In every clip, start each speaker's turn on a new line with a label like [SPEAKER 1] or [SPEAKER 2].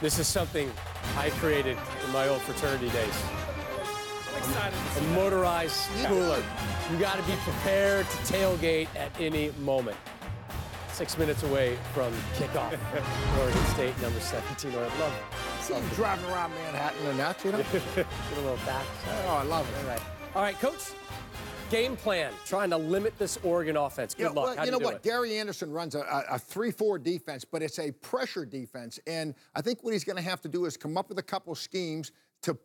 [SPEAKER 1] This is something I created in my old fraternity days.
[SPEAKER 2] I'm excited.
[SPEAKER 1] A motorized cooler. You got to be prepared to tailgate at any moment. 6 minutes away from kickoff. Oregon State, number 17. I love it.
[SPEAKER 3] See you driving around Manhattan and that, you know?
[SPEAKER 1] Get a little back.
[SPEAKER 3] Oh, I love it.
[SPEAKER 1] All right, Coach. Game plan, trying to limit this Oregon offense. Good luck.
[SPEAKER 3] Well, you know what? Gary Anderson runs a 3-4 defense, but it's a pressure defense. And I think what he's going to have to do is come up with a couple schemes to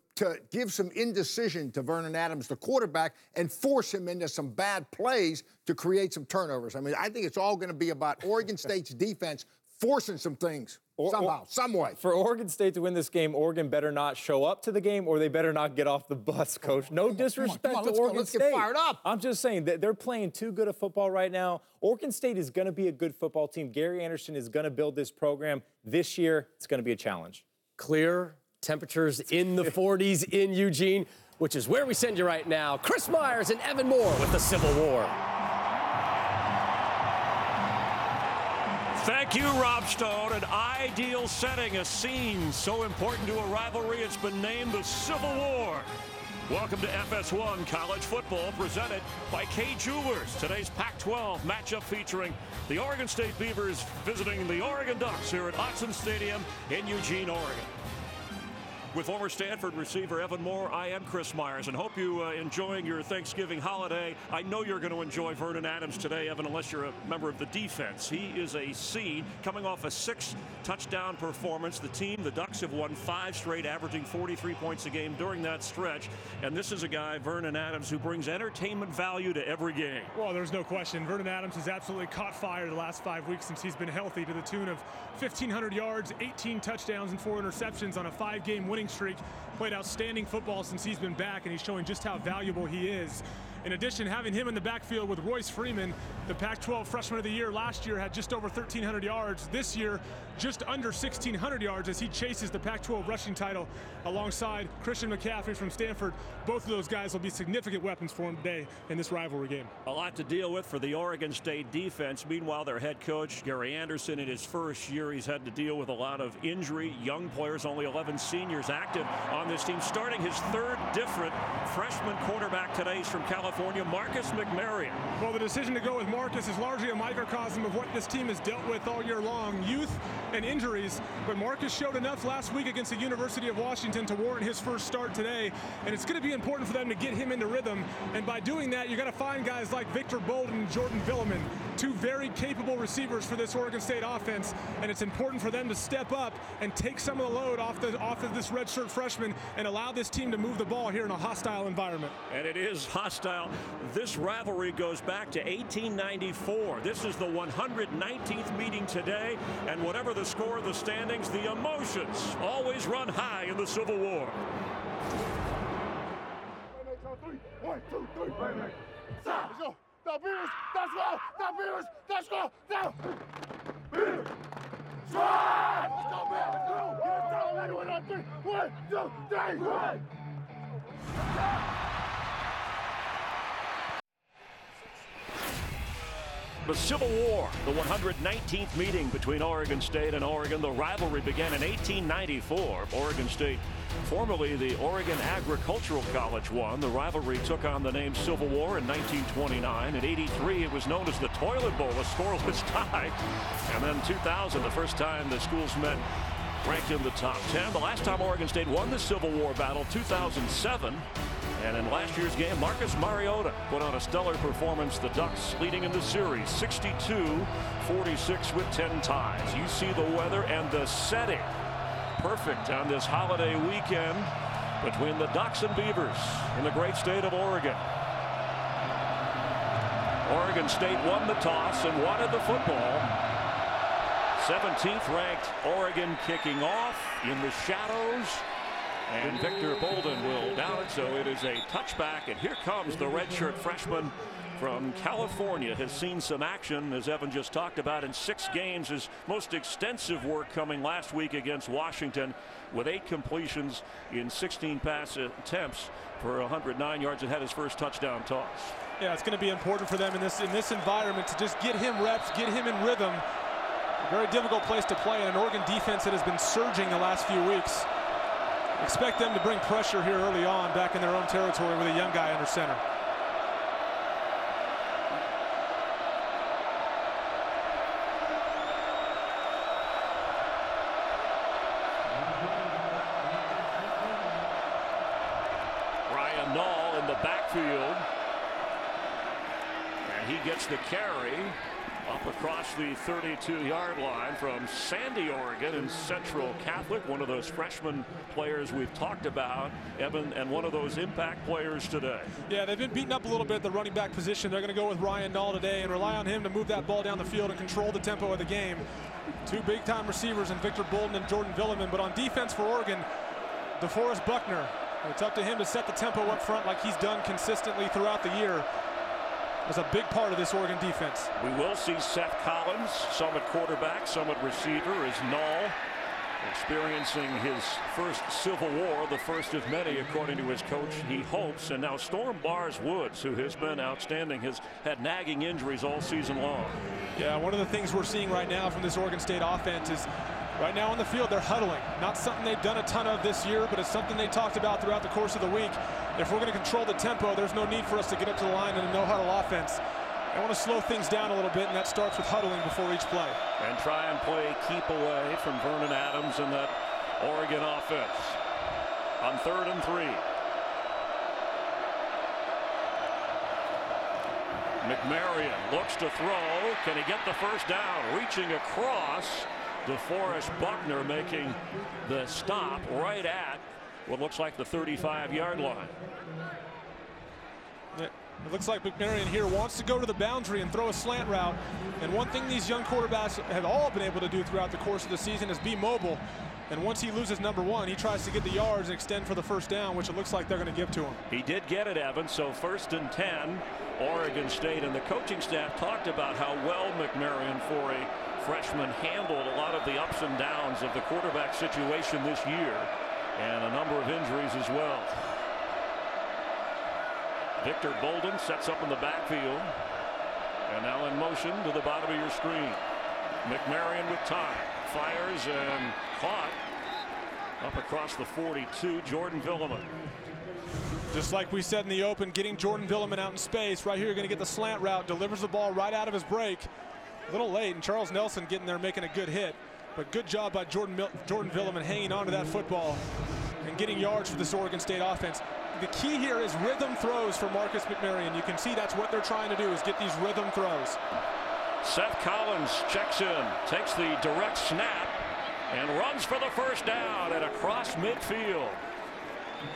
[SPEAKER 3] give some indecision to Vernon Adams, the quarterback, and force him into some bad plays to create some turnovers. I mean, I think it's all going to be about Oregon State's defense forcing some things somehow, some way.
[SPEAKER 4] For Oregon State to win this game, Oregon better not show up to the game or they better not get off the bus, Coach. No disrespect to Oregon State.
[SPEAKER 3] Let's get fired up.
[SPEAKER 4] I'm just saying that they're playing too good of football right now. Oregon State is going to be a good football team. Gary Anderson is going to build this program. This year, it's going to be a challenge.
[SPEAKER 1] Clear temperatures in the 40s in Eugene, which is where we send you right now. Chris Myers and Evan Moore with the Civil War.
[SPEAKER 5] Thank you, Rob Stone. An ideal setting, a scene so important to a rivalry, it's been named the Civil War. Welcome to FS1 College Football, presented by Kay Jewelers. Today's Pac-12 matchup featuring the Oregon State Beavers visiting the Oregon Ducks here at Autzen Stadium in Eugene, Oregon. With former Stanford receiver Evan Moore, I am Chris Myers, and hope you enjoying your Thanksgiving holiday. I know you're going to enjoy Vernon Adams today, Evan, unless you're a member of the defense. He is a seed coming off a 6-touchdown performance. The team, the Ducks, have won 5 straight, averaging 43 points a game during that stretch. And this is a guy, Vernon Adams, who brings entertainment value to every game.
[SPEAKER 6] Well, there's no question. Vernon Adams has absolutely caught fire the last 5 weeks since he's been healthy, to the tune of 1,500 yards, 18 touchdowns, and 4 interceptions on a 5-game winning streak. Played outstanding football since he's been back, and he's showing just how valuable he is. In addition, having him in the backfield with Royce Freeman, the Pac-12 Freshman of the Year last year, had just over 1,300 yards. This year, just under 1,600 yards as he chases the Pac-12 rushing title alongside Christian McCaffrey from Stanford. Both of those guys will be significant weapons for him today in this rivalry game.
[SPEAKER 5] A lot to deal with for the Oregon State defense. Meanwhile, their head coach, Gary Anderson, in his first year, he's had to deal with a lot of injury. Young players, only 11 seniors active on this team. Starting his 3rd different freshman quarterback today is from California, Marcus McMaryion.
[SPEAKER 6] Well, the decision to go with Marcus is largely a microcosm of what this team has dealt with all year long, youth and injuries. But Marcus showed enough last week against the University of Washington to warrant his first start today. And it's going to be important for them to get him into rhythm. And by doing that, you got to find guys like Victor Bolden and Jordan Villeman, 2 very capable receivers for this Oregon State offense. And it's important for them to step up and take some of the load off of this redshirt freshman and allow this team to move the ball here in a hostile environment.
[SPEAKER 5] And it is hostile. This rivalry goes back to 1894. This is the 119th meeting today, and whatever the score of the standings, the emotions always run high in the Civil War.
[SPEAKER 7] 1, 2, 3, let's go. The Beavers, let's go. The Beavers, let's go. Now. Beavers, stride. Let's go, man. Let's go. Get it down. Everyone on 3. 1, 2, 3, 1.
[SPEAKER 5] The Civil War, the 119th meeting between Oregon State and Oregon. The rivalry began in 1894. Oregon State, formerly the Oregon Agricultural College, won. The rivalry took on the name Civil War in 1929. In '83, it was known as the Toilet Bowl, a scoreless tie. And then 2000, the first time the schools met, ranked in the top 10. The last time Oregon State won the Civil War battle, 2007. And in last year's game, Marcus Mariota put on a stellar performance. The Ducks leading in the series, 62-46 with 10 ties. You see the weather and the setting perfect on this holiday weekend between the Ducks and Beavers in the great state of Oregon. Oregon State won the toss and wanted the football. 17th ranked Oregon kicking off in the shadows. And Victor Bolden will down it, so it is a touchback. And here comes the redshirt freshman from California. Has seen some action, as Evan just talked about, in 6 games. His most extensive work coming last week against Washington, with 8 completions in 16 pass attempts for 109 yards, and had his first touchdown toss.
[SPEAKER 6] Yeah, it's going to be important for them in this environment to just get him reps, get him in rhythm. Very difficult place to play, and an Oregon defense that has been surging the last few weeks. Expect them to bring pressure here early on, back in their own territory with a young guy under center.
[SPEAKER 5] Ryan Nall in the backfield. And he gets the carry up across the 32-yard line from Sandy, Oregon, in Central Catholic. One of those freshman players we've talked about, Evan, and one of those impact players today.
[SPEAKER 6] Yeah, they've been beaten up a little bit at the running back position. They're going to go with Ryan Nall today and rely on him to move that ball down the field and control the tempo of the game. Two big-time receivers in Victor Bolden and Jordan Villeman. But on defense for Oregon, DeForest Buckner, it's up to him to set the tempo up front like he's done consistently throughout the year. Was a big part of this Oregon defense.
[SPEAKER 5] We will see Seth Collins, some at quarterback, some at receiver, as Nall experiencing his first Civil War, the first of many, according to his coach, he hopes. And now Storm Bars Woods, who has been outstanding, has had nagging injuries all season long.
[SPEAKER 6] Yeah, one of the things we're seeing right now from this Oregon State offense is right now on the field they're huddling. Not something they've done a ton of this year, but it's something they talked about throughout the course of the week. If we're going to control the tempo, there's no need for us to get up to the line in a no-huddle offense. They want to slow things down a little bit, and that starts with huddling before each play.
[SPEAKER 5] And try and play keep away from Vernon Adams and that Oregon offense. On 3rd and 3. McMarion looks to throw. Can he get the first down? Reaching across. DeForest Buckner making the stop right at what looks like the 35-yard line.
[SPEAKER 6] Yeah, it looks like McMarion here wants to go to the boundary and throw a slant route. And one thing these young quarterbacks have all been able to do throughout the course of the season is be mobile. And once he loses number one, he tries to get the yards and extend for the first down, which it looks like they're going to give to him.
[SPEAKER 5] He did get it, Evan. So 1st and 10, Oregon State. And the coaching staff talked about how well McMarion, for a freshman, handled a lot of the ups and downs of the quarterback situation this year, and a number of injuries as well. Victor Bolden sets up in the backfield, and now in motion to the bottom of your screen. McMarion with time, fires and caught up across the 42. Jordan Villeman.
[SPEAKER 6] Just like we said in the open, getting Jordan Villeman out in space. Right here, you're going to get the slant route, delivers the ball right out of his break. A little late, and Charles Nelson getting there making a good hit. But good job by Jordan Villeman hanging on to that football and getting yards for this Oregon State offense. The key here is rhythm throws for Marcus McMarion. You can see that's what they're trying to do, is get these rhythm throws.
[SPEAKER 5] Seth Collins checks in, takes the direct snap, and runs for the first down and across midfield.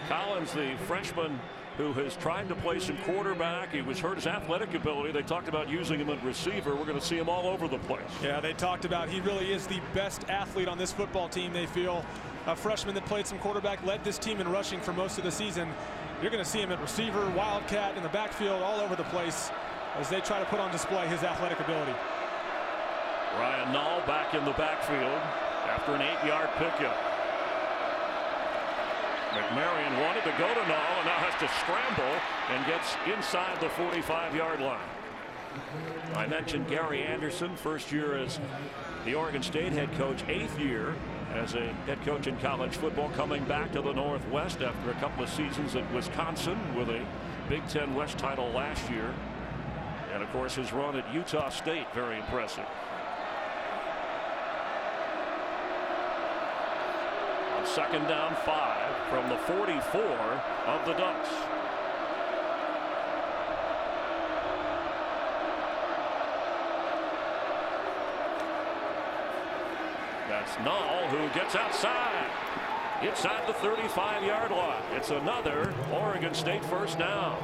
[SPEAKER 5] Collins, the freshman who has tried to play some quarterback. He was hurt his athletic ability. They talked about using him at receiver. We're going to see him all over the place.
[SPEAKER 6] Yeah, they talked about he really is the best athlete on this football team, they feel. A freshman that played some quarterback, led this team in rushing for most of the season. You're going to see him at receiver, wildcat, in the backfield, all over the place as they try to put on display his athletic ability.
[SPEAKER 5] Ryan Nall back in the backfield after an 8-yard pickup. McMarion wanted to go to Nall and now has to scramble and gets inside the 45-yard line. I mentioned Gary Anderson, first year as the Oregon State head coach, 8th year as a head coach in college football, coming back to the Northwest after a couple of seasons at Wisconsin with a Big Ten West title last year. And of course his run at Utah State, very impressive. On 2nd down 5 from the 44 of the Ducks. That's Nall who gets outside the 35-yard line. It's another Oregon State first down.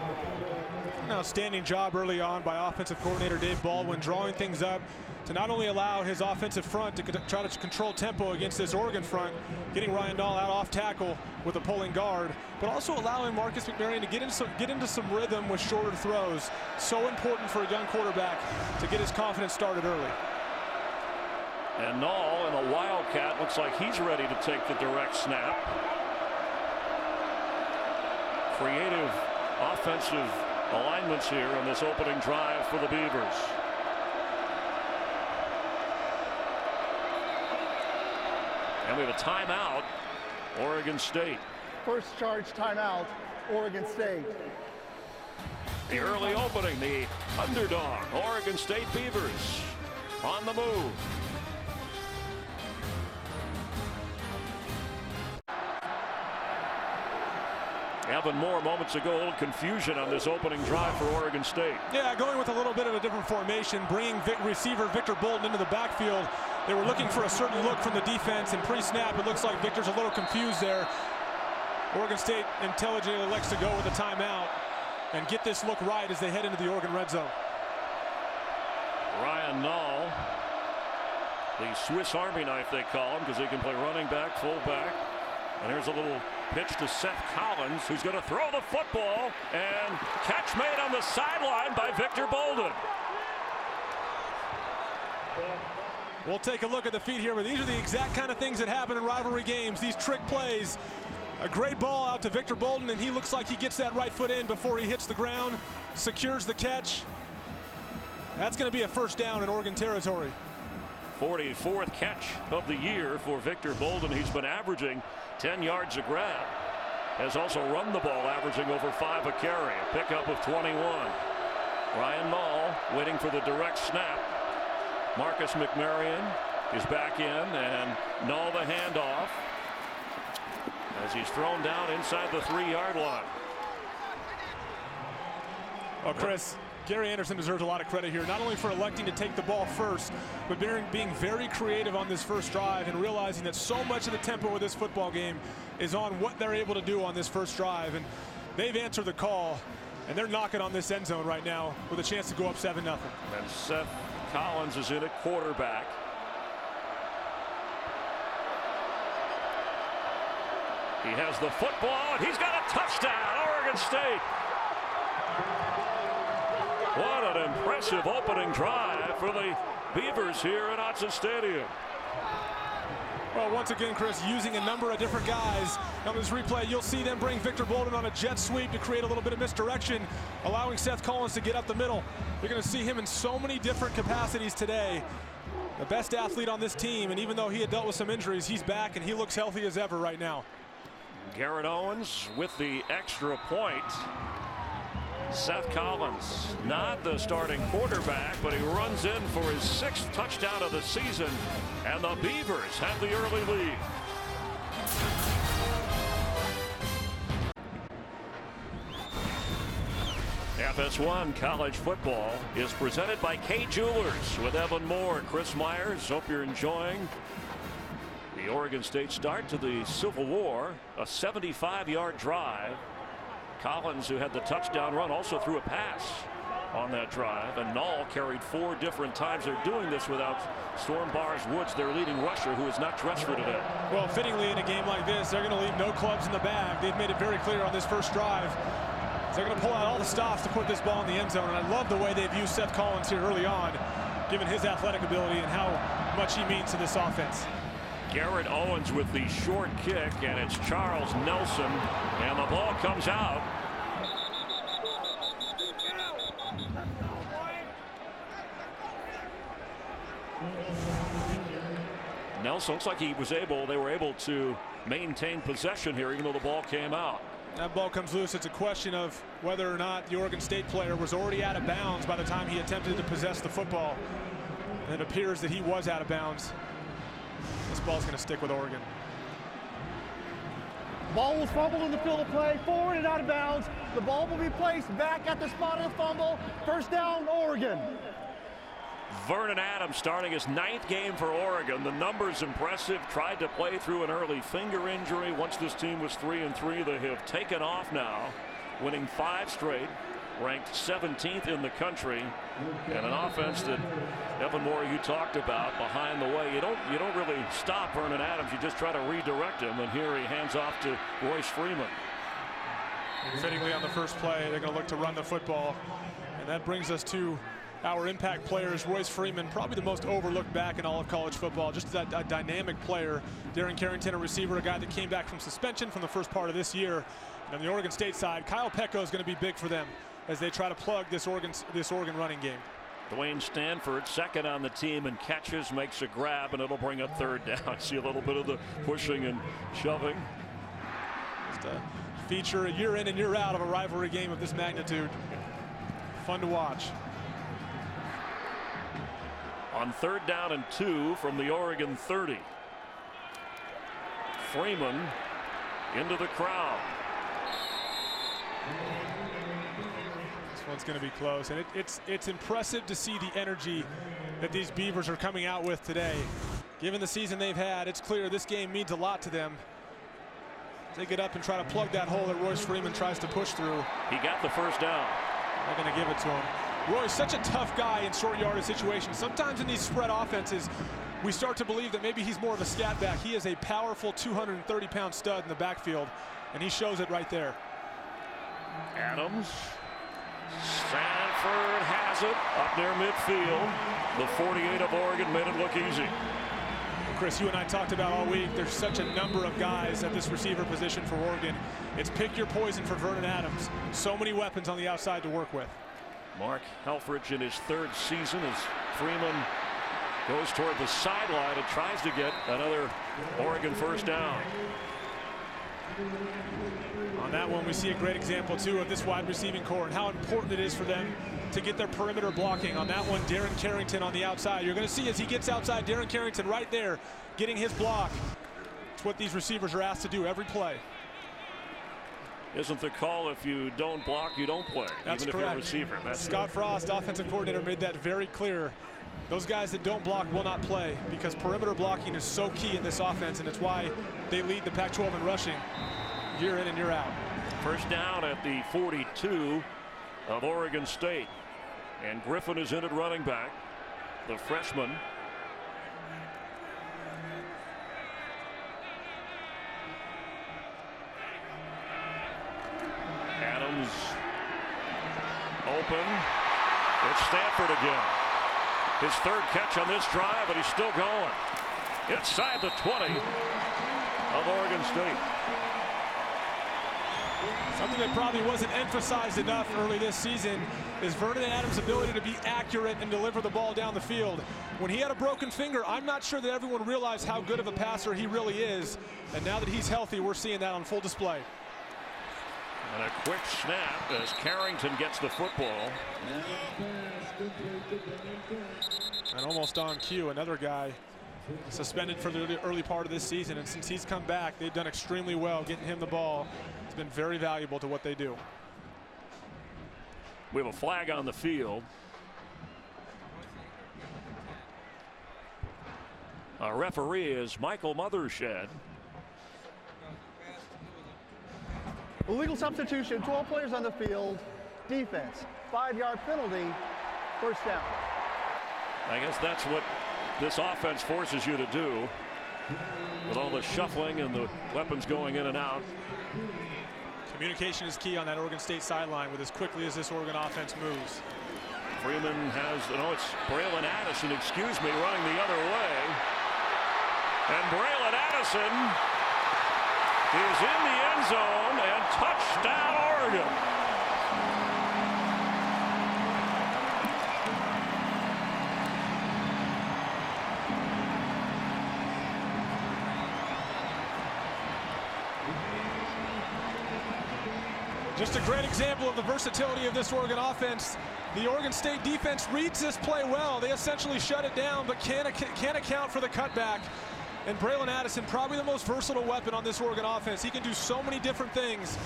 [SPEAKER 6] An outstanding job early on by offensive coordinator Dave Baldwin, drawing things up to not only allow his offensive front to try to control tempo against this Oregon front, getting Ryan Nall out off tackle with a pulling guard, but also allowing Marcus McMarion to get into some rhythm with shorter throws. So important for a young quarterback to get his confidence started early.
[SPEAKER 5] And Nall, in a wildcat, looks like he's ready to take the direct snap. Creative offensive alignments here on this opening drive for the Beavers. And we have a timeout, Oregon State.
[SPEAKER 7] First charge timeout, Oregon State.
[SPEAKER 5] The early opening, the underdog, Oregon State Beavers on the move. Evan Moore moments ago, a little confusion on this opening drive for Oregon State.
[SPEAKER 6] Yeah, going with a little bit of a different formation, bringing receiver Victor Bolden into the backfield. They were looking for a certain look from the defense, and pre-snap, it looks like Victor's a little confused there. Oregon State intelligently elects to go with a timeout and get this look right as they head into the Oregon red zone.
[SPEAKER 5] Ryan Nall, the Swiss Army knife they call him, because he can play running back, fullback. And here's a little pitch to Seth Collins, who's going to throw the football, and catch made on the sideline by Victor Bolden.
[SPEAKER 6] We'll take a look at the feet here, but these are the exact kind of things that happen in rivalry games, these trick plays. A great ball out to Victor Bolden, and he looks like he gets that right foot in before he hits the ground, secures the catch. That's going to be a first down in Oregon territory.
[SPEAKER 5] 44th catch of the year for Victor Bolden. He's been averaging 10 yards a grab. Has also run the ball, averaging over 5 a carry. A pickup of 21. Ryan Nall waiting for the direct snap. Marcus McMarion is back in, and Nall the handoff as he's thrown down inside the 3-yard line.
[SPEAKER 6] Well, Chris, Gary Anderson deserves a lot of credit here, not only for electing to take the ball first, but being very creative on this first drive and realizing that so much of the tempo of this football game is on what they're able to do on this first drive. And they've answered the call, and they're knocking on this end zone right now with a chance to go up 7-0.
[SPEAKER 5] And Seth Collins is in at quarterback. He has the football, and he's got a touchdown, Oregon State. What an impressive opening drive for the Beavers here at Autzen Stadium.
[SPEAKER 6] Well, once again, Chris, using a number of different guys. On this replay, you'll see them bring Victor Bolden on a jet sweep to create a little bit of misdirection, allowing Seth Collins to get up the middle. You're going to see him in so many different capacities today. The best athlete on this team, and even though he had dealt with some injuries, he's back and he looks healthy as ever right now.
[SPEAKER 5] Garrett Owens with the extra point. Seth Collins, not the starting quarterback, but he runs in for his 6th touchdown of the season, and the Beavers have the early lead. FS1 college football is presented by Kay Jewelers with Evan Moore and Chris Myers. Hope you're enjoying the Oregon State start to the Civil War. A 75-yard drive. Collins, who had the touchdown run, also threw a pass on that drive, and Nall carried 4 different times. They're doing this without Storm Bars Woods, their leading rusher, who is not dressed for today.
[SPEAKER 6] Well, fittingly in a game like this, they're going to leave no clubs in the bag. They've made it very clear on this first drive. They're going to pull out all the stops to put this ball in the end zone, and I love the way they've used Seth Collins here early on, given his athletic ability and how much he means to this offense.
[SPEAKER 5] Garrett Owens with the short kick, and it's Charles Nelson, and the ball comes out. Nelson looks like they were able to maintain possession here, even though the ball came out.
[SPEAKER 6] That ball comes loose. It's a question of whether or not the Oregon State player was already out of bounds by the time he attempted to possess the football. And it appears that he was out of bounds. This ball's going to stick with Oregon.
[SPEAKER 7] Ball was fumbled in the field of play, forward and out of bounds. The ball will be placed back at the spot of the fumble. First down, Oregon.
[SPEAKER 5] Vernon Adams starting his 9th game for Oregon. The numbers impressive. Tried to play through an early finger injury. Once this team was 3-3, they have taken off now, winning 5 straight, ranked 17th in the country, and an offense that Evan Moore, you talked about, behind the way. You don't really stop Vernon Adams. You just try to redirect him, and here he hands off to Royce Freeman.
[SPEAKER 6] Fittingly on the first play, they're going to look to run the football, and that brings us to our impact players. Royce Freeman, probably the most overlooked back in all of college football. Just a dynamic player. Darren Carrington, a receiver, a guy that came back from suspension from the first part of this year. And on the Oregon State side, Kyle Pecco is going to be big for them as they try to plug this Oregon running game.
[SPEAKER 5] Dwayne Stanford, second on the team and catches, makes a grab, and it'll bring up third down. See a little bit of the pushing and shoving.
[SPEAKER 6] Just a feature year in and year out of a rivalry game of this magnitude. Fun to watch.
[SPEAKER 5] On 3rd down and 2 from the Oregon 30. Freeman into the crowd.
[SPEAKER 6] This one's going to be close, and it's impressive to see the energy that these Beavers are coming out with today. Given the season they've had, it's clear this game means a lot to them. They get up and try to plug that hole that Royce Freeman tries to push through.
[SPEAKER 5] He got the first down.
[SPEAKER 6] They're going to give it to him. Roy's such a tough guy in short yardage situations. Sometimes in these spread offenses, we start to believe that maybe he's more of a scat back. He is a powerful 230-pound stud in the backfield, and he shows it right there.
[SPEAKER 5] Adams. Stanford has it up near midfield. The 48 of Oregon made it look easy.
[SPEAKER 6] Chris, you and I talked about all week, there's such a number of guys at this receiver position for Oregon. It's pick your poison for Vernon Adams. So many weapons on the outside to work with.
[SPEAKER 5] Mark Helfrich in his 3rd season as Freeman goes toward the sideline and tries to get another Oregon first down.
[SPEAKER 6] On that one, we see a great example, too, of this wide receiving core and how important it is for them to get their perimeter blocking. On that one, Darren Carrington on the outside. You're going to see as he gets outside, Darren Carrington right there getting his block. It's what these receivers are asked to do every play.
[SPEAKER 5] Isn't the call if you don't block, you don't play?
[SPEAKER 6] That's
[SPEAKER 5] even
[SPEAKER 6] correct.
[SPEAKER 5] If you're a receiver.
[SPEAKER 6] Scott Frost, offensive coordinator, made that very clear. Those guys that don't block will not play because perimeter blocking is so key in this offense, and it's why they lead the Pac-12 in rushing year in and year out.
[SPEAKER 5] First down at the 42 of Oregon State. And Griffin is in at running back, the freshman. Adams open. It's Stanford again. His 3rd catch on this drive, but he's still going. Inside the 20 of Oregon State.
[SPEAKER 6] Something that probably wasn't emphasized enough early this season is Vernon Adams' ability to be accurate and deliver the ball down the field. When he had a broken finger, I'm not sure that everyone realized how good of a passer he really is. And now that he's healthy, we're seeing that on full display.
[SPEAKER 5] And a quick snap as Carrington gets the football.
[SPEAKER 6] And almost on cue, another guy suspended for the early part of this season. And since he's come back, they've done extremely well getting him the ball. It's been very valuable to what they do.
[SPEAKER 5] We have a flag on the field. Our referee is Michael Mothershed.
[SPEAKER 8] Illegal substitution, 12 players on the field, defense, 5-yard penalty, first down.
[SPEAKER 5] I guess that's what this offense forces you to do with all the shuffling and the weapons going in and out.
[SPEAKER 6] Communication is key on that Oregon State sideline with as quickly as this Oregon offense moves.
[SPEAKER 5] Freeman has, it's Braylon Addison, excuse me, running the other way. And Braylon Addison is in the end zone and touchdown Oregon.
[SPEAKER 6] Just a great example of the versatility of this Oregon offense. The Oregon State defense reads this play well. They essentially shut it down, but can't account for the cutback. And Braylon Addison, probably the most versatile weapon on this Oregon offense. He can do so many different things.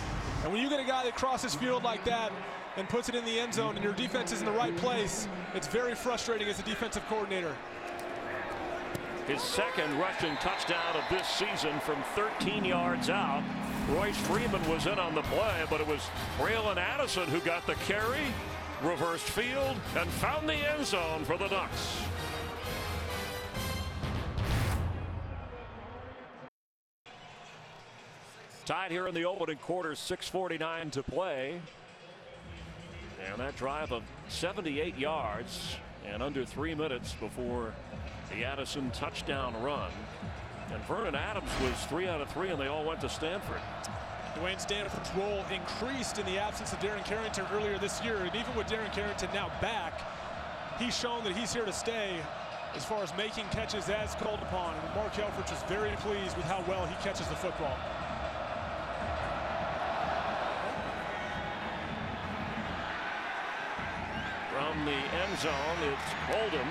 [SPEAKER 6] And when you get a guy that crosses field like that and puts it in the end zone and your defense is in the right place, it's very frustrating as a defensive coordinator.
[SPEAKER 5] His 2nd rushing touchdown of this season from 13 yards out. Royce Freeman was in on the play, but it was Braylon Addison who got the carry, reversed field, and found the end zone for the Ducks. Tied here in the opening quarter, 6:49 to play. And that drive of 78 yards and under 3 minutes before the Addison touchdown run. And Vernon Adams was 3 out of 3, and they all went to Stanford.
[SPEAKER 6] Dwayne Stanford's role increased in the absence of Darren Carrington earlier this year. And even with Darren Carrington now back, he's shown that he's here to stay as far as making catches as called upon. And Mark Helfrich is very pleased with how well he catches the football.
[SPEAKER 5] From the end zone, it's Oldham,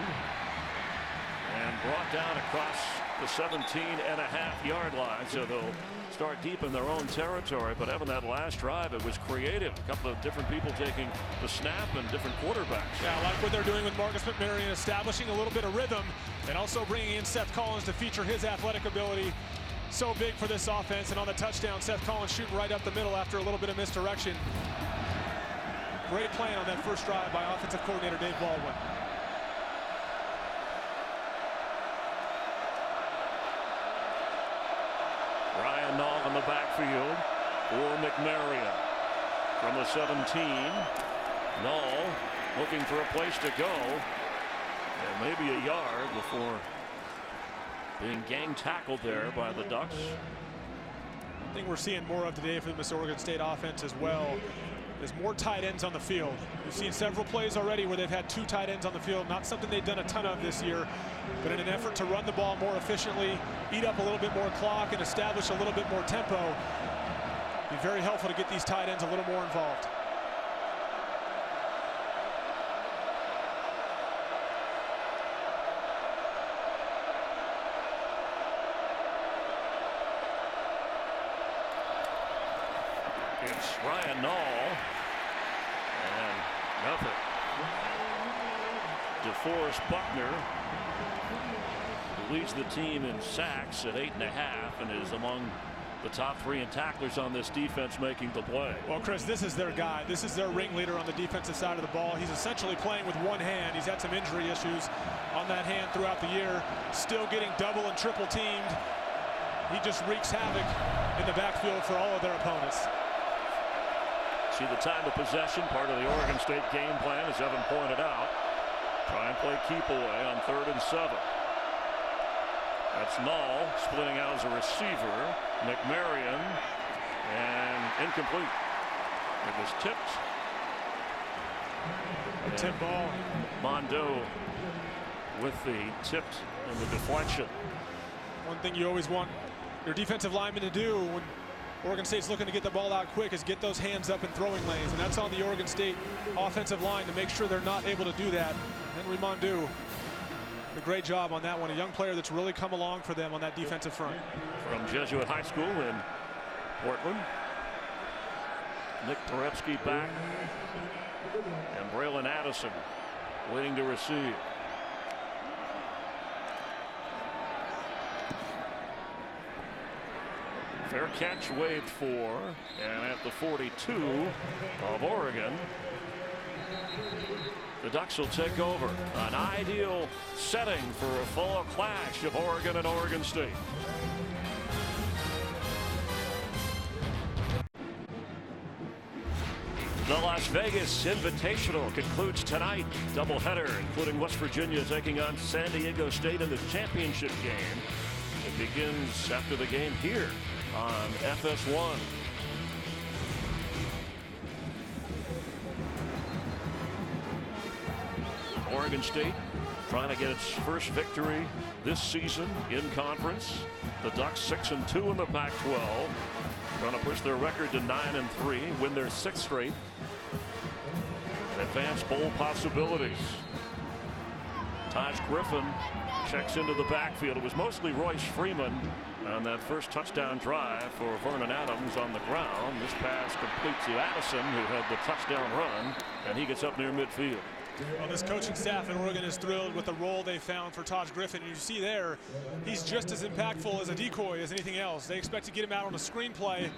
[SPEAKER 5] and brought down across the 17.5-yard line. So they'll start deep in their own territory. But having that last drive, it was creative. A couple of different people taking the snap and different quarterbacks.
[SPEAKER 6] Yeah, I like what they're doing with Marcus McMarion, establishing a little bit of rhythm and also bringing in Seth Collins to feature his athletic ability. So big for this offense. And on the touchdown, Seth Collins shooting right up the middle after a little bit of misdirection. Great plan on that first drive by offensive coordinator Dave Baldwin.
[SPEAKER 5] Ryan Nall in the backfield for McMarion. From the 17, Nall looking for a place to go. And maybe a yard before being gang tackled there by the Ducks.
[SPEAKER 6] I think we're seeing more of today for the Miss Oregon State offense as well. There's more tight ends on the field. We've seen several plays already where they've had 2 tight ends on the field. Not something they've done a ton of this year, but in an effort to run the ball more efficiently, eat up a little bit more clock, and establish a little bit more tempo, it'd be very helpful to get these tight ends a little more involved.
[SPEAKER 5] It's Ryan Nall, and nothing. DeForest Buckner, who leads the team in sacks at 8.5 and is among the top 3 in tacklers on this defense making the play.
[SPEAKER 6] Well, Chris, this is their guy. This is their ringleader on the defensive side of the ball. He's essentially playing with one hand. He's had some injury issues on that hand throughout the year. Still getting double and triple teamed. He just wreaks havoc in the backfield for all of their opponents.
[SPEAKER 5] See the time of possession, part of the Oregon State game plan, as Evan pointed out. Try and play keep away on 3rd and 7. That's Nall splitting out as a receiver. McMarion, and incomplete. It was tipped.
[SPEAKER 6] A tip ball.
[SPEAKER 5] Mondo with the tipped and the deflection.
[SPEAKER 6] One thing you always want your defensive linemen to do when Oregon State's looking to get the ball out quick is get those hands up in throwing lanes, and that's on the Oregon State offensive line to make sure they're not able to do that. Henry Mondu, a great job on that one. A young player that's really come along for them on that defensive front.
[SPEAKER 5] From Jesuit High School in Portland, Nick Porepsky back, and Braylon Addison waiting to receive. Fair catch waved for, and at the 42 of Oregon, the Ducks will take over. An ideal setting for a fall clash of Oregon and Oregon State. The Las Vegas Invitational concludes tonight. Doubleheader, including West Virginia taking on San Diego State in the championship game. It begins after the game here on FS1. Oregon State trying to get its first victory this season in conference. The Ducks 6-2 in the Pac-12. Trying to push their record to 9-3, win their 6th straight. Advanced bowl possibilities. Taj Griffin checks into the backfield. It was mostly Royce Freeman on that first touchdown drive for Vernon Adams on the ground. This pass complete to Addison, who had the touchdown run, and he gets up near midfield.
[SPEAKER 6] Well, this coaching staff in Oregon is thrilled with the role they found for Taj Griffin. You see there, he's just as impactful as a decoy as anything else. They expect to get him out on a screen play.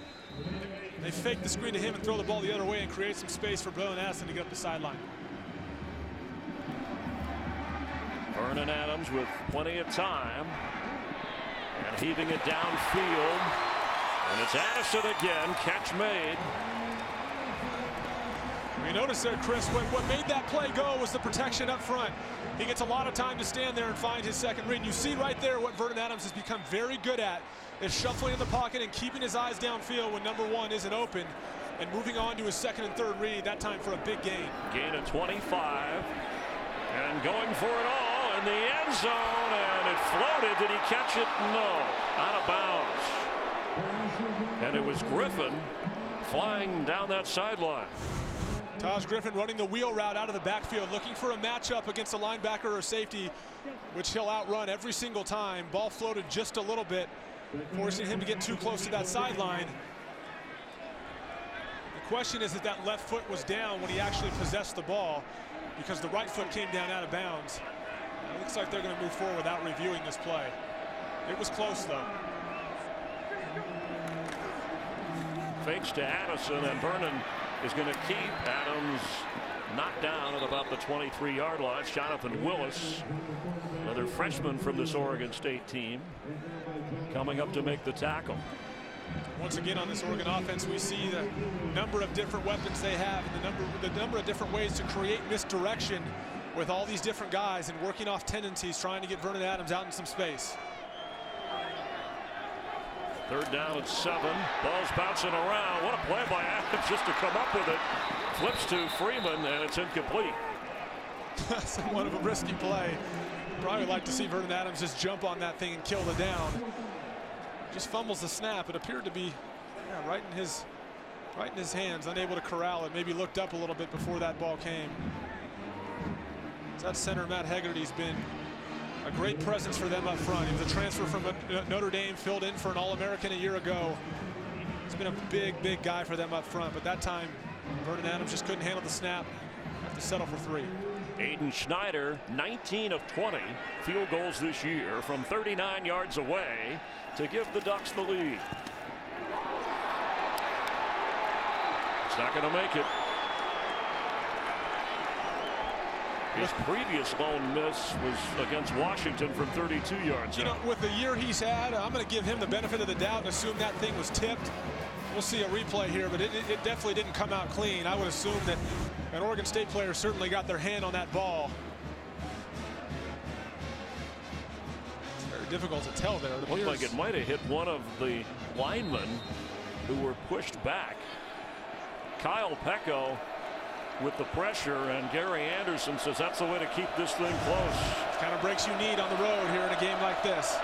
[SPEAKER 6] They fake the screen to him and throw the ball the other way and create some space for Braylon Addison to get up the sideline.
[SPEAKER 5] Vernon Adams with plenty of time and heaving it downfield, and it's Addison again. Catch made.
[SPEAKER 6] You notice there, Chris, what made that play go was the protection up front. He gets a lot of time to stand there and find his second read. You see right there what Vernon Adams has become very good at is shuffling in the pocket and keeping his eyes downfield when number 1 isn't open, and moving on to his second and third read, that time for a big gain.
[SPEAKER 5] Gain of 25. And going for it all in the end zone, and it floated. Did he catch it? No. Out of bounds. And it was Griffin flying down that sideline.
[SPEAKER 6] Taj Griffin running the wheel route out of the backfield, looking for a matchup against a linebacker or safety, which he'll outrun every single time. Ball floated just a little bit, forcing him to get too close to that sideline. The question is if that left foot was down when he actually possessed the ball, because the right foot came down out of bounds. It looks like they're going to move forward without reviewing this play. It was close, though.
[SPEAKER 5] Fakes to Addison, and Vernon is going to keep Adams knocked down at about the 23-yard line. Jonathan Willis, another freshman from this Oregon State team, coming up to make the tackle.
[SPEAKER 6] Once again on this Oregon offense, we see the number of different weapons they have and the number of different ways to create misdirection with all these different guys and working off tendencies, trying to get Vernon Adams out in some space.
[SPEAKER 5] Third down and 7. Ball's bouncing around. What a play by Adams just to come up with it. Flips to Freeman, and it's incomplete.
[SPEAKER 6] Somewhat of a risky play. Probably like to see Vernon Adams just jump on that thing and kill the down. Just fumbles the snap. It appeared to be right in his hands, unable to corral it. Maybe looked up a little bit before that ball came. That center, Matt Hegarty's been a great presence for them up front. He was a transfer from Notre Dame, filled in for an All-American a year ago. He's been a big guy for them up front, but that time Vernon Adams just couldn't handle the snap. Have to settle for 3.
[SPEAKER 5] Aiden Schneider, 19 of 20 field goals this year from 39 yards away to give the Ducks the lead. It's not going to make it. His previous lone miss was against Washington from 32 yards out.
[SPEAKER 6] With the year he's had, I'm going to give him the benefit of the doubt and assume that thing was tipped. We'll see a replay here, but it definitely didn't come out clean. I would assume that an Oregon State player certainly got their hand on that ball. It's very difficult to tell there. It
[SPEAKER 5] looked like it might have hit one of the linemen who were pushed back. Kyle Pecco with the pressure, and Gary Anderson says that's the way to keep this thing close.
[SPEAKER 6] Kind of breaks you need on the road here in a game like this.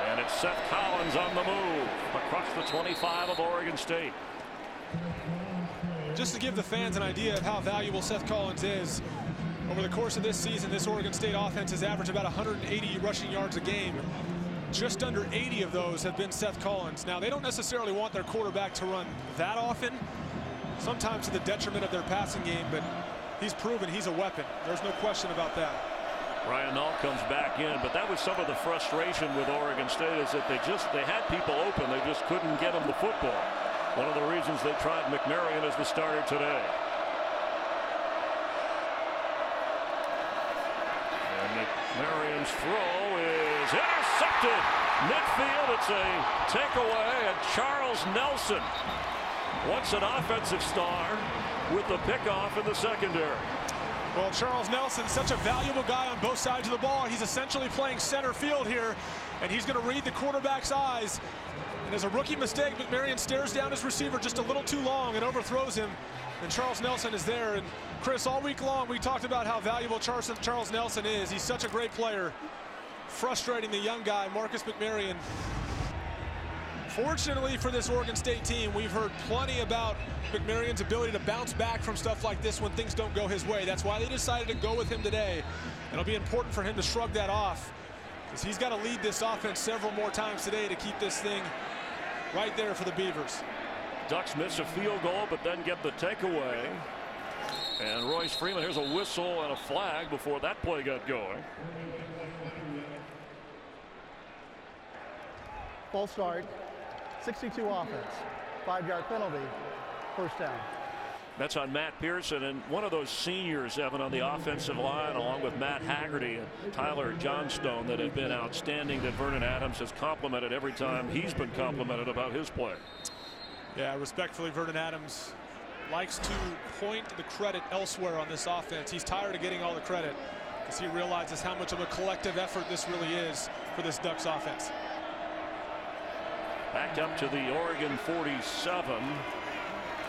[SPEAKER 5] And it's Seth Collins on the move across the 25 of Oregon State.
[SPEAKER 6] Just to give the fans an idea of how valuable Seth Collins is, over the course of this season, this Oregon State offense has averaged about 180 rushing yards a game. Just under 80 of those have been Seth Collins. Now, they don't necessarily want their quarterback to run that often, sometimes to the detriment of their passing game, but he's proven he's a weapon. There's no question about that.
[SPEAKER 5] Ryan Nall comes back in, but that was some of the frustration with Oregon State, is that they had people open, they just couldn't get them the football. One of the reasons they tried McMarion as the starter today. And McMarion's throw is intercepted midfield. It's a takeaway, and Charles Nelson, once an offensive star, with the pickoff in the secondary.
[SPEAKER 6] Well, Charles Nelson, such a valuable guy on both sides of the ball. He's essentially playing center field here, and he's going to read the quarterback's eyes. And as a rookie mistake, McMarion stares down his receiver just a little too long and overthrows him. And Charles Nelson is there. And Chris, all week long we talked about how valuable Charles Nelson is. He's such a great player. Frustrating the young guy, Marcus McMarion. Fortunately for this Oregon State team, we've heard plenty about McMarion's ability to bounce back from stuff like this when things don't go his way. That's why they decided to go with him today. It'll be important for him to shrug that off, because he's got to lead this offense several more times today to keep this thing right there for the Beavers.
[SPEAKER 5] Ducks miss a field goal, but then get the takeaway. And Royce Freeman, here's a whistle and a flag before that play got going.
[SPEAKER 8] False start. 62 offense, 5-yard penalty, first down.
[SPEAKER 5] That's on Matt Pearson, and one of those seniors, Evan, on the offensive line, along with Matt Haggerty and Tyler Johnstone, that have been outstanding, that Vernon Adams has complimented every time he's been complimented about his play.
[SPEAKER 6] Yeah, respectfully, Vernon Adams likes to point the credit elsewhere on this offense. He's tired of getting all the credit because he realizes how much of a collective effort this really is for this Ducks offense.
[SPEAKER 5] Back up to the Oregon 47.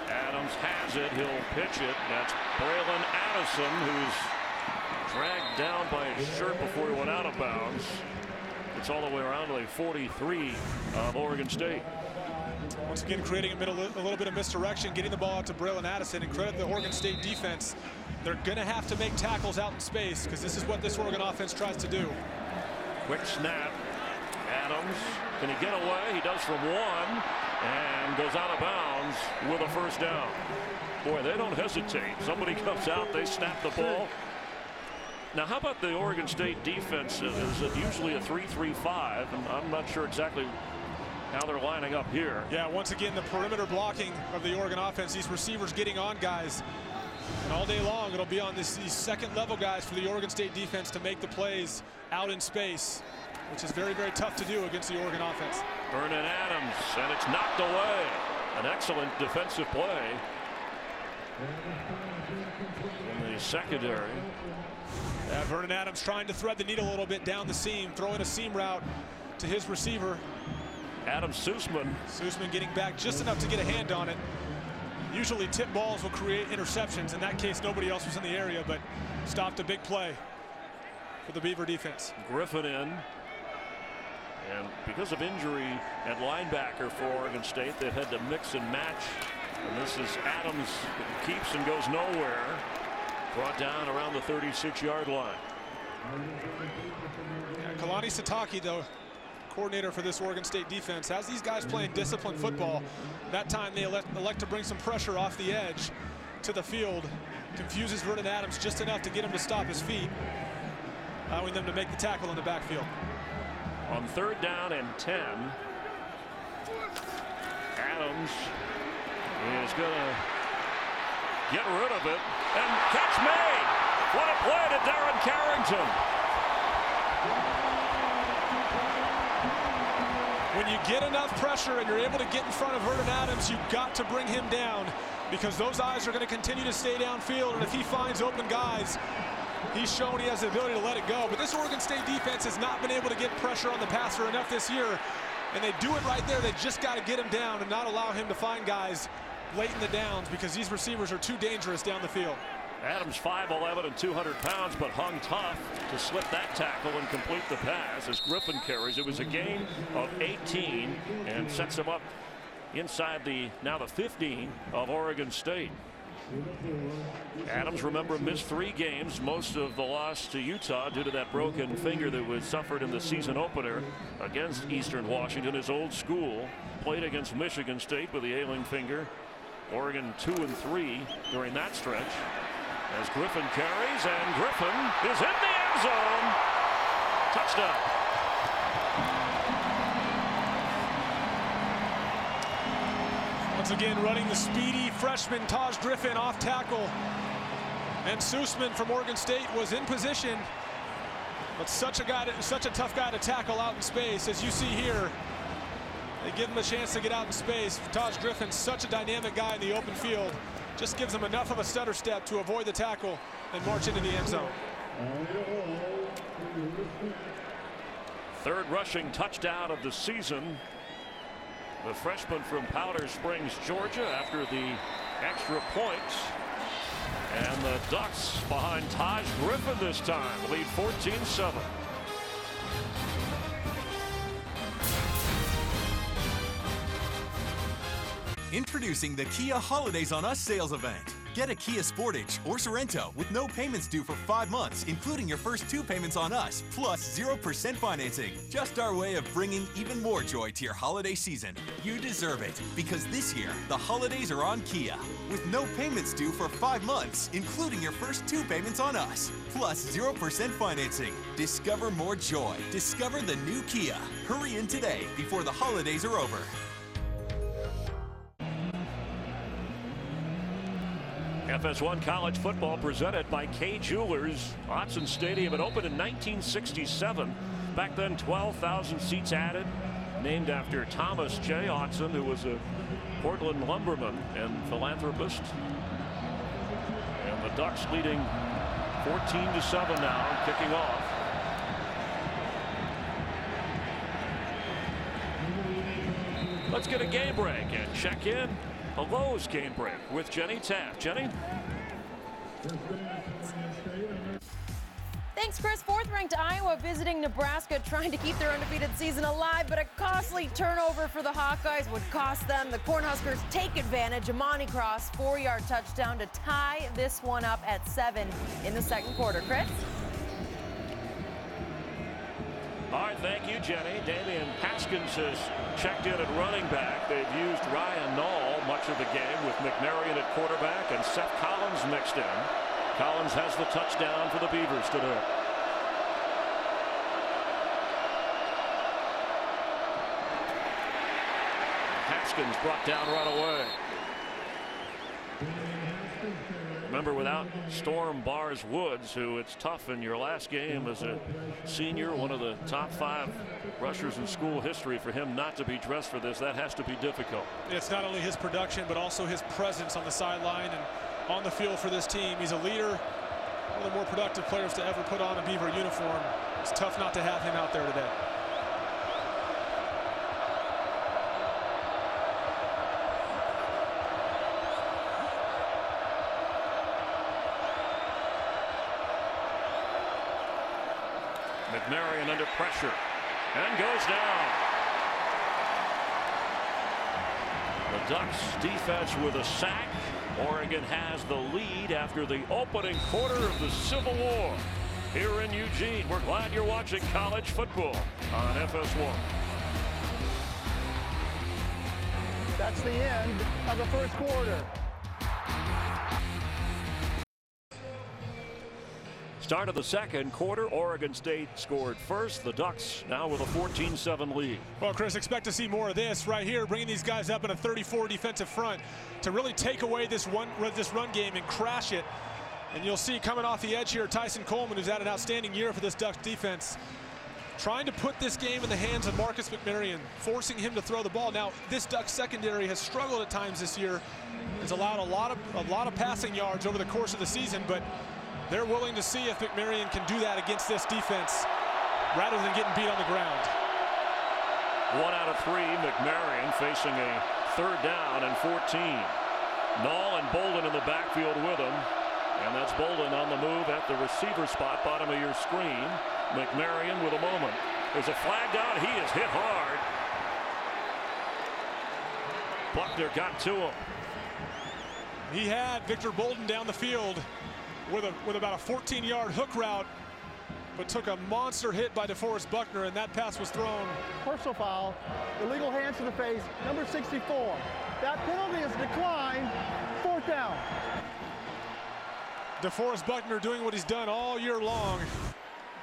[SPEAKER 5] Adams has it. He'll pitch it. That's Braylon Addison, who's dragged down by his shirt before he went out of bounds. It's all the way around to the 43 of Oregon State.
[SPEAKER 6] Once again, creating a little bit of misdirection, getting the ball out to Braylon Addison, and credit the Oregon State defense. They're going to have to make tackles out in space because this is what this Oregon offense tries to do.
[SPEAKER 5] Quick snap. Adams, can he get away? He does from one and goes out of bounds with a first down. Boy, they don't hesitate. Somebody comes out, they snap the ball. Now, how about the Oregon State defense? Is it usually a 3-3-5? And I'm not sure exactly how they're lining up here.
[SPEAKER 6] Yeah, once again, the perimeter blocking of the Oregon offense, these receivers getting on guys. And all day long, it'll be on these second-level guys for the Oregon State defense to make the plays out in space, which is very, very tough to do against the Oregon offense.
[SPEAKER 5] Vernon Adams, and it's knocked away. An excellent defensive play in the secondary.
[SPEAKER 6] Yeah, Vernon Adams trying to thread the needle a little bit down the seam, throwing a seam route to his receiver.
[SPEAKER 5] Adam Sussman.
[SPEAKER 6] Sussman getting back just enough to get a hand on it. Usually tip balls will create interceptions. In that case, nobody else was in the area, but stopped a big play for the Beaver defense.
[SPEAKER 5] Griffin in. And because of injury at linebacker for Oregon State, they've had to mix and match. And this is Adams, keeps and goes nowhere. Brought down around the 36-yard line.
[SPEAKER 6] Yeah, Kalani Sitake, though, coordinator for this Oregon State defense, has these guys playing disciplined football. That time they elect to bring some pressure off the edge to the field. Confuses Vernon Adams just enough to get him to stop his feet, allowing them to make the tackle in the backfield.
[SPEAKER 5] On 3rd down and 10, Adams is going to get rid of it. And catch made. What a play to Darren Carrington.
[SPEAKER 6] When you get enough pressure and you're able to get in front of Vernon Adams, you've got to bring him down because those eyes are going to continue to stay downfield. And if he finds open guys, he's shown he has the ability to let it go. But this Oregon State defense has not been able to get pressure on the passer enough this year. And they do it right there. They just got to get him down and not allow him to find guys late in the downs because these receivers are too dangerous down the field.
[SPEAKER 5] Adams 5'11" and 200 pounds, but hung tough to slip that tackle and complete the pass as Griffin carries. It was a gain of 18 and sets him up inside now the 15 of Oregon State. Adams, remember, missed 3 games, most of the loss to Utah due to that broken finger that was suffered in the season opener against Eastern Washington, his old school. Played against Michigan State with the ailing finger. Oregon 2-3 during that stretch. As Griffin carries, and Griffin is in the end zone. Touchdown.
[SPEAKER 6] Once again, running the speedy freshman Taj Griffin off tackle. And Sussman from Oregon State was in position, but such a tough guy to tackle out in space. As you see here, they give him a chance to get out in space. Taj Griffin, such a dynamic guy in the open field. Just gives him enough of a stutter step to avoid the tackle and march into the end zone.
[SPEAKER 5] 3rd rushing touchdown of the season. The freshman from Powder Springs, Georgia, after the extra points. And the Ducks behind Taj Griffin this time, lead 14-7.
[SPEAKER 9] Introducing the Kia Holidays on Us sales event. Get a Kia Sportage or Sorento with no payments due for 5 months, including your first 2 payments on us, plus 0% financing. Just our way of bringing even more joy to your holiday season. You deserve it, because this year, the holidays are on Kia. With no payments due for 5 months, including your first 2 payments on us, plus 0% financing. Discover more joy. Discover the new Kia. Hurry in today before the holidays are over.
[SPEAKER 5] FS1 college football presented by Kay Jewelers. Autzen Stadium, it opened in 1967. Back then, 12,000 seats added. Named after Thomas J. Autzen, who was a Portland lumberman and philanthropist. And the Ducks leading 14-7 now, kicking off. Let's get a game break and check in. A Lowe's game break with Jenny Taft. Jenny?
[SPEAKER 10] Thanks, Chris. Fourth-ranked Iowa visiting Nebraska, trying to keep their undefeated season alive, but a costly turnover for the Hawkeyes would cost them. The Cornhuskers take advantage. Amani Cross, 4-yard touchdown to tie this one up at 7 in the second quarter. Chris?
[SPEAKER 5] All right, thank you, Jenny. Damian Haskins has checked in at running back. They've used Ryan Nall much of the game with McMarion at quarterback and Seth Collins mixed in. Collins has the touchdown for the Beavers today. Haskins brought down right away. Remember, without Storm Bars Woods, who it's tough in your last game as a senior, one of the top 5 rushers in school history, for him not to be dressed for this, that has to be difficult.
[SPEAKER 6] It's not only his production, but also his presence on the sideline and on the field for this team. He's a leader, one of the more productive players to ever put on a Beaver uniform. It's tough not to have him out there today.
[SPEAKER 5] McMarion under pressure and goes down. The Ducks defense with a sack. Oregon has the lead after the opening quarter of the Civil War here in Eugene. We're glad you're watching college football on FS1.
[SPEAKER 8] That's the end of the first quarter.
[SPEAKER 5] Start of the second quarter, Oregon State scored first. The Ducks now with a 14-7 lead.
[SPEAKER 6] Well, Chris, expect to see more of this right here, bringing these guys up in a 34 defensive front to really take away this run game and crash it. And you'll see coming off the edge here, Tyson Coleman, who's had an outstanding year for this Ducks defense, trying to put this game in the hands of Marcus McMarion, forcing him to throw the ball. Now, this Ducks secondary has struggled at times this year. It's allowed a lot of passing yards over the course of the season, but they're willing to see if McMarion can do that against this defense rather than getting beat on the ground.
[SPEAKER 5] 1 out of 3, McMarion facing a 3rd down and 14. Nall and Bolden in the backfield with him. And that's Bolden on the move at the receiver spot, bottom of your screen. McMarion with a moment. There's a flag down. He is hit hard. Buckner got to him.
[SPEAKER 6] He had Victor Bolden down the field with about a 14-yard hook route, but took a monster hit by DeForest Buckner, and that pass was thrown.
[SPEAKER 8] Personal foul, illegal hands to the face, number 64. That penalty is declined, 4th down.
[SPEAKER 6] DeForest Buckner doing what he's done all year long,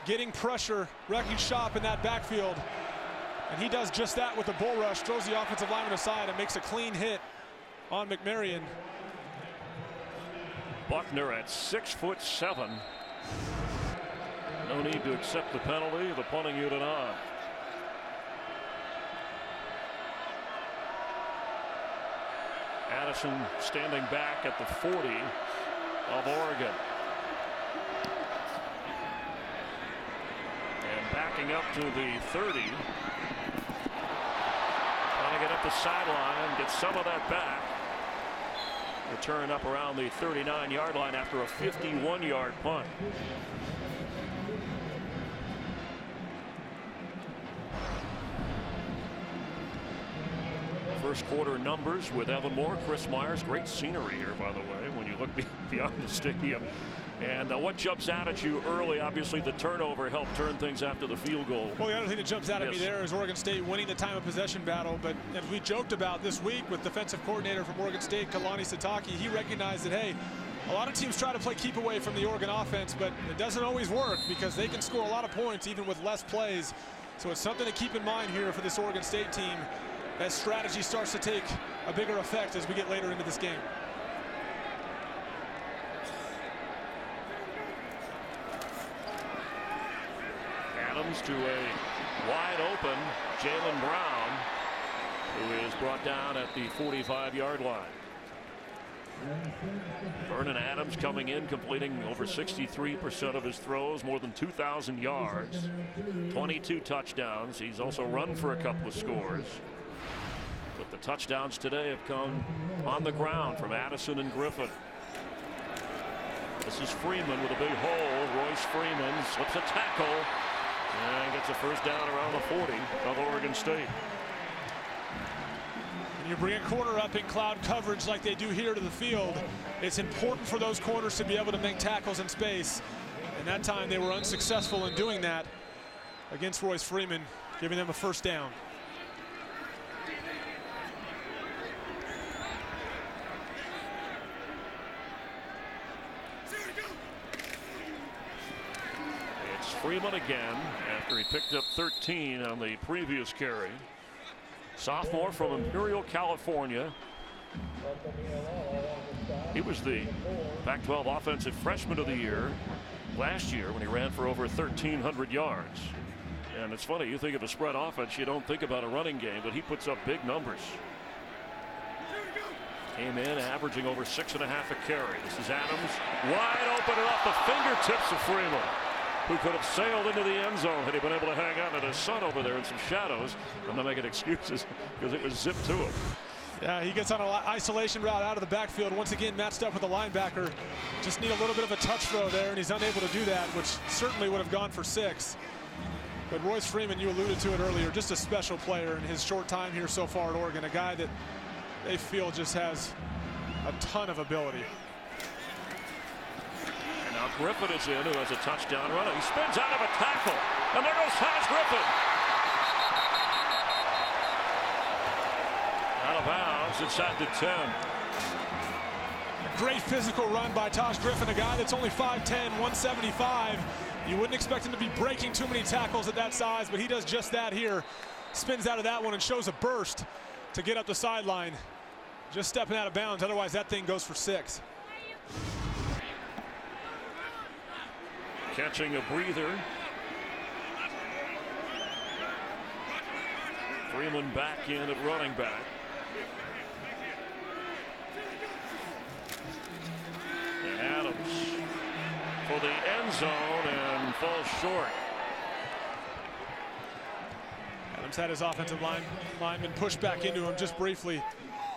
[SPEAKER 6] getting pressure, wrecking shop in that backfield. And he does just that with the bull rush, throws the offensive lineman aside and makes a clean hit on McMarion.
[SPEAKER 5] Buckner at 6'7". No need to accept the penalty. The punting unit on. Addison standing back at the 40 of Oregon. And backing up to the 30. Trying to get up the sideline, get some of that back. Return up around the 39-yard line after a 51-yard punt. First quarter numbers with Evan Moore, Chris Myers. Great scenery here, by the way, when you look beyond the stadium. And what jumps out at you early, obviously the turnover helped turn things after the field goal.
[SPEAKER 6] Well, the other thing that jumps out at me there is Oregon State winning the time of possession battle. But as we joked about this week with defensive coordinator from Oregon State, Kalani Sitake, he recognized that, hey, a lot of teams try to play keep away from the Oregon offense, but it doesn't always work because they can score a lot of points even with less plays. So it's something to keep in mind here for this Oregon State team as strategy starts to take a bigger effect as we get later into this game.
[SPEAKER 5] Adams to a wide open Jaylen Brown, who is brought down at the 45-yard line. Vernon Adams coming in, completing over 63% of his throws, more than 2,000 yards, 22 touchdowns. He's also run for a couple of scores. But the touchdowns today have come on the ground from Addison and Griffin. This is Freeman with a big hole. Royce Freeman slips a tackle and gets a first down around the 40 of Oregon State.
[SPEAKER 6] When you bring a corner up in cloud coverage like they do here to the field, it's important for those corners to be able to make tackles in space. And that time they were unsuccessful in doing that against Royce Freeman, giving them a first down.
[SPEAKER 5] It's Freeman again after he picked up 13 on the previous carry. Sophomore from Imperial, California. He was the Pac-12 Offensive Freshman of the Year last year when he ran for over 1,300 yards. And it's funny, you think of a spread offense, you don't think about a running game, but he puts up big numbers. Came in averaging over 6.5 a carry. This is Adams, wide open and off the fingertips of Freeman, who could have sailed into the end zone had he been able to hang on to the sun over there in some shadows. I'm not making excuses because it was zipped to him.
[SPEAKER 6] Yeah, he gets on an isolation route out of the backfield. Once again, matched up with a linebacker. Just need a little bit of a touch throw there, and he's unable to do that, which certainly would have gone for 6. But Royce Freeman, you alluded to it earlier, just a special player in his short time here so far at Oregon. A guy that they feel just has a ton of ability.
[SPEAKER 5] And now Griffin is in, who has a touchdown run. He spins out of a tackle, and there goes Taj Griffin. Out of bounds inside the 10.
[SPEAKER 6] A great physical run by Taj Griffin, a guy that's only 5'10", 175. You wouldn't expect him to be breaking too many tackles at that size, but he does just that here. Spins out of that one and shows a burst to get up the sideline. Just stepping out of bounds, otherwise that thing goes for 6.
[SPEAKER 5] Catching a breather. Freeman back in at running back. And Adams for the end zone and falls short.
[SPEAKER 6] Adams had his offensive lineman push back into him just briefly.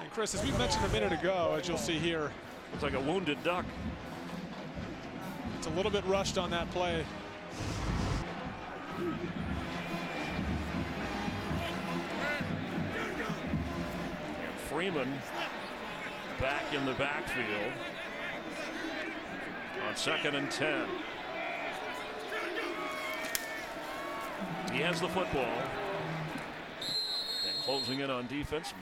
[SPEAKER 6] And Chris, as we mentioned a minute ago, as you'll see here,
[SPEAKER 5] looks like a wounded duck.
[SPEAKER 6] It's a little bit rushed on that play.
[SPEAKER 5] And Freeman back in the backfield on 2nd and 10. He has the football. And closing in on defense.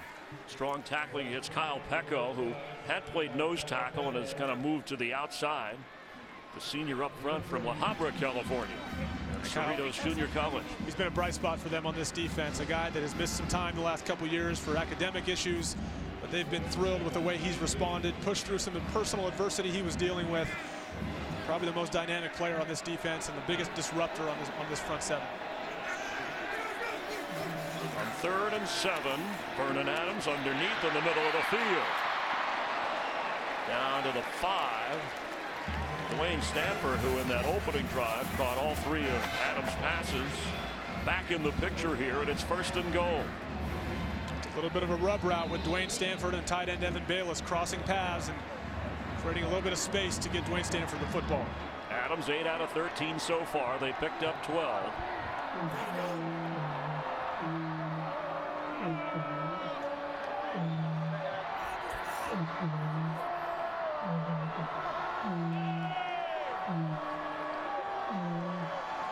[SPEAKER 5] Strong tackling against Kyle Pecco, who had played nose tackle and has kind of moved to the outside. The senior up front from La Habra, California. Cerritos Junior College.
[SPEAKER 6] He's been a bright spot for them on this defense. A guy that has missed some time the last couple years for academic issues, but they've been thrilled with the way he's responded, pushed through some personal adversity he was dealing with. Probably the most dynamic player on this defense and the biggest disruptor on this front 7.
[SPEAKER 5] On 3rd and 7, Vernon Adams underneath in the middle of the field. Down to the 5. Dwayne Stanford, who in that opening drive caught all 3 of Adams' passes, back in the picture here, and it's 1st and goal.
[SPEAKER 6] A little bit of a rub route with Dwayne Stanford and tight end Evan Bayless crossing paths and creating a little bit of space to get Dwayne Stanford the football.
[SPEAKER 5] Adams 8 out of 13 so far. They picked up 12.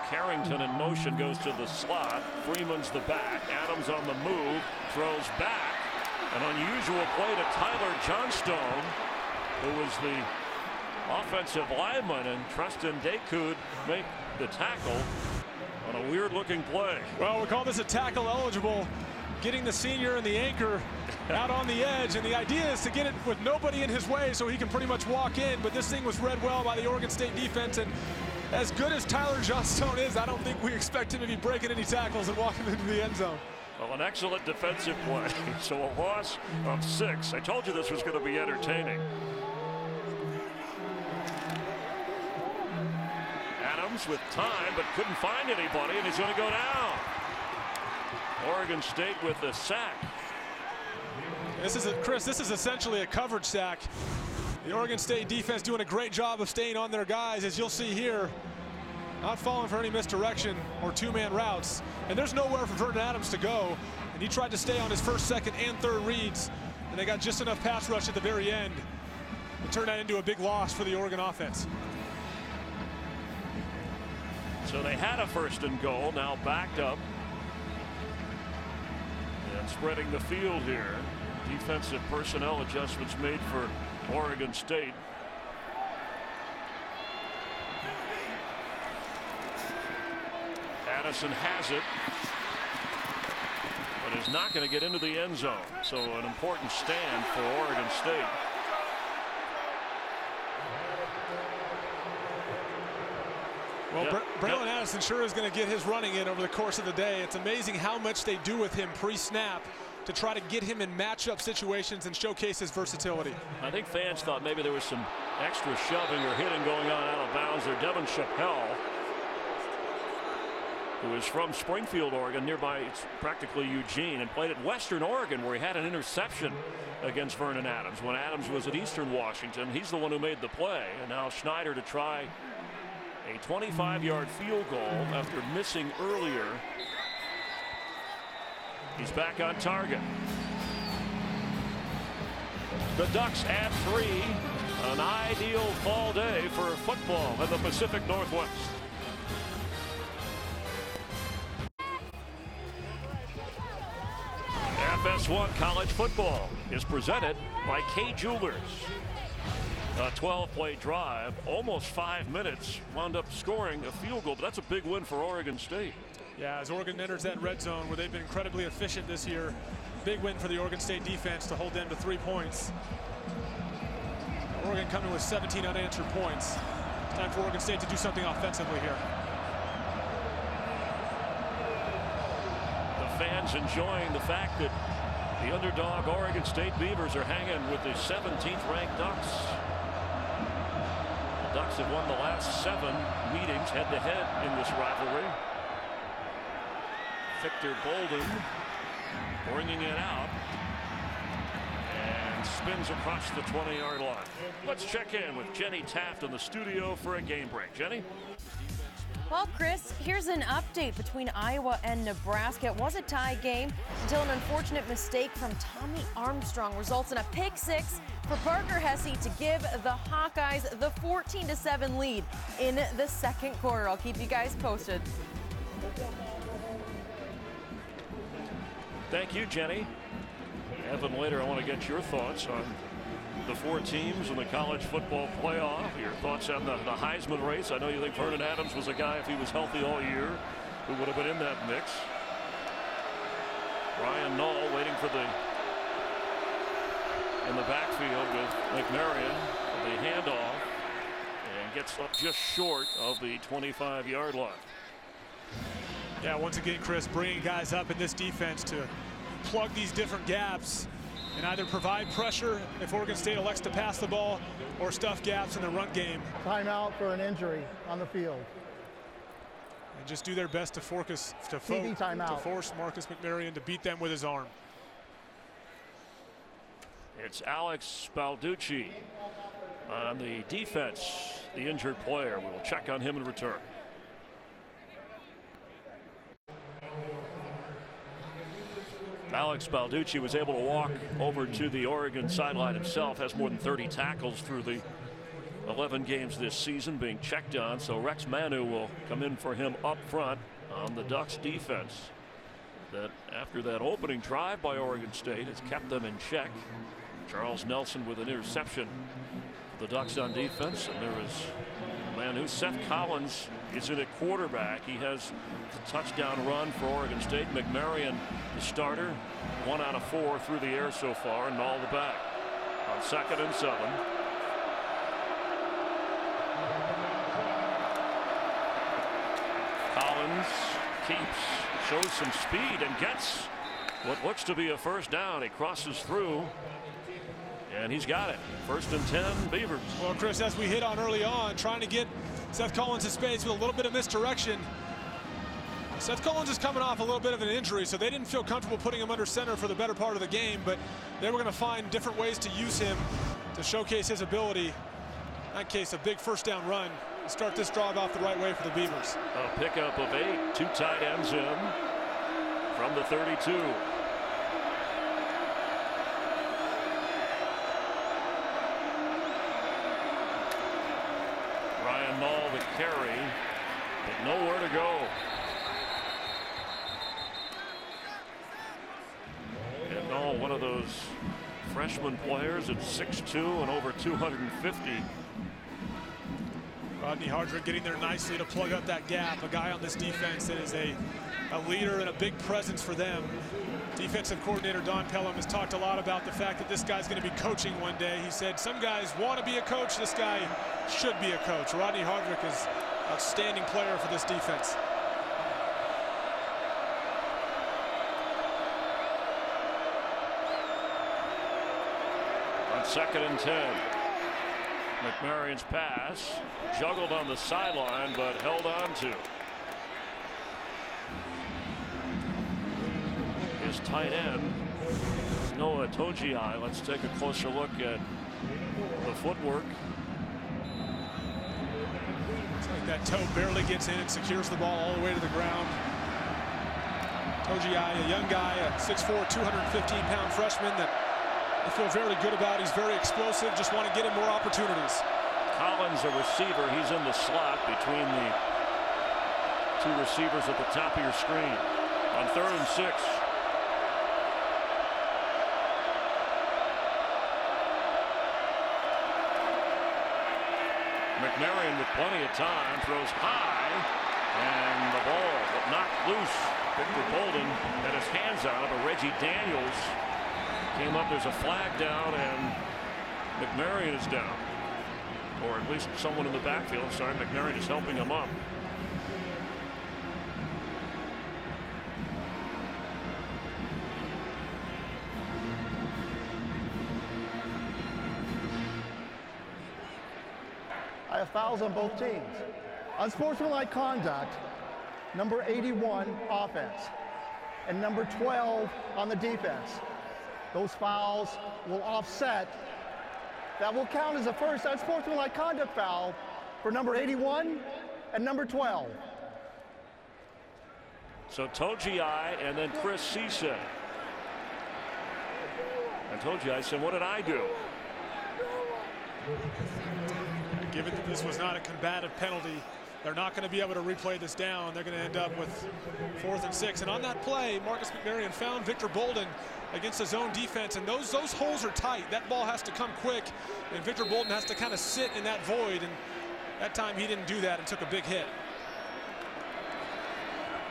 [SPEAKER 5] Carrington in motion goes to the slot. Freeman's the back. Adams on the move. Throws back. An unusual play to Tyler Johnstone, who was the offensive lineman, and Tristan Decoud make the tackle on a weird looking play.
[SPEAKER 6] Well, we call this a tackle eligible, getting the senior and the anchor out on the edge, and the idea is to get it with nobody in his way so he can pretty much walk in, but this thing was read well by the Oregon State defense, and as good as Tyler Johnstone is, I don't think we expect him to be breaking any tackles and walking into the end zone.
[SPEAKER 5] Well, an excellent defensive play. So a loss of 6. I told you this was going to be entertaining. Adams with time, but couldn't find anybody, and he's going to go down. Oregon State with the sack.
[SPEAKER 6] Chris, this is essentially a coverage sack. The Oregon State defense doing a great job of staying on their guys, as you'll see here. Not falling for any misdirection or two-man routes. And there's nowhere for Vernon Adams to go. And he tried to stay on his first, second, and third reads. And they got just enough pass rush at the very end to turn that into a big loss for the Oregon offense.
[SPEAKER 5] So they had a first and goal, now backed up. And spreading the field here. Defensive personnel adjustments made for Oregon State. Addison has it, but is not going to get into the end zone. So an important stand for Oregon State.
[SPEAKER 6] Well, Braylon Addison sure is going to get his running in over the course of the day. It's amazing how much they do with him pre-snap to try to get him in matchup situations and showcase his versatility.
[SPEAKER 5] I think fans thought maybe there was some extra shoving or hitting going on out of bounds there. Devin Chappelle, who is from Springfield, Oregon, nearby, it's practically Eugene, and played at Western Oregon, where he had an interception against Vernon Adams when Adams was at Eastern Washington. He's the one who made the play, and now Schneider to try a 25-yard field goal after missing earlier. He's back on target. The Ducks add 3. An ideal fall day for football in the Pacific Northwest. FS1 College Football is presented by Kay Jewelers. A 12-play drive, almost 5 minutes, wound up scoring a field goal, but that's a big win for Oregon State.
[SPEAKER 6] Yeah, as Oregon enters that red zone where they've been incredibly efficient this year, big win for the Oregon State defense to hold them to 3 points. Oregon coming with 17 unanswered points. Time for Oregon State to do something offensively here.
[SPEAKER 5] The fans enjoying the fact that the underdog Oregon State Beavers are hanging with the 17th ranked Ducks. The Ducks have won the last 7 meetings head-to-head in this rivalry. Victor Bolden bringing it out and spins across the 20-yard line. Let's check in with Jenny Taft in the studio for a game break. Jenny?
[SPEAKER 10] Well, Chris, here's an update between Iowa and Nebraska. It was a tie game until an unfortunate mistake from Tommy Armstrong results in a pick 6 for Parker Hesse to give the Hawkeyes the 14-7 lead in the second quarter. I'll keep you guys posted.
[SPEAKER 5] Thank you, Jenny. Evan, later I want to get your thoughts on the 4 teams in the college football playoff. Your thoughts on the Heisman race. I know you think Vernon Adams was a guy, if he was healthy all year, who would have been in that mix. Ryan Nall waiting for in the backfield with McMarion, the handoff, and gets up just short of the 25-yard line.
[SPEAKER 6] Yeah, once again, Chris, bringing guys up in this defense to plug these different gaps and either provide pressure if Oregon State elects to pass the ball or stuff gaps in the run game.
[SPEAKER 8] Timeout for an injury on the field.
[SPEAKER 6] And just do their best to force Marcus McMarion to beat them with his arm.
[SPEAKER 5] It's Alex Balducci on the defense, the injured player. We will check on him in return. Alex Balducci was able to walk over to the Oregon sideline himself, has more than 30 tackles through the 11 games this season, being checked on. So Rex Manu will come in for him up front on the Ducks defense. That after that opening drive by Oregon State has kept them in check. Charles Nelson with an interception. The Ducks on defense, and there is Manu. Seth Collins is in at quarterback. He has the touchdown run for Oregon State. McMarion, the starter, 1 out of 4 through the air so far, and all the back on 2nd and 7. Collins shows some speed and gets what looks to be a first down. He crosses through, and he's got it. 1st and 10 Beavers.
[SPEAKER 6] Well, Chris, as we hit on early on, trying to get Seth Collins in space with a little bit of misdirection. Seth Collins is coming off a little bit of an injury, so they didn't feel comfortable putting him under center for the better part of the game, but they were going to find different ways to use him to to showcase his ability. In that case, a big first down run. Start this drive off the right way for the Beavers.
[SPEAKER 5] A pickup of 8, 2 tight ends in from the 32. Ryan Nall the carry, but nowhere to go. And Nall, one of those freshman players at 6'2" and over 250.
[SPEAKER 6] Rodney Hardrick getting there nicely to plug up that gap. A guy on this defense that is a leader and a big presence for them. Defensive coordinator Don Pelham has talked a lot about the fact that this guy's going to be coaching one day. He said some guys want to be a coach. This guy should be a coach. Rodney Hardrick is an outstanding player for this defense.
[SPEAKER 5] On 2nd and 10. McMarion's pass juggled on the sideline but held on to. His tight end Noah Togiai. Let's take a closer look at the footwork.
[SPEAKER 6] It's like that toe barely gets in and secures the ball all the way to the ground. Togiai, a young guy, a 6'4", 215-pound freshman that I feel very good about. He's very explosive. Just want to get him more opportunities.
[SPEAKER 5] Collins, a receiver. He's in the slot between the 2 receivers at the top of your screen. On 3rd and 6. McMarion with plenty of time throws high, and the ball but knocked loose. Victor Bolden had his hands out, but Reggie Daniels came up. There's a flag down, and McMarion is down, or at least someone in the backfield. Sorry, McMarion is helping him up.
[SPEAKER 8] I have fouls on both teams. Unsportsmanlike conduct, number 81 offense, and number 12 on the defense. Those fouls will offset. That will count as a first unsportsmanlike conduct foul for number 81 and number 12.
[SPEAKER 5] So Togiai and then Chris Cisse. And Togiai said, what did I do?
[SPEAKER 6] Given that this was not a combative penalty, they're not going to be able to replay this down. They're going to end up with 4th and 6. And on that play, Marcus McMarion found Victor Bolden against his own defense, and those holes are tight. That ball has to come quick, and Victor Bolden has to kind of sit in that void, and that time he didn't do that and took a big hit.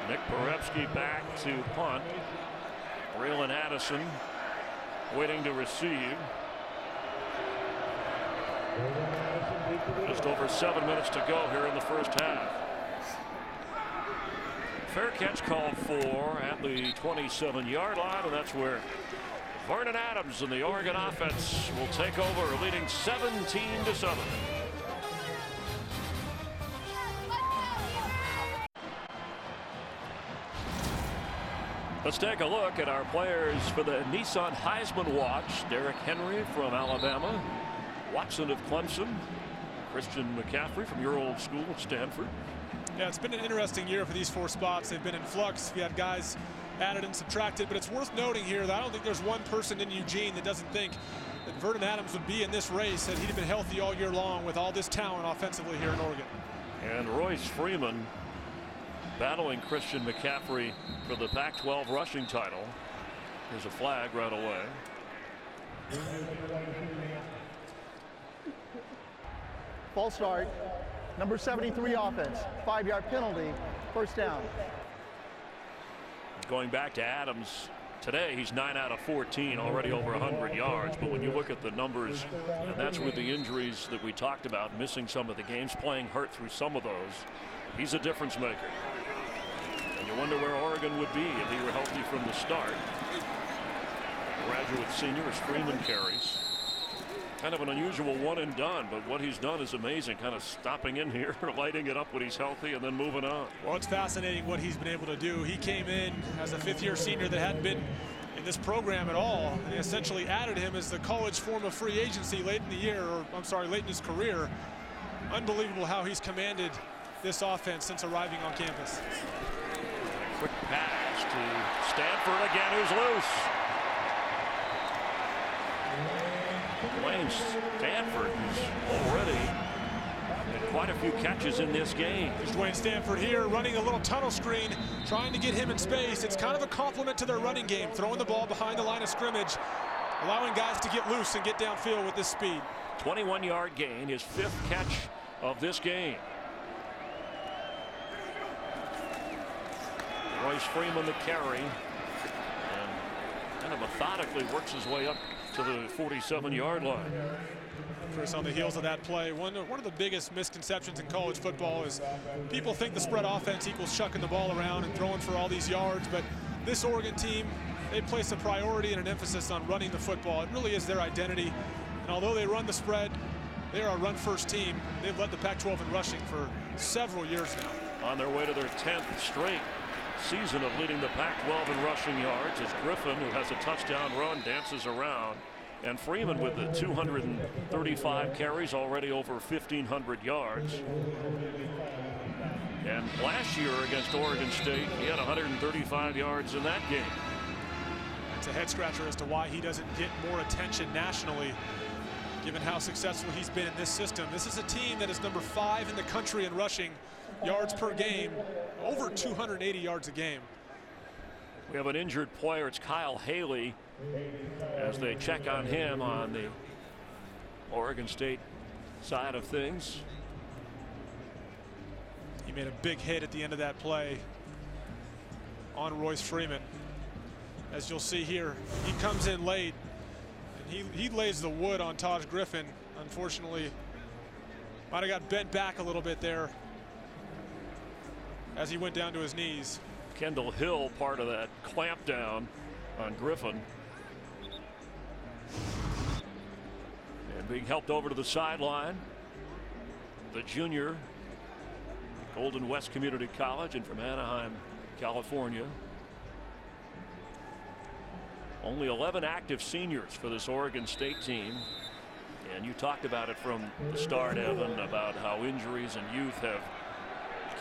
[SPEAKER 5] Nick Porepsky back to punt. Braylon Addison waiting to receive. Just over 7 minutes to go here in the first half. Fair catch called for at the 27-yard line, and that's where Vernon Adams and the Oregon offense will take over, leading 17-7. Let's take a look at our players for the Nissan Heisman Watch. Derrick Henry from Alabama, Watson of Clemson, Christian McCaffrey from your old school at Stanford.
[SPEAKER 6] Yeah, it's been an interesting year for these 4 spots. They've been in flux. We had guys added and subtracted, but it's worth noting here that I don't think there's one person in Eugene that doesn't think that Vernon Adams would be in this race, that he'd been healthy all year long with all this talent offensively here in Oregon.
[SPEAKER 5] And Royce Freeman battling Christian McCaffrey for the Pac-12 rushing title. There's a flag right away.
[SPEAKER 8] False start, number 73 offense, 5-yard penalty, first down.
[SPEAKER 5] Going back to Adams, today he's 9 out of 14, already over 100 yards. But when you look at the numbers, and that's with the injuries that we talked about, missing some of the games, playing hurt through some of those, he's a difference maker. And you wonder where Oregon would be if he were healthy from the start. Graduate senior as Freeman carries. Kind of an unusual one and done, but what he's done is amazing, kind of stopping in here, lighting it up when he's healthy, and then moving on.
[SPEAKER 6] Well, it's fascinating what he's been able to do. He came in as a 5th-year senior that hadn't been in this program at all. And they essentially added him as the college form of free agency late in the year, or I'm sorry, late in his career. Unbelievable how he's commanded this offense since arriving on campus.
[SPEAKER 5] Quick pass to Stanford again, who's loose. Wayne Stanford, who's already had quite a few catches in this game.
[SPEAKER 6] There's Dwayne Stanford here running a little tunnel screen, trying to get him in space. It's kind of a compliment to their running game, throwing the ball behind the line of scrimmage, allowing guys to get loose and get downfield with this speed.
[SPEAKER 5] 21-yard gain, his 5th catch of this game. Royce Freeman the carry, and kind of methodically works his way up to the 47-yard line.
[SPEAKER 6] Chris, on the heels of that play, one of the biggest misconceptions in college football is people think the spread offense equals chucking the ball around and throwing for all these yards, but this Oregon team, they place a priority and an emphasis on running the football. It really is their identity, and although they run the spread, they are a run-first team. They've led the Pac-12 in rushing for several years now.
[SPEAKER 5] On their way to their 10th straight season of leading the Pac-12 in rushing yards, as Griffin, who has a touchdown run, dances around. And Freeman with the 235 carries, already over 1,500 yards. And last year against Oregon State, he had 135 yards in that game.
[SPEAKER 6] It's a head-scratcher as to why he doesn't get more attention nationally, given how successful he's been in this system. This is a team that is number 5 in the country in rushing yards per game, over 280 yards a game.
[SPEAKER 5] We have an injured player. It's Kyle Haley, as they check on him on the Oregon State side of things.
[SPEAKER 6] He made a big hit at the end of that play on Royce Freeman. As you'll see here, he comes in late, and he lays the wood on Taj Griffin. Unfortunately, might have got bent back a little bit there as he went down to his knees.
[SPEAKER 5] Kendall Hill, part of that clamp down on Griffin. And being helped over to the sideline, the junior, Golden West Community College, and from Anaheim, California. Only 11 active seniors for this Oregon State team. And you talked about it from the start, Evan, about how injuries and youth have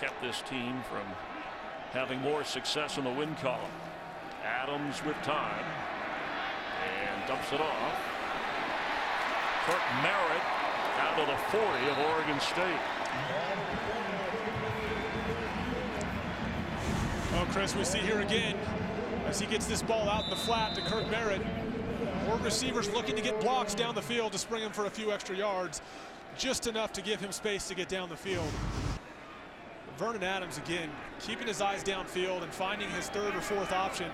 [SPEAKER 5] kept this team from having more success in the win column. Adams with time and dumps it off. Kirk Merritt out to the 40 of Oregon State.
[SPEAKER 6] Well, Chris, we see here again as he gets this ball out in the flat to Kirk Merritt. More receivers looking to get blocks down the field to spring him for a few extra yards, just enough to give him space to get down the field. Vernon Adams, again, keeping his eyes downfield and finding his 3rd or 4th option.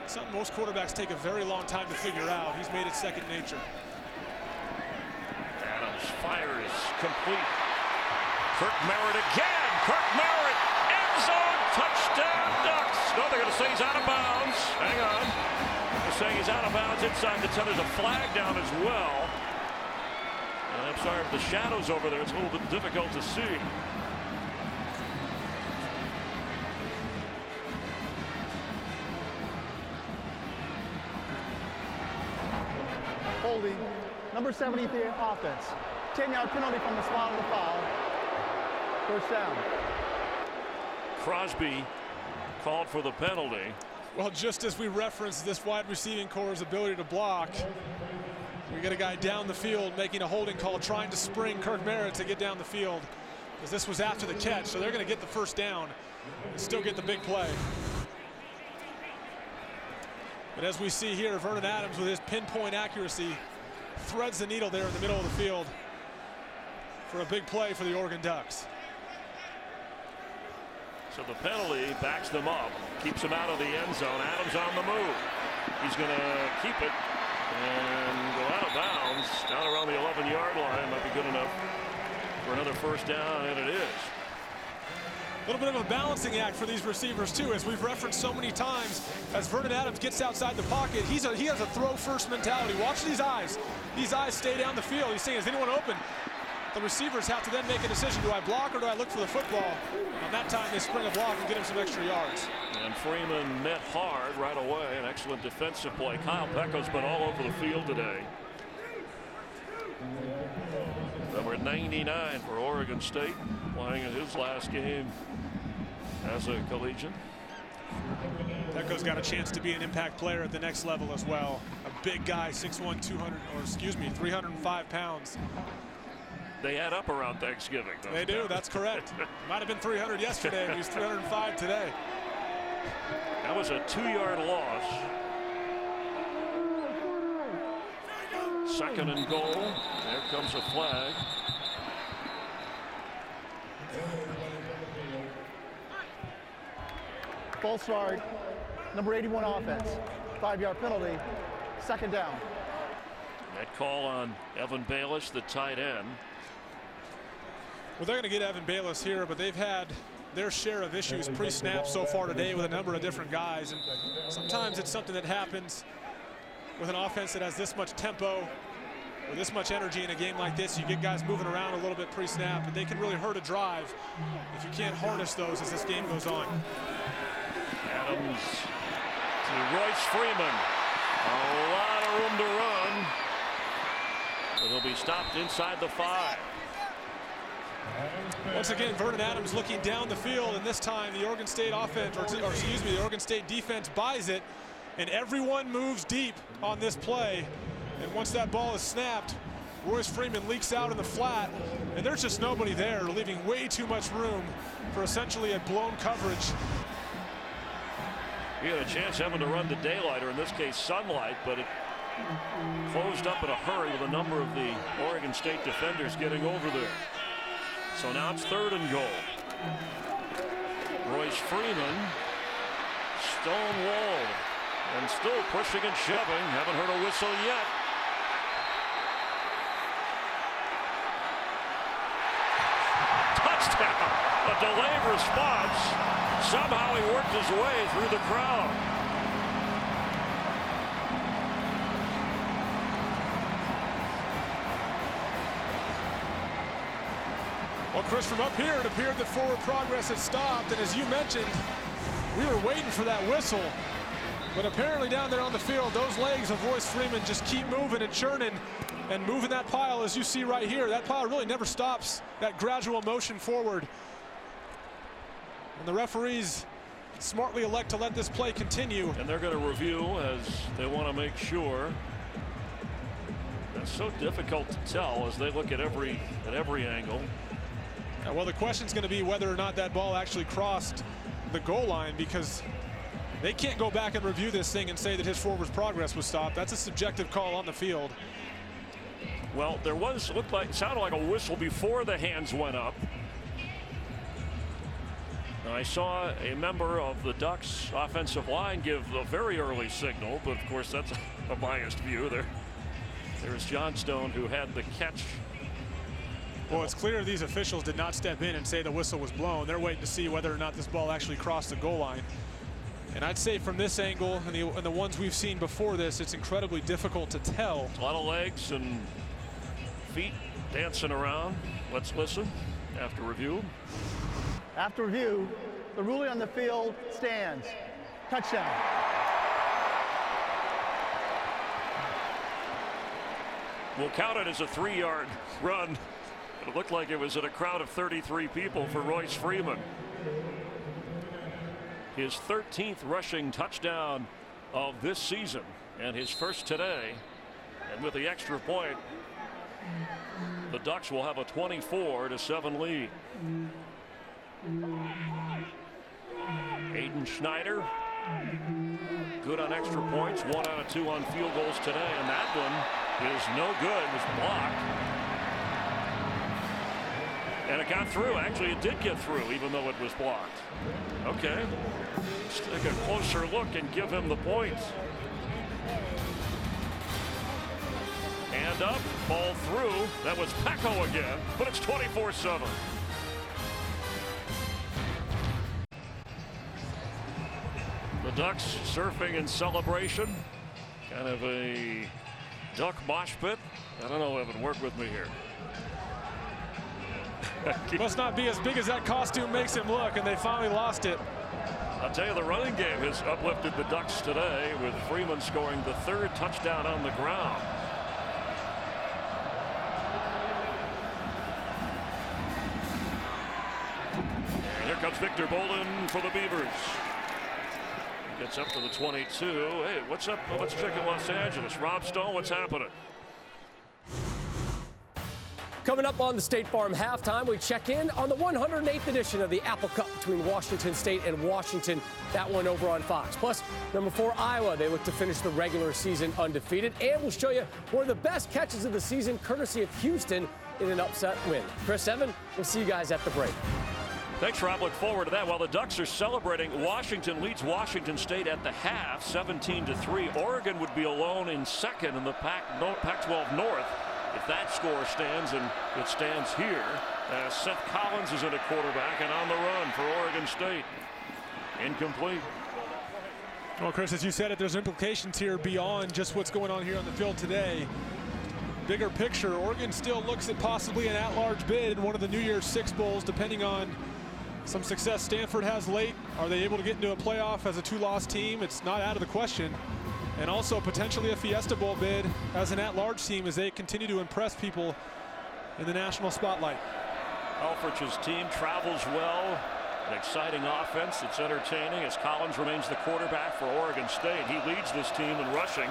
[SPEAKER 6] Something most quarterbacks take a very long time to figure out. He's made it second nature.
[SPEAKER 5] Adams fires complete. Kirk Merritt again. Kirk Merritt, end zone, touchdown Ducks. No, they're going to say he's out of bounds. Hang on. They're saying he's out of bounds inside the 10. There's a flag down as well. And I'm sorry if the shadows over there, it's a little bit difficult to see.
[SPEAKER 8] Holding, number 73 offense. 10-yard penalty from the spot of the foul. First down.
[SPEAKER 5] Crosby called for the penalty.
[SPEAKER 6] Well, just as we referenced this wide receiving core's ability to block, we got a guy down the field making a holding call, trying to spring Kirk Merritt to get down the field, because this was after the catch, so they're going to get the first down and still get the big play. But as we see here, Vernon Adams with his pinpoint accuracy threads the needle there in the middle of the field for a big play for the Oregon Ducks.
[SPEAKER 5] So the penalty backs them up, keeps them out of the end zone. Adams on the move. He's going to keep it and go out of bounds down around the 11-yard line. Might be good enough for another first down, and it is.
[SPEAKER 6] A little bit of a balancing act for these receivers too, as we've referenced so many times. As Vernon Adams gets outside the pocket, he has a throw first mentality. Watch these eyes. These eyes stay down the field. He's saying, is anyone open? The receivers have to then make a decision. Do I block or do I look for the football? And that time they spring a block and get him some extra yards.
[SPEAKER 5] Yeah, And Freeman met hard right away. An excellent defensive play. Kyle Pecco's been all over the field today. Number 99 for Oregon State, playing in his last game as a collegian.
[SPEAKER 6] Pecco's got a chance to be an impact player at the next level as well. A big guy, 6'1", 305 pounds.
[SPEAKER 5] They add up around Thanksgiving.
[SPEAKER 6] They do, that's correct. Might have been 300 yesterday, but he's 305 today.
[SPEAKER 5] That was a 2-yard loss. Second and goal. There comes a flag.
[SPEAKER 8] False start, number 81 offense. 5-yard penalty, second down.
[SPEAKER 5] That call on Evan Bayless, the tight end.
[SPEAKER 6] Well, they're going to get Evan Bayless here, but they've had their share of issues pre-snap so far today with a number of different guys. And sometimes it's something that happens with an offense that has this much tempo, with this much energy in a game like this. You get guys moving around a little bit pre-snap, and they can really hurt a drive if you can't harness those as this game goes on.
[SPEAKER 5] Adams to Royce Freeman. A lot of room to run. But he'll be stopped inside the 5.
[SPEAKER 6] Once again, Vernon Adams looking down the field, and this time the Oregon State offense, the Oregon State defense buys it, and everyone moves deep on this play. And once that ball is snapped, Royce Freeman leaks out in the flat, and there's just nobody there, leaving way too much room for essentially a blown coverage.
[SPEAKER 5] He had a chance having to run the daylight, or in this case sunlight, but it closed up in a hurry with a number of the Oregon State defenders getting over there. So now it's 3rd and goal. Royce Freeman stonewalled and still pushing and shoving. Haven't heard a whistle yet. Touchdown. A delayed response. Somehow he worked his way through the crowd.
[SPEAKER 6] Well, Chris, from up here, it appeared that forward progress had stopped, and as you mentioned, we were waiting for that whistle. But apparently down there on the field, those legs of Royce Freeman just keep moving and churning and moving that pile, as you see right here. That pile really never stops, that gradual motion forward. And the referees smartly elect to let this play continue.
[SPEAKER 5] And they're going to review as they want to make sure. That's so difficult to tell as they look at every angle.
[SPEAKER 6] Well, the question's going to be whether or not that ball actually crossed the goal line, because they can't go back and review this thing and say that his forward progress was stopped. That's a subjective call on the field.
[SPEAKER 5] Well, there sounded like a whistle before the hands went up. I saw a member of the Ducks offensive line give a very early signal, but of course that's a biased view. There's Johnstone, who had the catch.
[SPEAKER 6] Well, it's clear these officials did not step in and say the whistle was blown. They're waiting to see whether or not this ball actually crossed the goal line. And I'd say from this angle and the ones we've seen before this, it's incredibly difficult to tell.
[SPEAKER 5] A lot of legs and feet dancing around. Let's listen after review.
[SPEAKER 8] After review, the ruling on the field stands. Touchdown.
[SPEAKER 5] We'll count it as a 3-yard run. It looked like it was at a crowd of 33 people for Royce Freeman. His 13th rushing touchdown of this season and his first today. And with the extra point, the Ducks will have a 24-7 lead. Aiden Schneider, good on extra points, 1 out of 2 on field goals today, and that one is no good. It was blocked. And it got through. Actually, it did get through, even though it was blocked. Okay. Let's take a closer look and give him the points. Hand up, ball through. That was Pecco again, but it's 24-7. The Ducks surfing in celebration. Kind of a duck mosh pit. I don't know, Evan, work with me here.
[SPEAKER 6] Must not be as big as that costume makes him look, and they finally lost it.
[SPEAKER 5] I'll tell you, the running game has uplifted the Ducks today, with Freeman scoring the 3rd touchdown on the ground. And here comes Victor Bolden for the Beavers. Gets up to the 22. Hey, what's up? Let's check in Los Angeles. Rob Stone, what's happening?
[SPEAKER 1] Coming up on the State Farm Halftime, we check in on the 108th edition of the Apple Cup between Washington State and Washington. That one over on Fox. Plus, number 4, Iowa. They look to finish the regular season undefeated. And we'll show you one of the best catches of the season, courtesy of Houston, in an upset win. Chris, Evan, we'll see you guys at the break.
[SPEAKER 5] Thanks, Rob. Look forward to that. While the Ducks are celebrating, Washington leads Washington State at the half, 17-3. Oregon would be alone in second in the Pac-12 North if that score stands, and it stands here. Seth Collins is in at quarterback and on the run for Oregon State. Incomplete.
[SPEAKER 6] Well, Chris, as you said it, there's implications here beyond just what's going on here on the field today. Bigger picture, Oregon still looks at possibly an at-large bid in one of the New Year's Six Bowls, depending on some success Stanford has late. Are they able to get into a playoff as a 2-loss team? It's not out of the question. And also potentially a Fiesta Bowl bid as an at-large team as they continue to impress people in the national spotlight.
[SPEAKER 5] Helfrich's team travels well. An exciting offense. It's entertaining as Collins remains the quarterback for Oregon State. He leads this team in rushing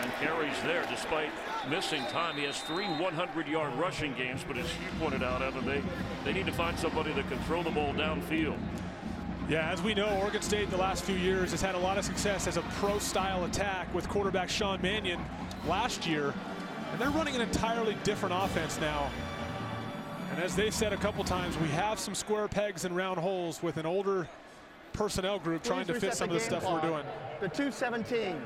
[SPEAKER 5] and carries there despite missing time. He has 3 100-yard rushing games, but as you pointed out, Evan, they need to find somebody that can throw the ball downfield.
[SPEAKER 6] Yeah, as we know, Oregon State in the last few years has had a lot of success as a pro-style attack with quarterback Sean Mannion last year. And they're running an entirely different offense now. And as they've said a couple times, we have some square pegs and round holes with an older personnel group trying to fit some of the stuff we're doing.
[SPEAKER 8] The 2:17.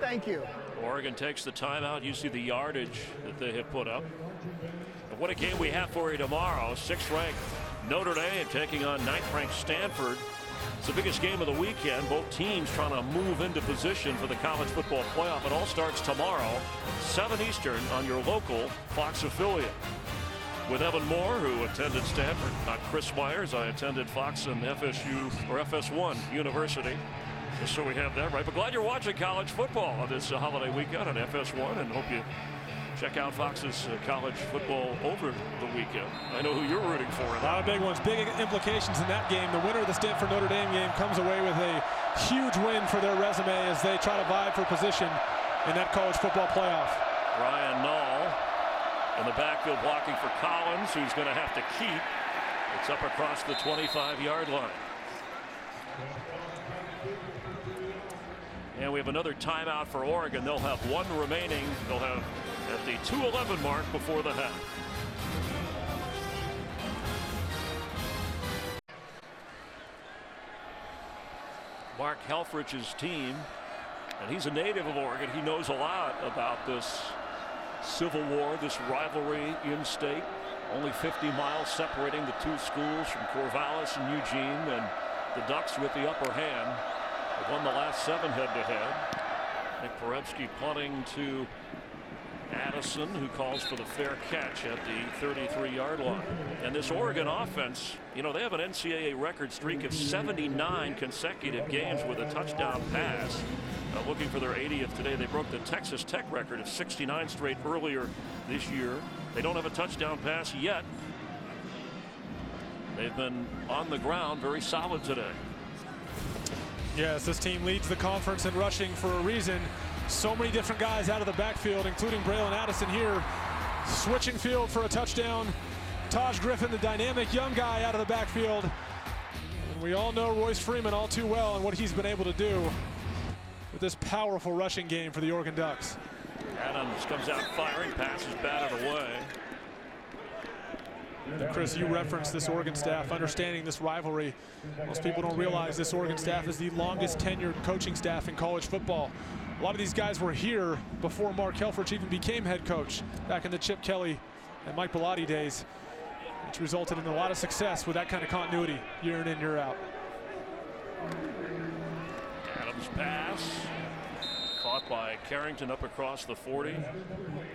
[SPEAKER 8] Thank you.
[SPEAKER 5] Oregon takes the timeout. You see the yardage that they have put up. But what a game we have for you tomorrow. 6th-ranked Notre Dame taking on 9th-ranked Stanford. It's the biggest game of the weekend. Both teams trying to move into position for the college football playoff. It all starts tomorrow, 7 Eastern on your local Fox affiliate. With Evan Moore, who attended Stanford, not Chris Myers. I attended Fox and FSU or FS1 University. Just so we have that right. But glad you're watching college football on this holiday weekend on FS1, and hope you check out Fox's college football over the weekend. I know who you're rooting for.
[SPEAKER 6] A lot of big ones, big implications in that game. The winner of the Stanford-Notre Dame game comes away with a huge win for their resume as they try to vie for position in that college football playoff.
[SPEAKER 5] Ryan Nall in the backfield blocking for Collins, who's going to have to keep. It's up across the 25-yard line. And we have another timeout for Oregon. They'll have 1 remaining. They'll have at the 2:11 mark before the half. Mark Helfrich's team, and he's a native of Oregon. He knows a lot about this Civil War, this rivalry in state. Only 50 miles separating the 2 schools from Corvallis and Eugene, and the Ducks with the upper hand. They won the last 7 head-to-head. Nick Porebsky punting to Addison, who calls for the fair catch at the 33-yard line. And this Oregon offense, you know, they have an NCAA record streak of 79 consecutive games with a touchdown pass. Looking for their 80th today. They broke the Texas Tech record of 69 straight earlier this year. They don't have a touchdown pass yet. They've been on the ground very solid today.
[SPEAKER 6] Yes, this team leads the conference in rushing for a reason. So many different guys out of the backfield, including Braylon Addison here, switching field for a touchdown. Taj Griffin, the dynamic young guy, out of the backfield. And we all know Royce Freeman all too well and what he's been able to do with this powerful rushing game for the Oregon Ducks.
[SPEAKER 5] Adams comes out firing, passes batted away.
[SPEAKER 6] And Chris, you referenced this Oregon staff, understanding this rivalry. Most people don't realize this Oregon staff is the longest tenured coaching staff in college football. A lot of these guys were here before Mark Helfrich even became head coach back in the Chip Kelly and Mike Bellotti days, which resulted in a lot of success with that kind of continuity year in and year out.
[SPEAKER 5] Adams pass caught by Carrington up across the 40,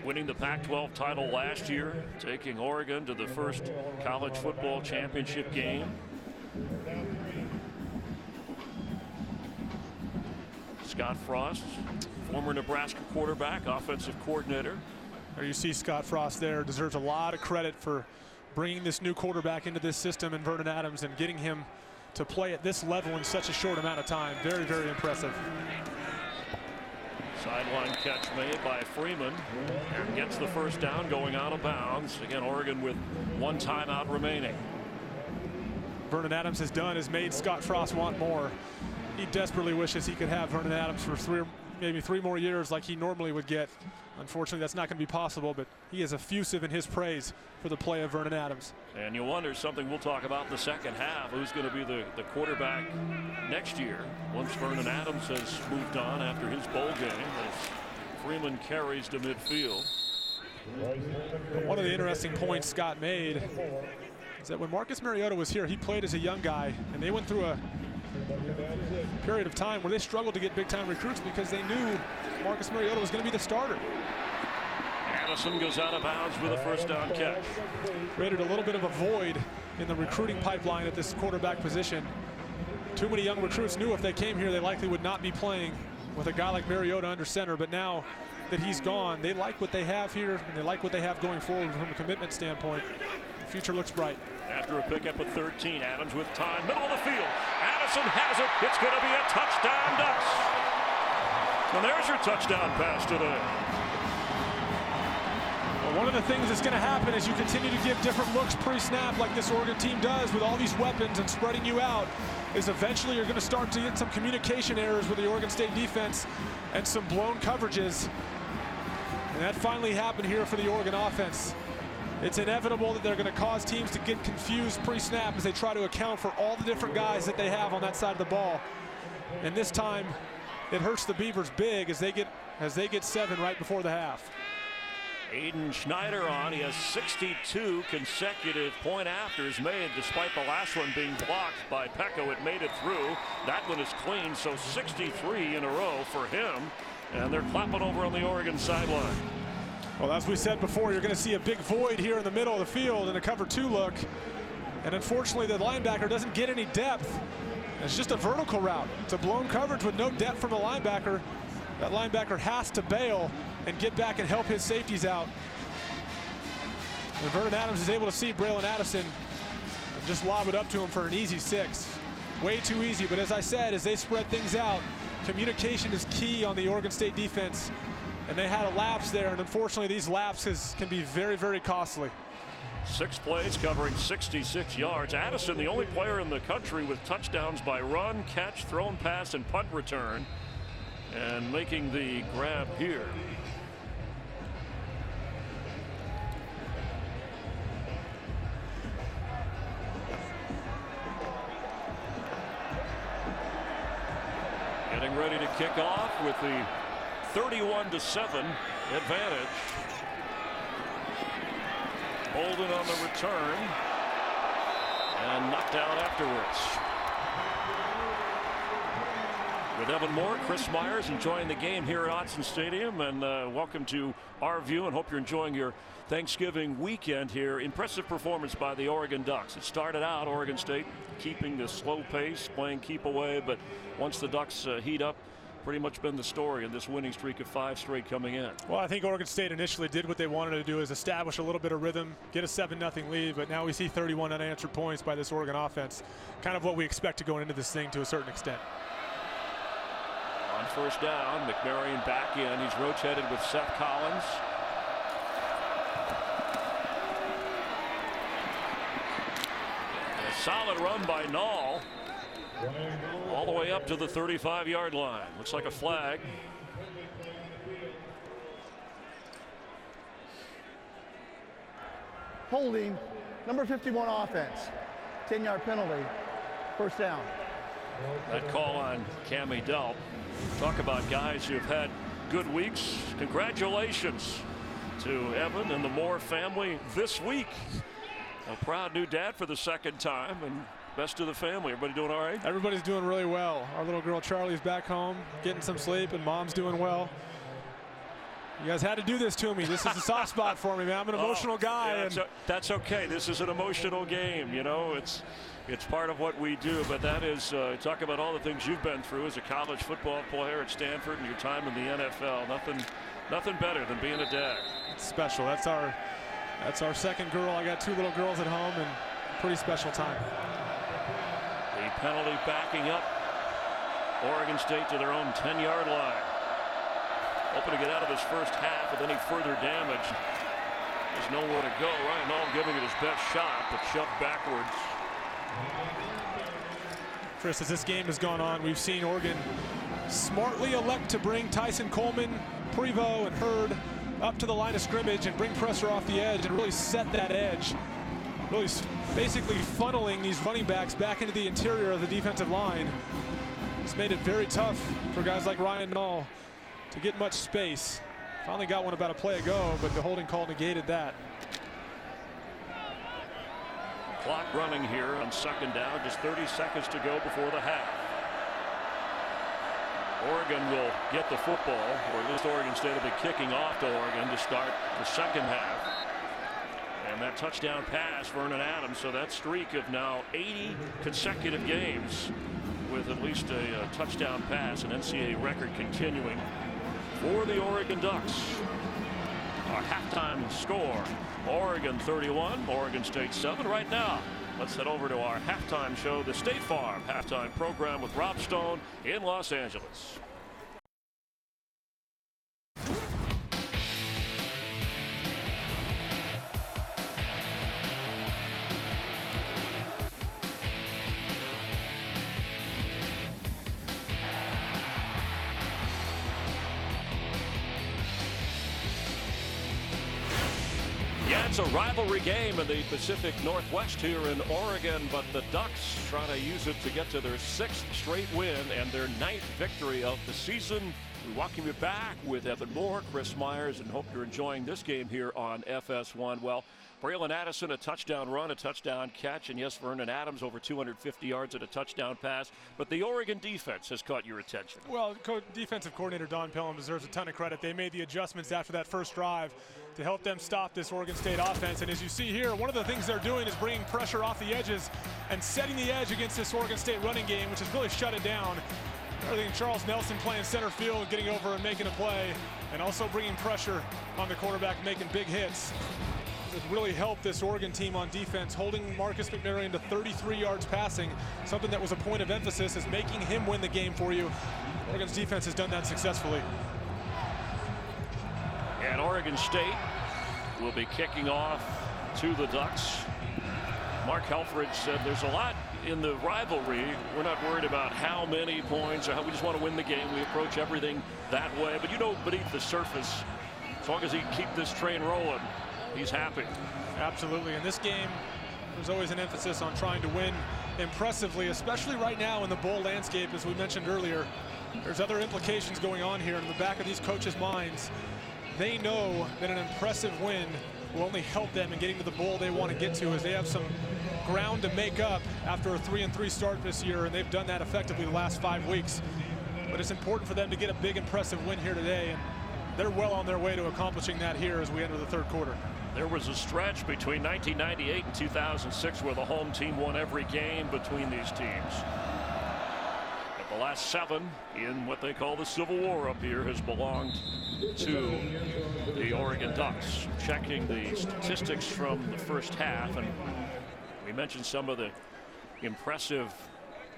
[SPEAKER 5] winning the Pac-12 title last year, taking Oregon to the first college football championship game. Scott Frost, former Nebraska quarterback, offensive coordinator.
[SPEAKER 6] There you see Scott Frost there, deserves a lot of credit for bringing this new quarterback into this system and Vernon Adams and getting him to play at this level in such a short amount of time. Very, very impressive.
[SPEAKER 5] Sideline catch made by Freeman. And gets the first down, going out of bounds. Again, Oregon with 1 timeout remaining.
[SPEAKER 6] Vernon Adams has made Scott Frost want more. He desperately wishes he could have Vernon Adams for maybe three more years like he normally would get. Unfortunately, that's not going to be possible, but he is effusive in his praise for the play of Vernon Adams.
[SPEAKER 5] And you wonder, something we'll talk about in the second half, who's going to be the quarterback next year once Vernon Adams has moved on after his bowl game as Freeman carries to midfield.
[SPEAKER 6] One of the interesting points Scott made is that when Marcus Mariota was here, he played as a young guy, and they went through a period of time where they struggled to get big-time recruits because they knew Marcus Mariota was going to be the starter.
[SPEAKER 5] Addison goes out of bounds with a first down catch.
[SPEAKER 6] Created a little bit of a void in the recruiting pipeline at this quarterback position. Too many young recruits knew if they came here, they likely would not be playing with a guy like Mariota under center, but now that he's gone, they like what they have here, and they like what they have going forward from a commitment standpoint. The future looks bright.
[SPEAKER 5] After a pickup of 13, Adams with time, middle of the field. Addison has it. It's going to be a touchdown, Ducks. And there's your touchdown pass today.
[SPEAKER 6] Well, one of the things that's going to happen as you continue to give different looks pre-snap like this Oregon team does with all these weapons and spreading you out is eventually you're going to start to get some communication errors with the Oregon State defense and some blown coverages. And that finally happened here for the Oregon offense. It's inevitable that they're going to cause teams to get confused pre-snap as they try to account for all the different guys that they have on that side of the ball. And this time, it hurts the Beavers big as they get 7 right before the half.
[SPEAKER 5] Aiden Schneider on. He has 62 consecutive point afters made, despite the last one being blocked by Pecco. It made it through. That one is clean, so 63 in a row for him. And they're clapping over on the Oregon sideline.
[SPEAKER 6] Well, as we said before, you're going to see a big void here in the middle of the field in a cover 2 look. And unfortunately, the linebacker doesn't get any depth. It's just a vertical route. It's a blown coverage with no depth from the linebacker. That linebacker has to bail and get back and help his safeties out. And Vernon Adams is able to see Braylon Addison and just lob it up to him for an easy 6. Way too easy, but as I said, as they spread things out, communication is key on the Oregon State defense. And they had a lapse there, and unfortunately these lapses can be very, very costly.
[SPEAKER 5] 6 plays covering 66 yards. Addison, the only player in the country with touchdowns by run, catch, thrown pass, and punt return. And making the grab here. Getting ready to kick off with the 31-7 advantage. Holden on the return and knocked out afterwards. With Evan Moore, Chris Myers enjoying the game here at Autzen Stadium, and welcome to our view, and hope you're enjoying your Thanksgiving weekend here. Impressive performance by the Oregon Ducks. It started out Oregon State keeping the slow pace, playing keep away, but once the Ducks heat up, pretty much been the story in this winning streak of 5 straight coming in.
[SPEAKER 6] Well, I think Oregon State initially did what they wanted to do, is establish a little bit of rhythm, get a 7-0 lead, but now we see 31 unanswered points by this Oregon offense. Kind of what we expected going into this thing to a certain extent.
[SPEAKER 5] On first down, McMarion back in. He's rotated with Seth Collins. A solid run by Nall. All the way up to the 35-yard line. Looks like a flag.
[SPEAKER 8] Holding, number 51 offense. 10-yard penalty. First down.
[SPEAKER 5] That call on Cammy Delp. Talk about guys who have had good weeks. Congratulations to Evan and the Moore family this week. A proud new dad for the 2nd time, and best to the family. Everybody doing all right?
[SPEAKER 6] Everybody's doing really well. Our little girl Charlie's back home getting some sleep, and mom's doing well. You guys had to do this to me. This is a soft spot for me, man. I'm an emotional guy.
[SPEAKER 5] Yeah, that's okay. This is an emotional game. You know, it's part of what we do. But that is talk about all the things you've been through as a college football player at Stanford and your time in the NFL. Nothing better than being a dad.
[SPEAKER 6] It's special. That's our second girl. I got 2 little girls at home, and pretty special time.
[SPEAKER 5] The penalty backing up Oregon State to their own 10-yard line. Hoping to get out of this first half with any further damage. There's nowhere to go. Ryan Nall giving it his best shot, but shoved backwards.
[SPEAKER 6] Chris, as this game has gone on, we've seen Oregon smartly elect to bring Tyson Coleman, Prevost, and Hurd up to the line of scrimmage and bring pressure off the edge and really set that edge. Really basically funneling these running backs back into the interior of the defensive line. It's made it very tough for guys like Ryan Nall to get much space. Finally got one about a play ago, but the holding call negated that.
[SPEAKER 5] Clock running here on second down, just 30 seconds to go before the half. Oregon will get the football, or at least Oregon State will be kicking off to Oregon to start the second half. And that touchdown pass, Vernon Adams, so that streak of now 80 consecutive games with at least a touchdown pass, an NCAA record continuing for the Oregon Ducks. Our halftime score, Oregon 31, Oregon State 7 right now. Let's head over to our halftime show, the State Farm halftime program with Rob Stone in Los Angeles. Yeah, it's a rivalry game in the Pacific Northwest here in Oregon, but the Ducks trying to use it to get to their 6th straight win and their 9th victory of the season. We welcome you back with Evan Moore, Chris Myers, and hope you're enjoying this game here on FS1. Well, Braylon Addison, a touchdown run, a touchdown catch, and yes, Vernon Adams over 250 yards and a touchdown pass. But the Oregon defense has caught your attention.
[SPEAKER 6] Well, defensive coordinator Don Pellum deserves a ton of credit. They made the adjustments after that first drive to help them stop this Oregon State offense. And as you see here, one of the things they're doing is bringing pressure off the edges and setting the edge against this Oregon State running game, which has really shut it down. Everything Charles Nelson playing center field, getting over and making a play, and also bringing pressure on the quarterback, making big hits. It really helped this Oregon team on defense, holding Marcus McMaryion to 33 yards passing. Something that was a point of emphasis is making him win the game for you. Oregon's defense has done that successfully.
[SPEAKER 5] And Oregon State will be kicking off to the Ducks. Mark Helfrich said there's a lot in the rivalry. We're not worried about how many points or how we just want to win the game. We approach everything that way. But you know, beneath the surface, as long as he keep this train rolling, he's happy.
[SPEAKER 6] Absolutely. In this game, there's always an emphasis on trying to win impressively, especially right now in the bowl landscape. As we mentioned earlier, there's other implications going on here in the back of these coaches' minds. They know that an impressive win will only help them in getting to the bowl they want to get to, as they have some ground to make up after a 3-3 start this year, and they've done that effectively the last 5 weeks. But it's important for them to get a big, impressive win here today, and they're well on their way to accomplishing that here as we enter the third quarter.
[SPEAKER 5] There was a stretch between 1998 and 2006 where the home team won every game between these teams. But the last 7 in what they call the Civil War up here has belonged to the Oregon Ducks. Checking the statistics from the first half, and we mentioned some of the impressive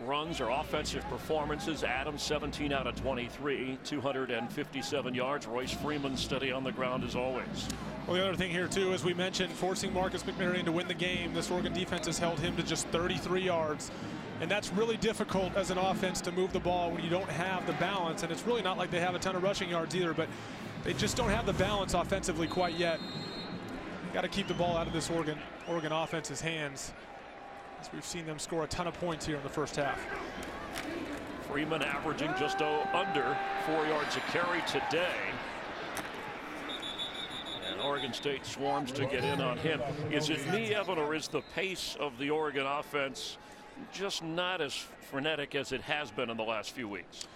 [SPEAKER 5] runs or offensive performances. Adams 17 out of 23, 257 yards. Royce Freeman steady on the ground as always.
[SPEAKER 6] Well, the other thing here too, as we mentioned, forcing Marcus McMaryion to win the game. This Oregon defense has held him to just 33 yards. And that's really difficult as an offense to move the ball when you don't have the balance. And it's really not like they have a ton of rushing yards either, but they just don't have the balance offensively quite yet. Got to keep the ball out of this Oregon offense's hands, as we've seen them score a ton of points here in the first half.
[SPEAKER 5] Freeman averaging just under 4 yards a carry today. And Oregon State swarms to get in on him. Is it me, Evan, or is the pace of the Oregon offense just not as frenetic as it has been in the last few weeks.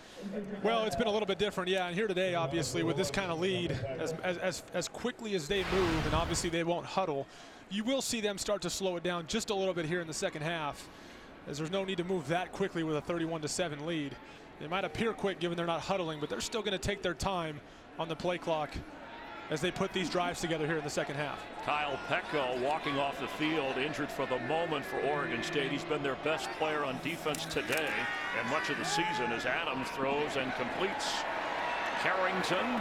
[SPEAKER 6] Well, it's been a little bit different, yeah. And here today, obviously, with this kind of lead, as quickly as they move, and obviously they won't huddle, you will see them start to slow it down just a little bit here in the second half, as there's no need to move that quickly with a 31-7 lead. They might appear quick given they're not huddling, but they're still going to take their time on the play clock as they put these drives together here in the second half.
[SPEAKER 5] Kyle Peko walking off the field, injured for the moment for Oregon State. He's been their best player on defense today and much of the season as Adams throws and completes. Carrington,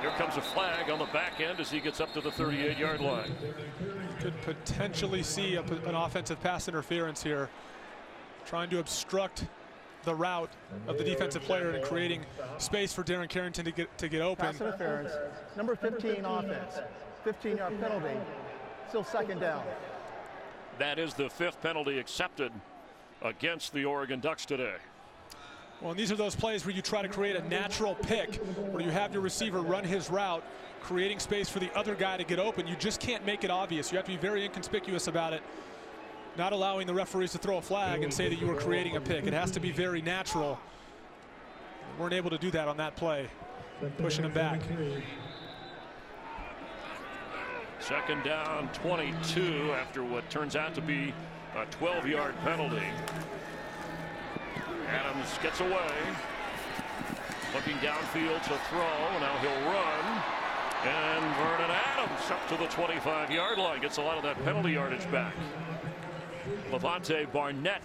[SPEAKER 5] here comes a flag on the back end as he gets up to the 38-yard line.
[SPEAKER 6] Could potentially see an offensive pass interference here, trying to obstruct the route of the defensive player and creating space for Darren Carrington to get open.
[SPEAKER 8] Pass interference, number 15 offense, 15-yard penalty, still second down.
[SPEAKER 5] That is the 5th penalty accepted against the Oregon Ducks today.
[SPEAKER 6] Well, and these are those plays where you try to create a natural pick, where you have your receiver run his route, creating space for the other guy to get open. You just can't make it obvious. You have to be very inconspicuous about it, not allowing the referees to throw a flag and say that you were creating a pick. It has to be very natural. We weren't able to do that on that play, pushing him back.
[SPEAKER 5] Second down, 22 after what turns out to be a 12-yard penalty. Adams gets away, looking downfield to throw. Now he'll run, and Vernon Adams up to the 25-yard line, gets a lot of that penalty yardage back. Levante Barnett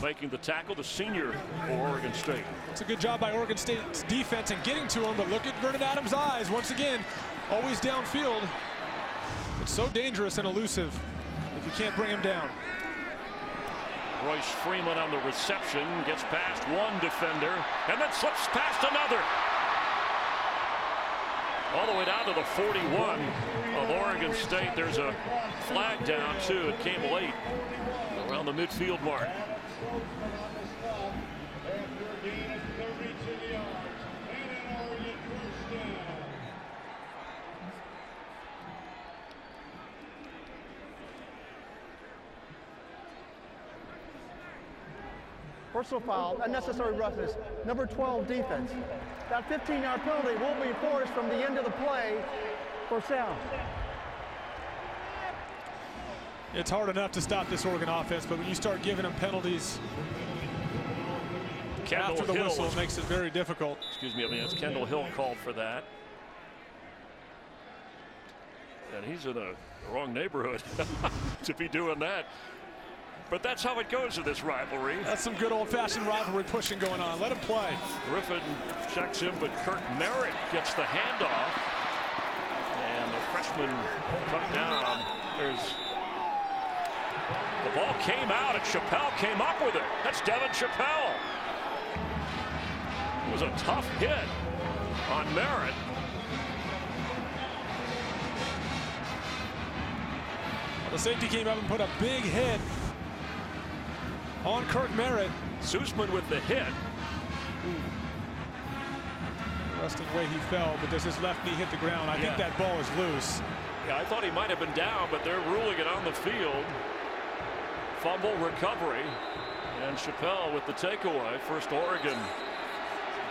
[SPEAKER 5] making the tackle, the senior for Oregon State.
[SPEAKER 6] It's a good job by Oregon State's defense in getting to him, but look at Vernon Adams' eyes once again, always downfield. It's so dangerous and elusive if you can't bring him down.
[SPEAKER 5] Royce Freeman on the reception, gets past one defender and then slips past another. All the way down to the 41 of Oregon State. There's a flag down too. It came late around the midfield mark.
[SPEAKER 8] Personal foul, unnecessary roughness, number 12 defense. That 15-yard penalty will be forced from the end of the play for sound.
[SPEAKER 6] It's hard enough to stop this Oregon offense, but when you start giving them penalties after the whistle, it makes it very difficult.
[SPEAKER 5] Excuse me, I mean, it's Kendall Hill called for that. And he's in the wrong neighborhood to be doing that. But that's how it goes in this rivalry.
[SPEAKER 6] That's some good old-fashioned rivalry pushing going on. Let him play.
[SPEAKER 5] Griffin checks him, but Kirk Merritt gets the handoff. And the freshman cut down. The ball came out, and Chappell came up with it. That's Devin Chappell. It was a tough hit on Merritt.
[SPEAKER 6] The safety came up and put a big hit on Kirk Merritt.
[SPEAKER 5] Sussman with the hit.
[SPEAKER 6] Interesting way he fell, but does his left knee hit the ground? I think that ball is loose.
[SPEAKER 5] Yeah, I thought he might have been down, but they're ruling it on the field. Fumble recovery, and Chappell with the takeaway. First Oregon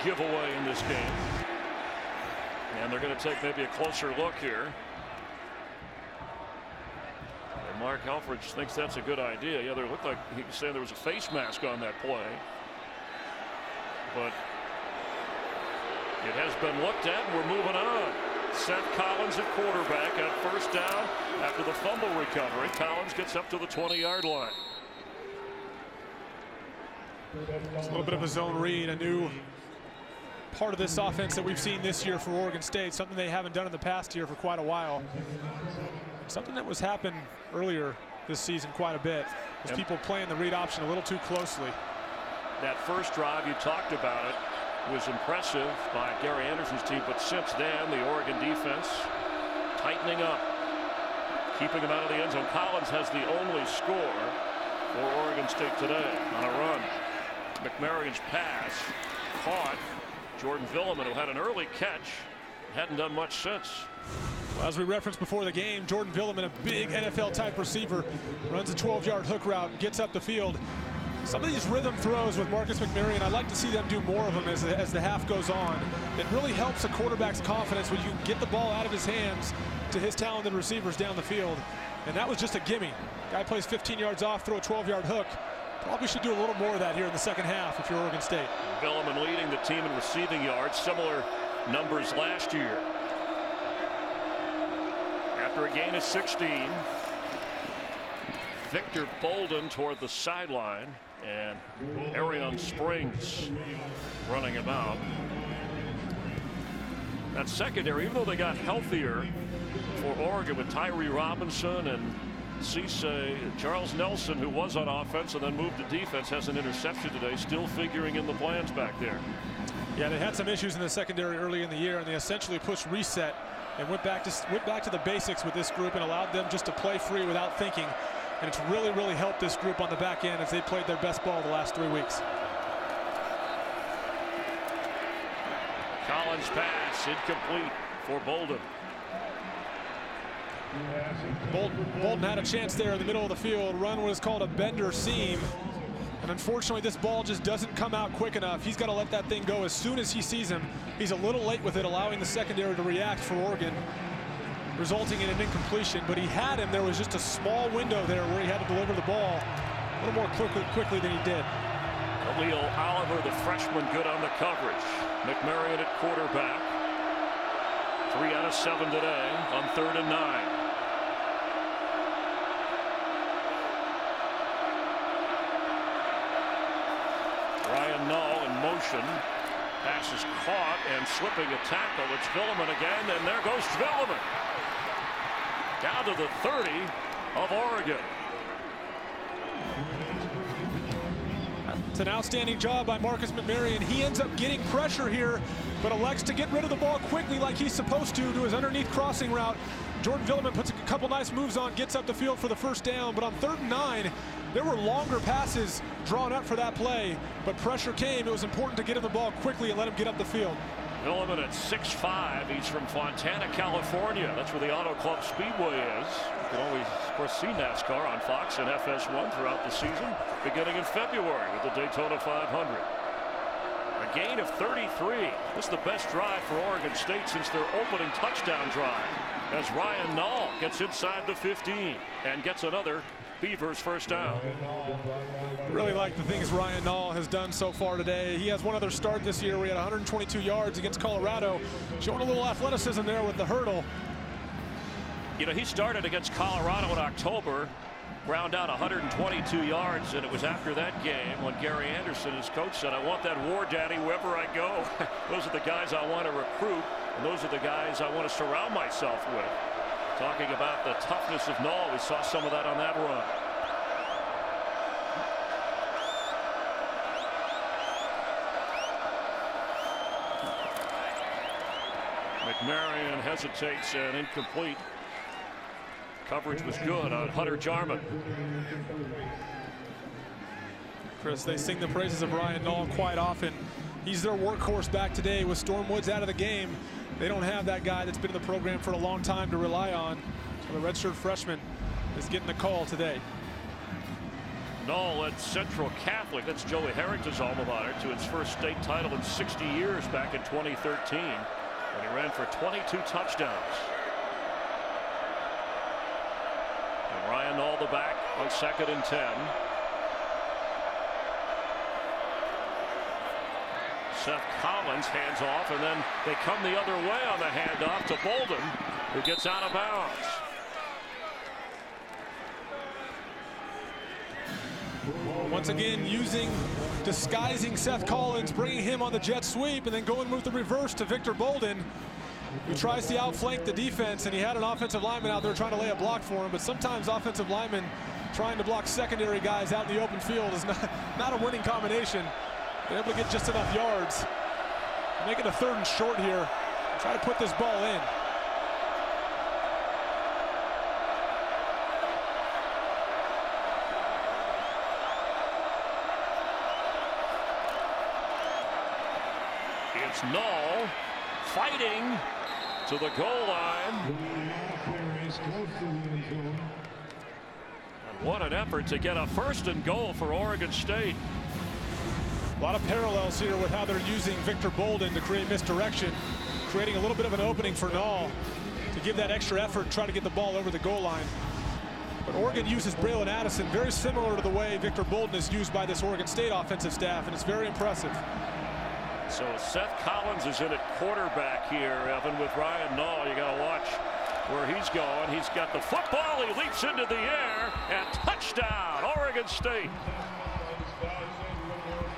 [SPEAKER 5] giveaway in this game. And they're going to take maybe a closer look here. And Mark Helfrich thinks that's a good idea. Yeah, there looked like he was saying there was a face mask on that play. But it has been looked at, and we're moving on. Seth Collins at quarterback at first down after the fumble recovery. Collins gets up to the 20-yard line.
[SPEAKER 6] It's a little bit of a zone read, a new part of this offense that we've seen this year for Oregon State, something they haven't done in the past year for quite a while. Something that was happening earlier this season quite a bit, was people playing the read option a little too closely.
[SPEAKER 5] That first drive, you talked about it, was impressive by Gary Anderson's team, but since then the Oregon defense tightening up, keeping them out of the end zone. Collins has the only score for Oregon State today on a run. McMarion's pass caught. Jordan Villeman, who had an early catch, hadn't done much since.
[SPEAKER 6] Well, as we referenced before the game, Jordan Villeman, a big NFL type receiver, runs a 12-yard hook route, gets up the field, Some of these rhythm throws with Marcus McMaryion, I'd like to see them do more of them as the half goes on. It really helps a quarterback's confidence when you get the ball out of his hands to his talented receivers down the field. And that was just a gimme. Guy plays 15 yards off, throw a 12-yard hook. Probably should do a little more of that here in the second half if you're Oregon State.
[SPEAKER 5] Villeman leading the team in receiving yards, similar numbers last year. After a gain of 16, Victor Bolden toward the sideline, and Arian Springs running him out. That secondary, even though they got healthier for Oregon with Tyree Robinson and Cisse, Charles Nelson, who was on offense and then moved to defense, has an interception today, still figuring in the plans back there.
[SPEAKER 6] Yeah, they had some issues in the secondary early in the year, and they essentially pushed reset and went back to the basics with this group and allowed them just to play free without thinking. And it's really, really helped this group on the back end as they played their best ball the last 3 weeks.
[SPEAKER 5] Collins pass incomplete for Bolden.
[SPEAKER 6] Bolden had a chance there in the middle of the field. Run what is called a bender seam. And unfortunately, this ball just doesn't come out quick enough. He's got to let that thing go as soon as he sees him. He's a little late with it, allowing the secondary to react for Oregon, resulting in an incompletion. But he had him. There was just a small window there where he had to deliver the ball a little more quickly than he did.
[SPEAKER 5] Khalil Oliver, the freshman, good on the coverage. McMaryion at quarterback. 3 out of 7 today on 3rd and 9. Ryan Nall in motion. Pass is caught and slipping a tackle. It's Villeman again, and there goes Villeman. Down to the 30 of Oregon.
[SPEAKER 6] It's an outstanding job by Marcus McMaryion. He ends up getting pressure here, but elects to get rid of the ball quickly like he's supposed to his underneath crossing route. Jordan Villeman puts a couple nice moves on, gets up the field for the first down, but on 3rd and 9, there were longer passes drawn up for that play, but pressure came. It was important to get him the ball quickly and let him get up the field.
[SPEAKER 5] Villeman at 6'5". He's from Fontana, California. That's where the Auto Club Speedway is. You can always, of course, see NASCAR on Fox and FS1 throughout the season, beginning in February with the Daytona 500. A gain of 33. This is the best drive for Oregon State since their opening touchdown drive, as Ryan Nall gets inside the 15 and gets another Beavers first down.
[SPEAKER 6] Really like the things Ryan Nall has done so far today. He has one other start this year where he had 122 yards against Colorado, showing a little athleticism there with the hurdle.
[SPEAKER 5] You know, he started against Colorado in October, ground out 122 yards, and it was after that game when Gary Anderson, his coach, said, "I want that war daddy wherever I go." Those are the guys I want to recruit, and those are the guys I want to surround myself with. Talking about the toughness of Nall, we saw some of that on that run. McMaryion hesitates and incomplete. Coverage was good on Hunter Jarman.
[SPEAKER 6] Chris, they sing the praises of Ryan Nall quite often. He's their workhorse back today. With Storm Woods out of the game, they don't have that guy that's been in the program for a long time to rely on. So the redshirt freshman is getting the call today.
[SPEAKER 5] Nall led Central Catholic, that's Joey Harrington's alma mater, to its first state title in 60 years back in 2013. And he ran for 22 touchdowns. And Ryan Nall the back on 2nd and 10. Seth Collins hands off, and then they come the other way on the handoff to Bolden, who gets out of bounds.
[SPEAKER 6] Once again, disguising Seth Collins, bringing him on the jet sweep, and then going with the reverse to Victor Bolden, who tries to outflank the defense, and he had an offensive lineman out there trying to lay a block for him, but sometimes offensive linemen trying to block secondary guys out in the open field is not a winning combination. They're able to get just enough yards. Make it a 3rd and short here. Try to put this ball in.
[SPEAKER 5] It's Nall fighting to the goal line. And What an effort to get a 1st and goal for Oregon State.
[SPEAKER 6] A lot of parallels here with how they're using Victor Bolden to create misdirection, creating a little bit of an opening for Nall to give that extra effort, try to get the ball over the goal line. But Oregon uses Braylon Addison very similar to the way Victor Bolden is used by this Oregon State offensive staff, and it's very impressive.
[SPEAKER 5] So Seth Collins is in at quarterback here, Evan, with Ryan Nall. You got to watch where he's going. He's got the football. He leaps into the air, and touchdown, Oregon State.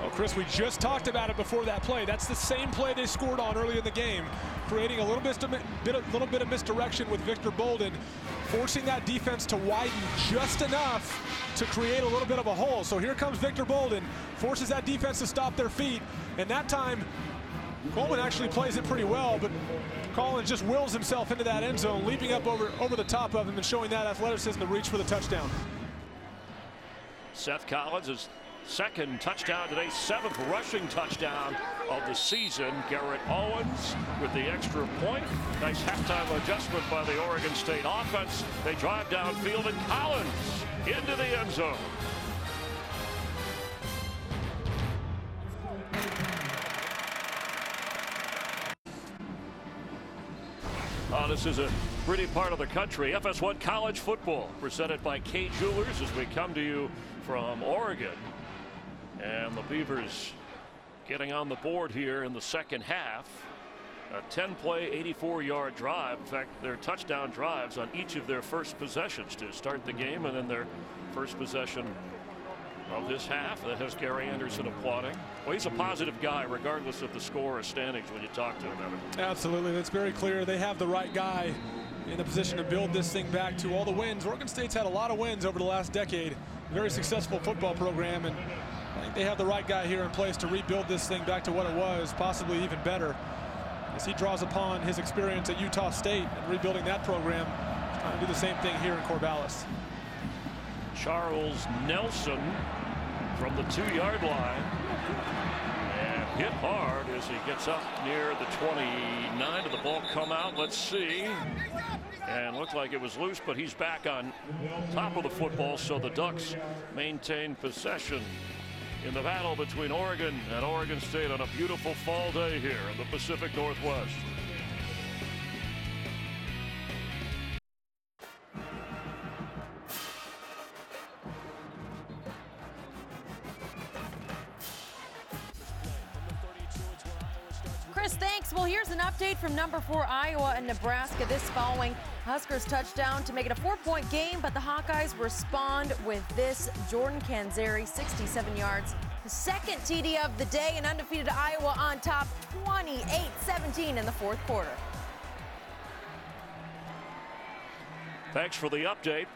[SPEAKER 6] Well, Chris, we just talked about it before that play. That's the same play they scored on early in the game, creating a little bit of misdirection with Victor Bolden, forcing that defense to widen just enough to create a little bit of a hole. So here comes Victor Bolden, forces that defense to stop their feet, and that time Coleman actually plays it pretty well, but Collins just wills himself into that end zone, leaping up over the top of him and showing that athleticism to reach for the touchdown.
[SPEAKER 5] Seth Collins is second touchdown today, 7th rushing touchdown of the season. Garrett Owens with the extra point. Nice halftime adjustment by the Oregon State offense. They drive downfield, and Collins into the end zone. This is a pretty part of the country. FS1 College Football presented by Kay Jewelers as we come to you from Oregon. And the Beavers getting on the board here in the second half. A 10-play, 84-yard drive. In fact, their touchdown drives on each of their first possessions to start the game, and then their first possession of this half. That has Gary Anderson applauding. Well, he's a positive guy regardless of the score or standings when you talk to him, Evan.
[SPEAKER 6] Absolutely. That's very clear. They have the right guy in the position to build this thing back to all the wins. Oregon State's had a lot of wins over the last decade. Very successful football program, and I think they have the right guy here in place to rebuild this thing back to what it was, possibly even better, as he draws upon his experience at Utah State and rebuilding that program, trying to do the same thing here in Corvallis.
[SPEAKER 5] Charles Nelson from the 2-yard line, and hit hard as he gets up near the 29. Did the ball come out? Let's see. And looked like it was loose, but he's back on top of the football, so the Ducks maintain possession in the battle between Oregon and Oregon State on a beautiful fall day here in the Pacific Northwest.
[SPEAKER 10] Chris, thanks. Well, here's an update from number 4 Iowa and Nebraska. This following Huskers touchdown to make it a 4-point game, but the Hawkeyes respond with this. Jordan Canzeri, 67 yards. The second TD of the day, and undefeated Iowa on top 28-17 in the fourth quarter.
[SPEAKER 5] Thanks for the update.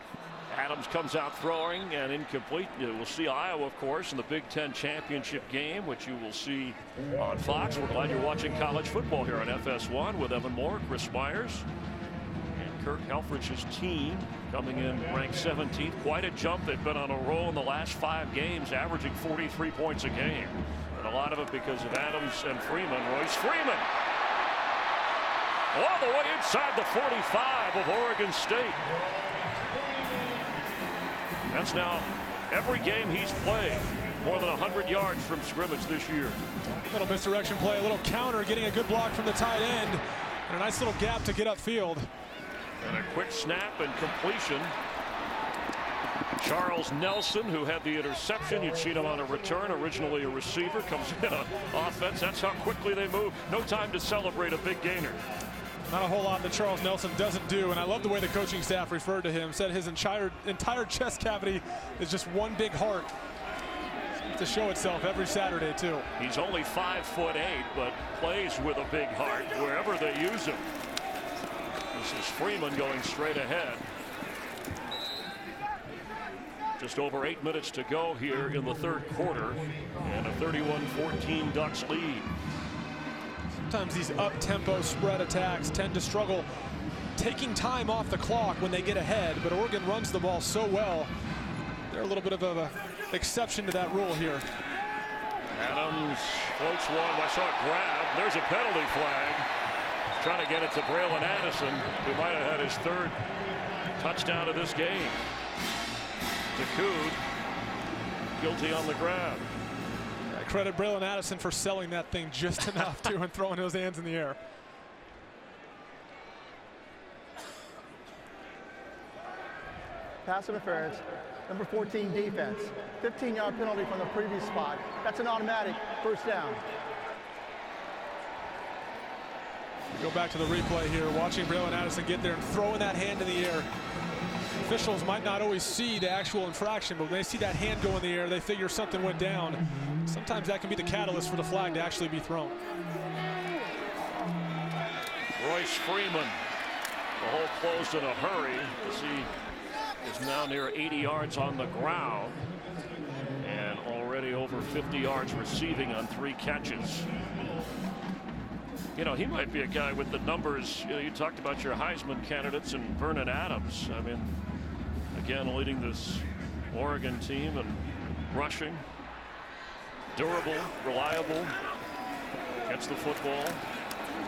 [SPEAKER 5] Adams comes out throwing and incomplete. We'll see Iowa, of course, in the Big Ten championship game, which you will see on Fox. We're glad you're watching college football here on FS1 with Evan Moore, Chris Myers, and Kirk Helfrich's team coming in ranked 17th. Quite a jump. They've been on a roll in the last 5 games, averaging 43 points a game. And a lot of it because of Adams and Freeman. Royce Freeman all the way inside the 45 of Oregon State. That's now every game he's played. More than 100 yards from scrimmage this year.
[SPEAKER 6] Little misdirection play, a little counter, getting a good block from the tight end, and a nice little gap to get upfield.
[SPEAKER 5] And a quick snap and completion. Charles Nelson, who had the interception. You'd seen him on a return, originally a receiver, comes in on offense. That's how quickly they move. No time to celebrate a big gainer.
[SPEAKER 6] Not a whole lot that Charles Nelson doesn't do, and I love the way the coaching staff referred to him. Said his entire chest cavity is just one big heart to show itself every Saturday, too.
[SPEAKER 5] He's only 5'8", but plays with a big heart wherever they use him. This is Freeman going straight ahead. Just over 8 minutes to go here in the third quarter, and a 31-14 Ducks lead.
[SPEAKER 6] Sometimes these up-tempo spread attacks tend to struggle taking time off the clock when they get ahead, but Oregon runs the ball so well. They're a little bit of an exception to that rule here.
[SPEAKER 5] Adams floats one. I saw it grab. There's a penalty flag. Trying to get it to Braylon Addison, who might have had his third touchdown of this game. Takud guilty on the ground.
[SPEAKER 6] Credit Braylon Addison for selling that thing just enough too and throwing those hands in the air.
[SPEAKER 8] Pass interference, number 14 defense. 15-yard penalty from the previous spot. That's an automatic first down.
[SPEAKER 6] Go back to the replay here, watching Braylon Addison get there and throwing that hand in the air. Officials might not always see the actual infraction, but when they see that hand go in the air, they figure something went down. Sometimes that can be the catalyst for the flag to actually be thrown.
[SPEAKER 5] Royce Freeman, the hole closed in a hurry as he is now near 80 yards on the ground and already over 50 yards receiving on 3 catches. You know, he might be a guy with the numbers. You know, you talked about your Heisman candidates and Vernon Adams. I mean, again, leading this Oregon team and rushing. Durable, reliable, gets the football.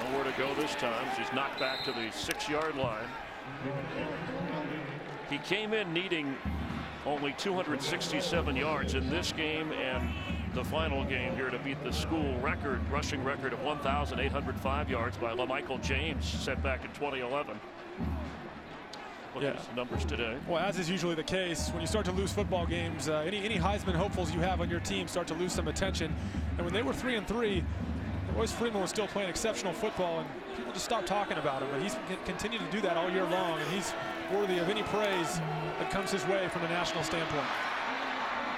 [SPEAKER 5] Nowhere to go this time. She's knocked back to the 6-yard line. He came in needing only 267 yards in this game and the final game here to beat the school record, rushing record of 1,805 yards by LaMichael James, set back in 2011. Look at the numbers today.
[SPEAKER 6] Well, as is usually the case, when you start to lose football games, any Heisman hopefuls you have on your team start to lose some attention. And when they were 3-3, Royce Freeman was still playing exceptional football, and people just stopped talking about him. But he's continued to do that all year long, and he's worthy of any praise that comes his way from a national standpoint.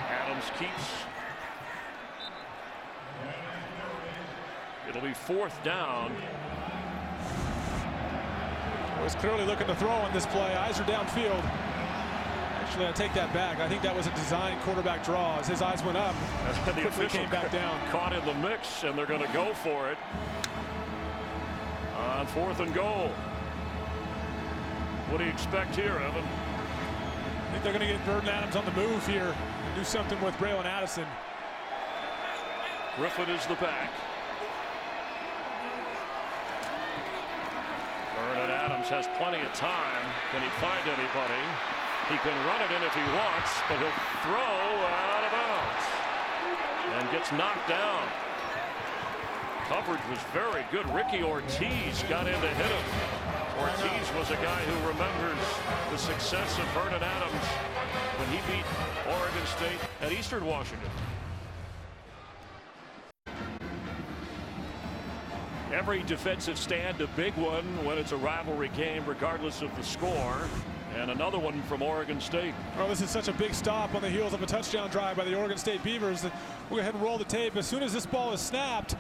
[SPEAKER 5] Adams keeps. It'll be 4th down.
[SPEAKER 6] Was clearly looking to throw on this play. Eyes are downfield. Actually, I take that back. I think that was a design quarterback draw. As his eyes went up, quickly came back down.
[SPEAKER 5] Caught in the mix, and they're going to go for it on 4th and goal. What do you expect here, Evan?
[SPEAKER 6] I think they're going to get Vernon Adams on the move here and do something with Braylon Addison.
[SPEAKER 5] Griffin is the back. Vernon Adams has plenty of time. Can he find anybody? He can run it in if he wants, but he'll throw out of bounds and gets knocked down. Coverage was very good. Ricky Ortiz got in to hit him. Ortiz was a guy who remembers the success of Vernon Adams when he beat Oregon State at Eastern Washington. Every defensive stand a big one when it's a rivalry game, regardless of the score. And another one from Oregon State.
[SPEAKER 6] Oh, this is such a big stop on the heels of a touchdown drive by the Oregon State Beavers. We'll go ahead and roll the tape. As soon as this ball is snapped,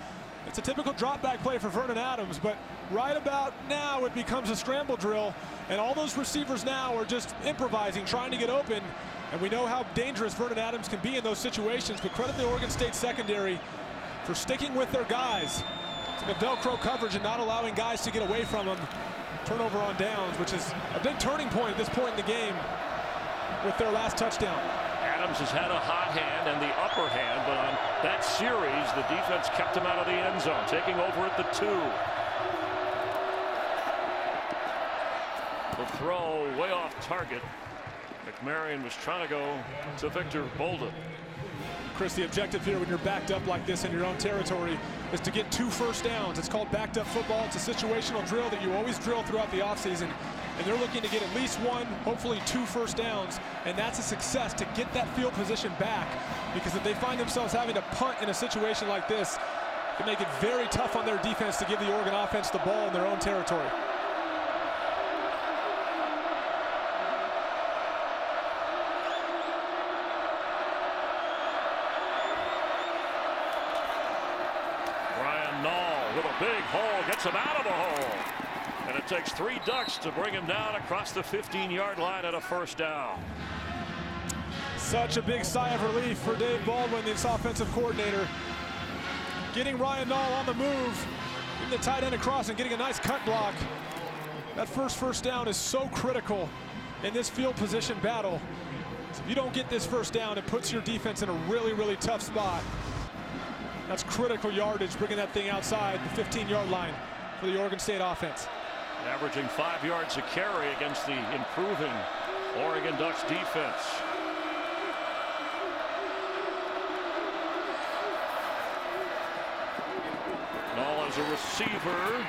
[SPEAKER 6] it's a typical drop back play for Vernon Adams, but right about now it becomes a scramble drill, and all those receivers now are just improvising, trying to get open. And we know how dangerous Vernon Adams can be in those situations, but credit the Oregon State secondary for sticking with their guys. It's like a Velcro coverage and not allowing guys to get away from them. Turnover on downs, which is a big turning point at this point in the game with their last touchdown.
[SPEAKER 5] Adams has had a hot hand and the upper hand, but on that series, the defense kept him out of the end zone, taking over at the 2. The throw way off target. McMarion was trying to go to Victor Bolden.
[SPEAKER 6] Chris, the objective here when you're backed up like this in your own territory is to get 2 first downs. It's called backed up football. It's a situational drill that you always drill throughout the offseason. And they're looking to get at least 1, hopefully 2 first downs. And that's a success to get that field position back. Because if they find themselves having to punt in a situation like this, it can make it very tough on their defense to give the Oregon offense the ball in their own territory.
[SPEAKER 5] With a big hole, gets him out of the hole. And it takes 3 Ducks to bring him down across the 15-yard line at a first down.
[SPEAKER 6] Such a big sigh of relief for Dave Baldwin, this offensive coordinator. Getting Ryan Nall on the move, getting the tight end across and getting a nice cut block. That first down is so critical in this field position battle. So if you don't get this first down, it puts your defense in a really, really tough spot. That's critical yardage, bringing that thing outside the 15-yard line for the Oregon State offense.
[SPEAKER 5] Averaging 5 yards a carry against the improving Oregon Ducks defense. as a receiver.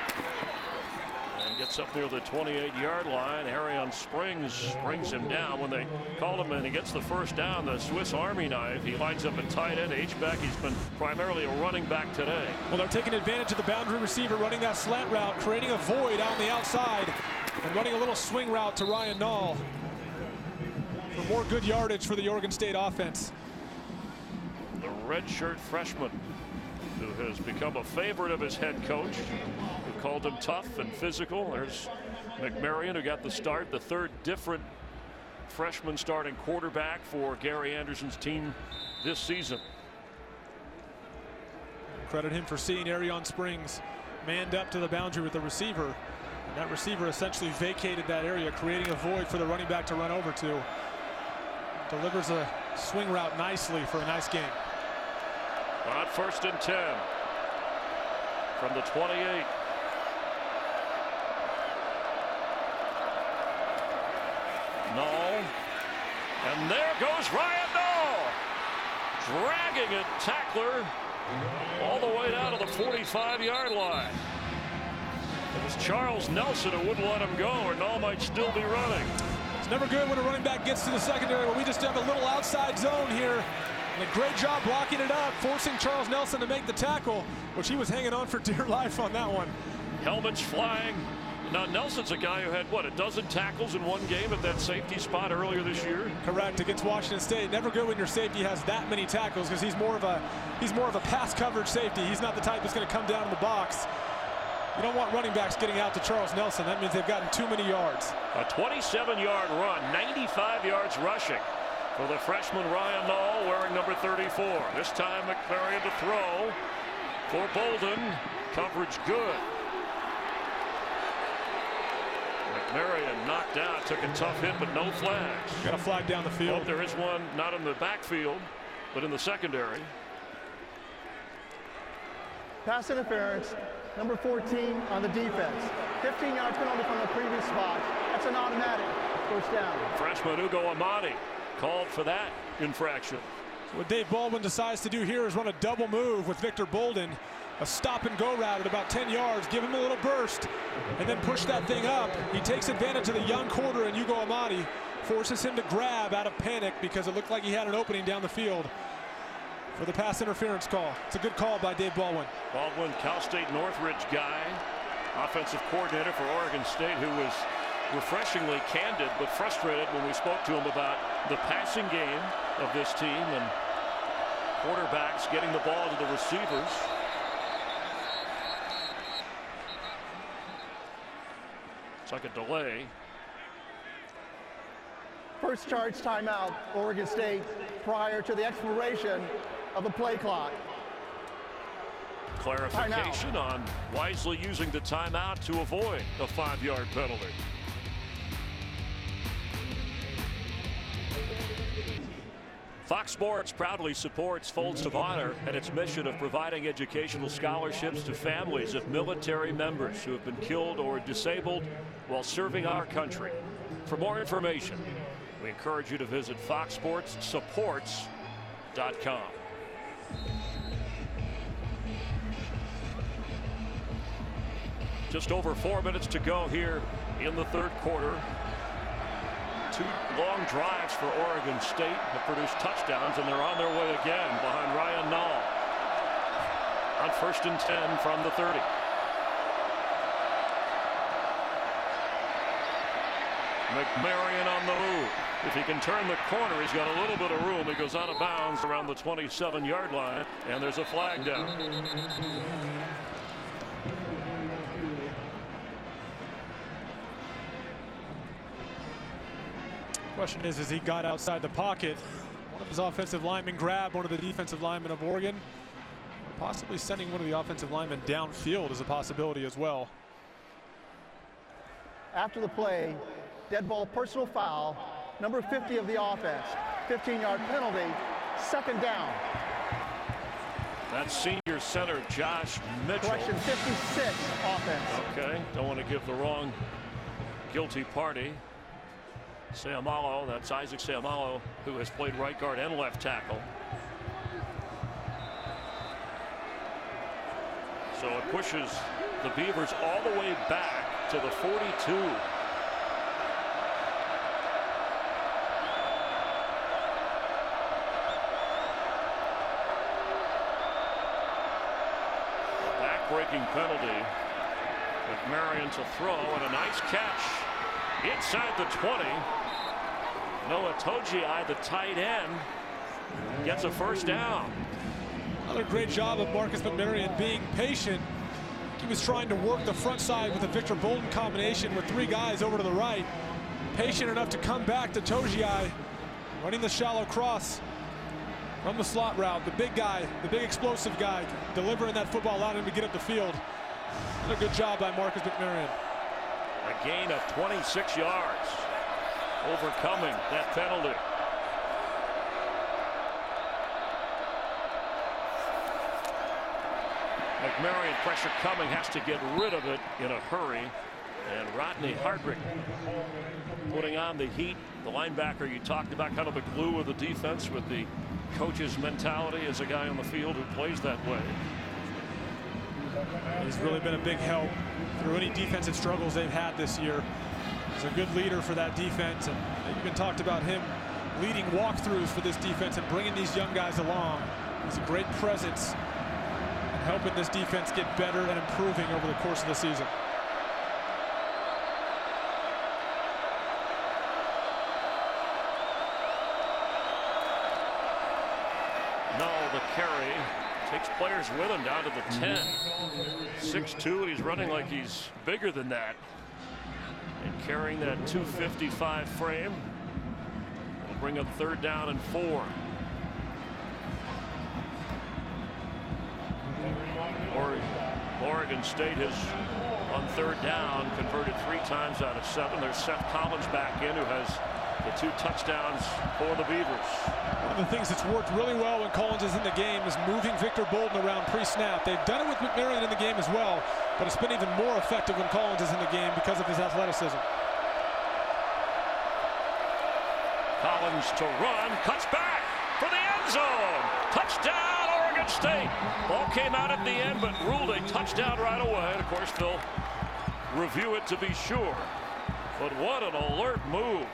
[SPEAKER 5] And gets up near the 28-yard line. Arion Springs brings him down. When they called him and he gets the first down, the Swiss Army knife. He lines up at tight end, H-back. He's been primarily a running back today.
[SPEAKER 6] Well, they're taking advantage of the boundary receiver, running that slant route, creating a void out on the outside, and running a little swing route to Ryan Nall for more good yardage for the Oregon State offense.
[SPEAKER 5] The redshirt freshman who has become a favorite of his head coach, who called him tough and physical. There's McMarion, who got the start, the third different freshman starting quarterback for Gary Anderson's team this season.
[SPEAKER 6] Credit him for seeing Arion Springs manned up to the boundary with the receiver. And that receiver essentially vacated that area, creating a void for the running back to run over to. Delivers a swing route nicely for a nice game.
[SPEAKER 5] On 1st and 10 from the 28. Nall, and there goes Ryan Nall, dragging a tackler all the way down to the 45-yard line. It was Charles Nelson who wouldn't let him go, or Nall might still be running.
[SPEAKER 6] It's never good when a running back gets to the secondary, but we just have a little outside zone here. And a great job blocking it up, forcing Charles Nelson to make the tackle, which he was hanging on for dear life on that one.
[SPEAKER 5] Helmets flying. Now, Nelson's a guy who had, what, a dozen tackles in one game at that safety spot earlier this year?
[SPEAKER 6] Correct, against Washington State. Never good when your safety has that many tackles, because he's more of a pass coverage safety. He's not the type that's going to come down in the box. You don't want running backs getting out to Charles Nelson. That means they've gotten too many yards.
[SPEAKER 5] A 27-yard run, 95 yards rushing for the freshman Ryan Nall, wearing number 34. This time McMarion to throw for Bolden. Coverage good. McMarion knocked out, took a tough hit, but no flags.
[SPEAKER 6] Got a flag down the field.
[SPEAKER 5] Oh, there is one, not in the backfield, but in the secondary.
[SPEAKER 8] Pass interference, number 14 on the defense. 15-yard penalty from the previous spot. That's an automatic first down.
[SPEAKER 5] Freshman Ugo Amadi called for that infraction.
[SPEAKER 6] So what Dave Baldwin decides to do here is run a double move with Victor Bolden. A stop and go route at about 10 yards, give him a little burst, and then push that thing up. He takes advantage of the young quarter in Ugo Amadi, forces him to grab out of panic because it looked like he had an opening down the field for the pass interference call. It's a good call by Dave Baldwin.
[SPEAKER 5] Baldwin, Cal State Northridge guy, offensive coordinator for Oregon State, who was refreshingly candid but frustrated when we spoke to him about the passing game of this team and quarterbacks getting the ball to the receivers. It's like a delay.
[SPEAKER 8] First charge timeout, Oregon State, prior to the expiration of the play clock.
[SPEAKER 5] Clarification on wisely using the timeout to avoid a 5-yard penalty. Fox Sports proudly supports Folds of Honor and its mission of providing educational scholarships to families of military members who have been killed or disabled while serving our country. For more information, we encourage you to visit foxsportssupports.com. Just over 4 minutes to go here in the third quarter. Two long drives for Oregon State have produced touchdowns, and they're on their way again behind Ryan Nall. On 1st and 10 from the 30. McMarion on the move. If he can turn the corner, he's got a little bit of room. He goes out of bounds around the 27-yard line, and there's a flag down.
[SPEAKER 6] Question is he got outside the pocket? One of his offensive linemen grabbed one of the defensive linemen of Oregon. Possibly sending one of the offensive linemen downfield is a possibility as well.
[SPEAKER 8] After the play, dead ball personal foul, number 50 of the offense. 15-yard penalty, second down.
[SPEAKER 5] That's senior center Josh Mitchell.
[SPEAKER 8] Correction, 56 offense.
[SPEAKER 5] Okay, don't want to give the wrong guilty party. Seumalo, that's Isaac Seumalo, who has played right guard and left tackle. So it pushes the Beavers all the way back to the 42. Back-breaking penalty. McMarion to throw, and a nice catch inside the 20. Noah Togiai, the tight end, gets a first down.
[SPEAKER 6] Another great job of Marcus McMarion being patient. He was trying to work the front side with a Victor Bolden combination with 3 guys over to the right. Patient enough to come back to Togiai, running the shallow cross from the slot route. The big guy, the big explosive guy, delivering that football, allowed him to get up the field. A good job by Marcus McMarion.
[SPEAKER 5] A gain of 26 yards, overcoming that penalty. McMarion, pressure coming, has to get rid of it in a hurry. And Rodney Hardrick putting on the heat. The linebacker you talked about, kind of the glue of the defense with the coach's mentality as a guy on the field who plays that way.
[SPEAKER 6] He's really been a big help through any defensive struggles they've had this year. He's a good leader for that defense, and they've even talked about him leading walkthroughs for this defense and bringing these young guys along. He's a great presence and helping this defense get better and improving over the course of the season.
[SPEAKER 5] No, the carry takes players with him down to the 10. 6'2", and he's running like he's bigger than that. And carrying that 255 frame. It'll bring up 3rd down and 4. Oregon State has, on 3rd down, converted 3 times out of 7. There's Seth Collins back in, who has the 2 touchdowns for the Beavers.
[SPEAKER 6] One of the things that's worked really well when Collins is in the game is moving Victor Bolden around pre-snap. They've done it with McMarion in the game as well, but it's been even more effective when Collins is in the game because of his athleticism.
[SPEAKER 5] Collins to run, cuts back for the end zone. Touchdown, Oregon State. Ball came out at the end, but ruled a touchdown right away. And of course, they'll review it to be sure. But what an alert move.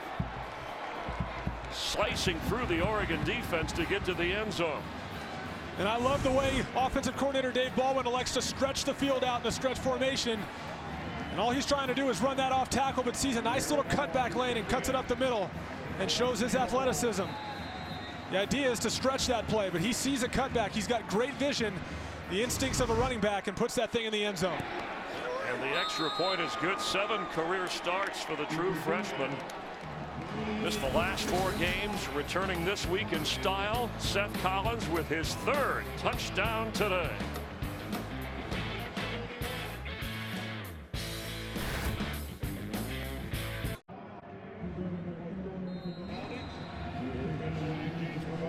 [SPEAKER 5] Slicing through the Oregon defense to get to the end zone.
[SPEAKER 6] And I love the way offensive coordinator Dave Baldwin elects to stretch the field out in the stretch formation. And all he's trying to do is run that off tackle, but sees a nice little cutback lane and cuts it up the middle and shows his athleticism. The idea is to stretch that play, but he sees a cutback. He's got great vision, the instincts of a running back, and puts that thing in the end zone.
[SPEAKER 5] And the extra point is good. 7 career starts for the true freshman. Missed the last 4 games, returning this week in style. Seth Collins with his 3rd touchdown today.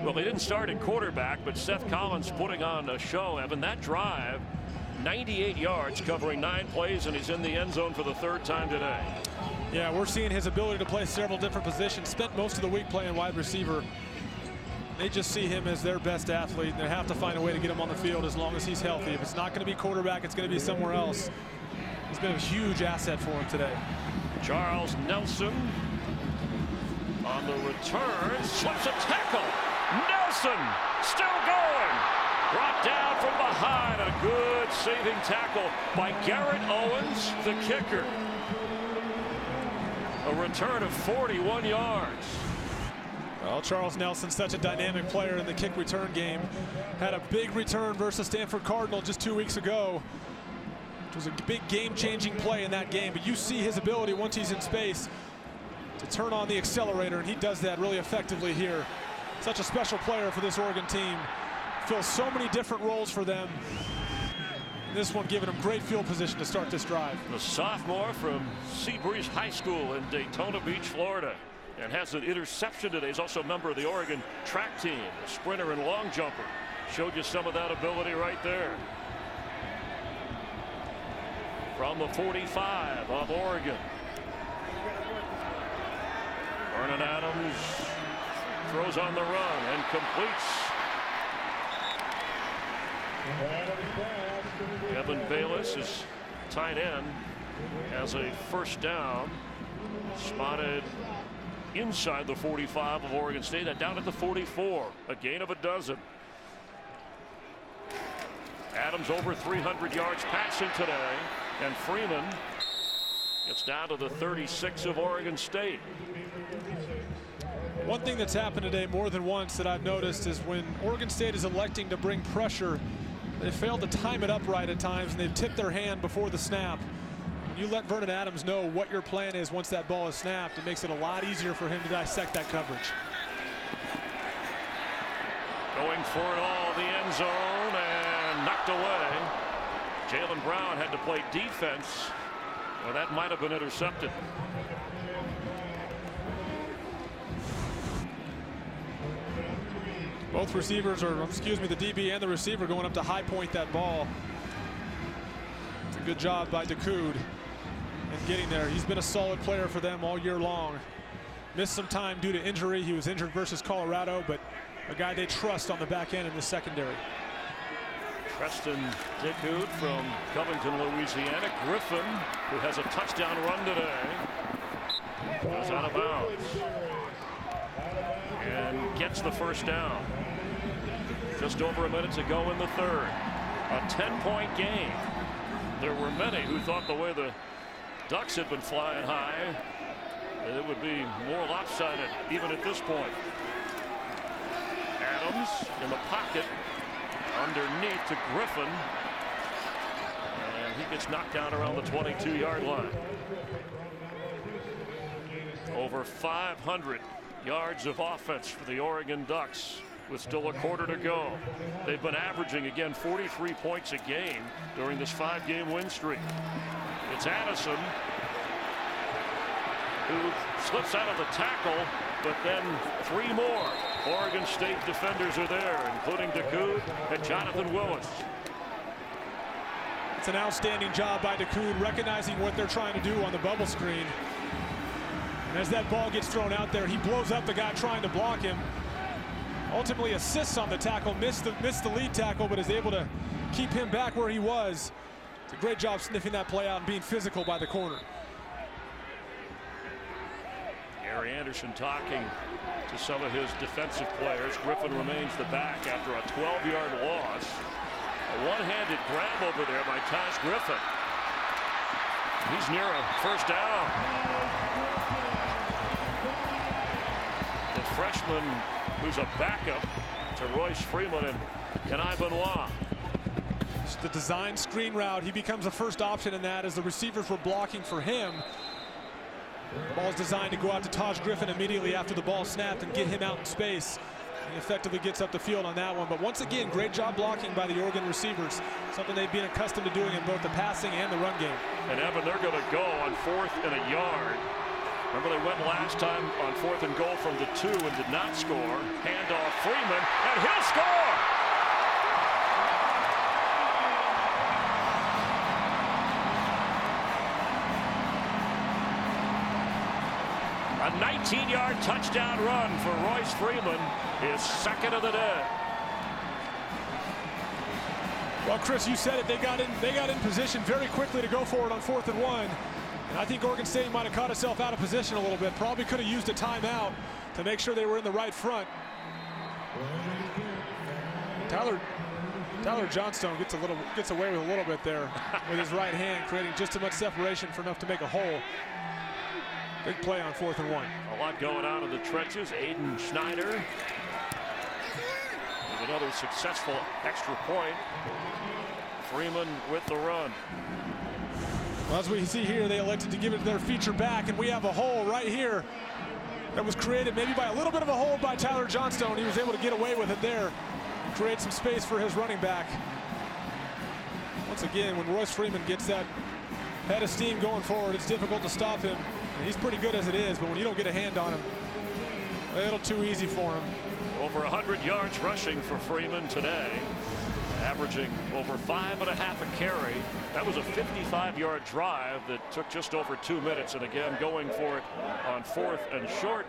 [SPEAKER 5] Well, he didn't start at quarterback, but Seth Collins putting on a show, Evan. That drive, 98 yards, covering 9 plays, and he's in the end zone for the 3rd time today.
[SPEAKER 6] Yeah, we're seeing his ability to play several different positions. Spent most of the week playing wide receiver. They just see him as their best athlete, and they have to find a way to get him on the field as long as he's healthy. If it's not going to be quarterback, it's going to be somewhere else. He's been a huge asset for him today.
[SPEAKER 5] Charles Nelson on the return, slips a tackle. Nelson still going. Brought down from behind. A good saving tackle by Garrett Owens, the kicker. A return of 41 yards.
[SPEAKER 6] Well, Charles Nelson, such a dynamic player in the kick return game. Had a big return versus Stanford Cardinal just 2 weeks ago. It was a big game-changing play in that game, but you see his ability once he's in space to turn on the accelerator, and he does that really effectively here. Such a special player for this Oregon team. Fills so many different roles for them. This one giving him great field position to start this drive.
[SPEAKER 5] The sophomore from Seabreeze High School in Daytona Beach, Florida, and has an interception today. He's also a member of the Oregon track team, a sprinter and long jumper. Showed you some of that ability right there. From the 45 of Oregon. Vernon Adams throws on the run and completes. Evan Bayless is tight end, has a first down, spotted inside the 45 of Oregon State, and down at the 44, a gain of a dozen. Adams over 300 yards passing today, and Freeman gets down to the 36 of Oregon State.
[SPEAKER 6] One thing that's happened today more than once that I've noticed is when Oregon State is electing to bring pressure, they fail to time it up right at times, and they've tipped their hand before the snap. When you let Vernon Adams know what your plan is once that ball is snapped, it makes it a lot easier for him to dissect that coverage.
[SPEAKER 5] Going for it all, the end zone, and knocked away. Jalen Brown had to play defense. Well, that might have been intercepted.
[SPEAKER 6] Both receivers, or excuse me, the DB and the receiver going up to high point that ball. It's a good job by DeCoud in getting there. He's been a solid player for them all year long. Missed some time due to injury. He was injured versus Colorado, but a guy they trust on the back end in the secondary.
[SPEAKER 5] Preston DeCoud from Covington, Louisiana. Griffin, who has a touchdown run today, goes out of bounds and gets the first down. Just over a minute to go in the third. A 10-point game. There were many who thought the way the Ducks had been flying high, that it would be more lopsided even at this point. Adams in the pocket underneath to Griffin, and he gets knocked down around the 22-yard line. Over 500 yards of offense for the Oregon Ducks with still a quarter to go. They've been averaging again 43 points a game during this 5-game win streak. It's Addison who slips out of the tackle, but then three more Oregon State defenders are there, including DeCoud and Jonathan Willis.
[SPEAKER 6] It's an outstanding job by DeCoud recognizing what they're trying to do on the bubble screen. And as that ball gets thrown out there, he blows up the guy trying to block him. Ultimately assists on the tackle, missed the lead tackle, but is able to keep him back where he was. It's a great job sniffing that play out and being physical by the corner.
[SPEAKER 5] Gary Anderson talking to some of his defensive players. Griffin remains the back after a 12-yard loss. A one-handed grab over there by Taj Griffin. He's near a first down. The freshman who's a backup to Royce Freeman and Kenai Benoit.
[SPEAKER 6] It's the design screen route. He becomes the first option in that as the receivers were blocking for him. The ball is designed to go out to Taj Griffin immediately after the ball snapped and get him out in space. He effectively gets up the field on that one. But once again, great job blocking by the Oregon receivers. Something they've been accustomed to doing in both the passing and the run game.
[SPEAKER 5] And Evan, they're going to go on 4th and a yard. Remember they went last time on 4th and goal from the 2 and did not score. Handoff Freeman, and he'll score! A 19-yard touchdown run for Royce Freeman, his second of the day.
[SPEAKER 6] Well, Chris, you said it. They got in position very quickly to go for it on 4th and 1. And I think Oregon State might have caught itself out of position a little bit. Probably could have used a timeout to make sure they were in the right front. Tyler Johnstone gets away with a little bit there with his right hand, creating just as much separation for enough to make a hole. Big play on 4th and 1.
[SPEAKER 5] A lot going on in the trenches. Aiden Schneider with another successful extra point. Freeman with the run.
[SPEAKER 6] Well, as we see here, they elected to give it their feature back, and we have a hole right here that was created maybe by a little bit of a hold by Tyler Johnstone. He was able to get away with it there, create some space for his running back. Once again, when Royce Freeman gets that head of steam going forward, it's difficult to stop him. And he's pretty good as it is, but when you don't get a hand on him, a little too easy for him.
[SPEAKER 5] Over 100 yards rushing for Freeman today, averaging over 5.5 a carry. That was a 55-yard drive that took just over 2 minutes, and again going for it on 4th and short.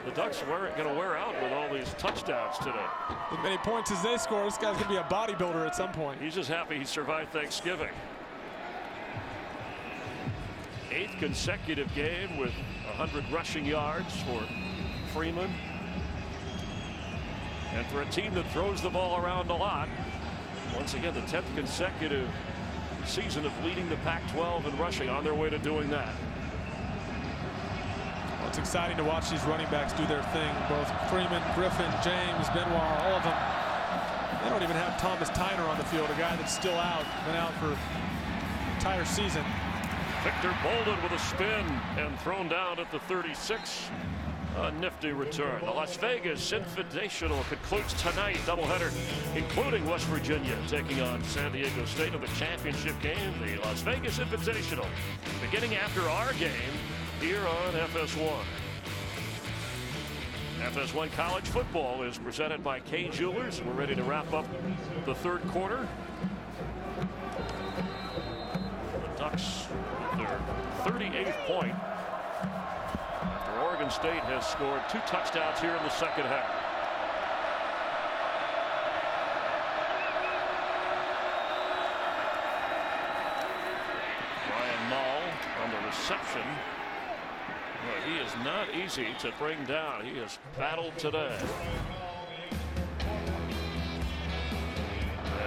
[SPEAKER 5] The Ducks are going to wear out with all these touchdowns today.
[SPEAKER 6] As many points as they score, this guy's going to be a bodybuilder at some point.
[SPEAKER 5] He's just happy he survived Thanksgiving. 8th consecutive game with 100 rushing yards for Freeman. And for a team that throws the ball around a lot, once again, the 10th consecutive season of leading the Pac-12 in rushing, on their way to doing that.
[SPEAKER 6] Well, it's exciting to watch these running backs do their thing. Both Freeman, Griffin, James, Benoit, all of them. They don't even have Thomas Tyner on the field, a guy that's still out, been out for the entire season.
[SPEAKER 5] Victor Bolden with a spin and thrown down at the 36. A nifty return. The Las Vegas Invitational concludes tonight. Doubleheader, including West Virginia taking on San Diego State in the championship game. The Las Vegas Invitational beginning after our game here on FS1. FS1 College Football is presented by Kay Jewelers. We're ready to wrap up the third quarter. The Ducks, their 38th point. Oregon State has scored 2 touchdowns here in the second half. Ryan Nall on the reception. Well, he is not easy to bring down. He has battled today.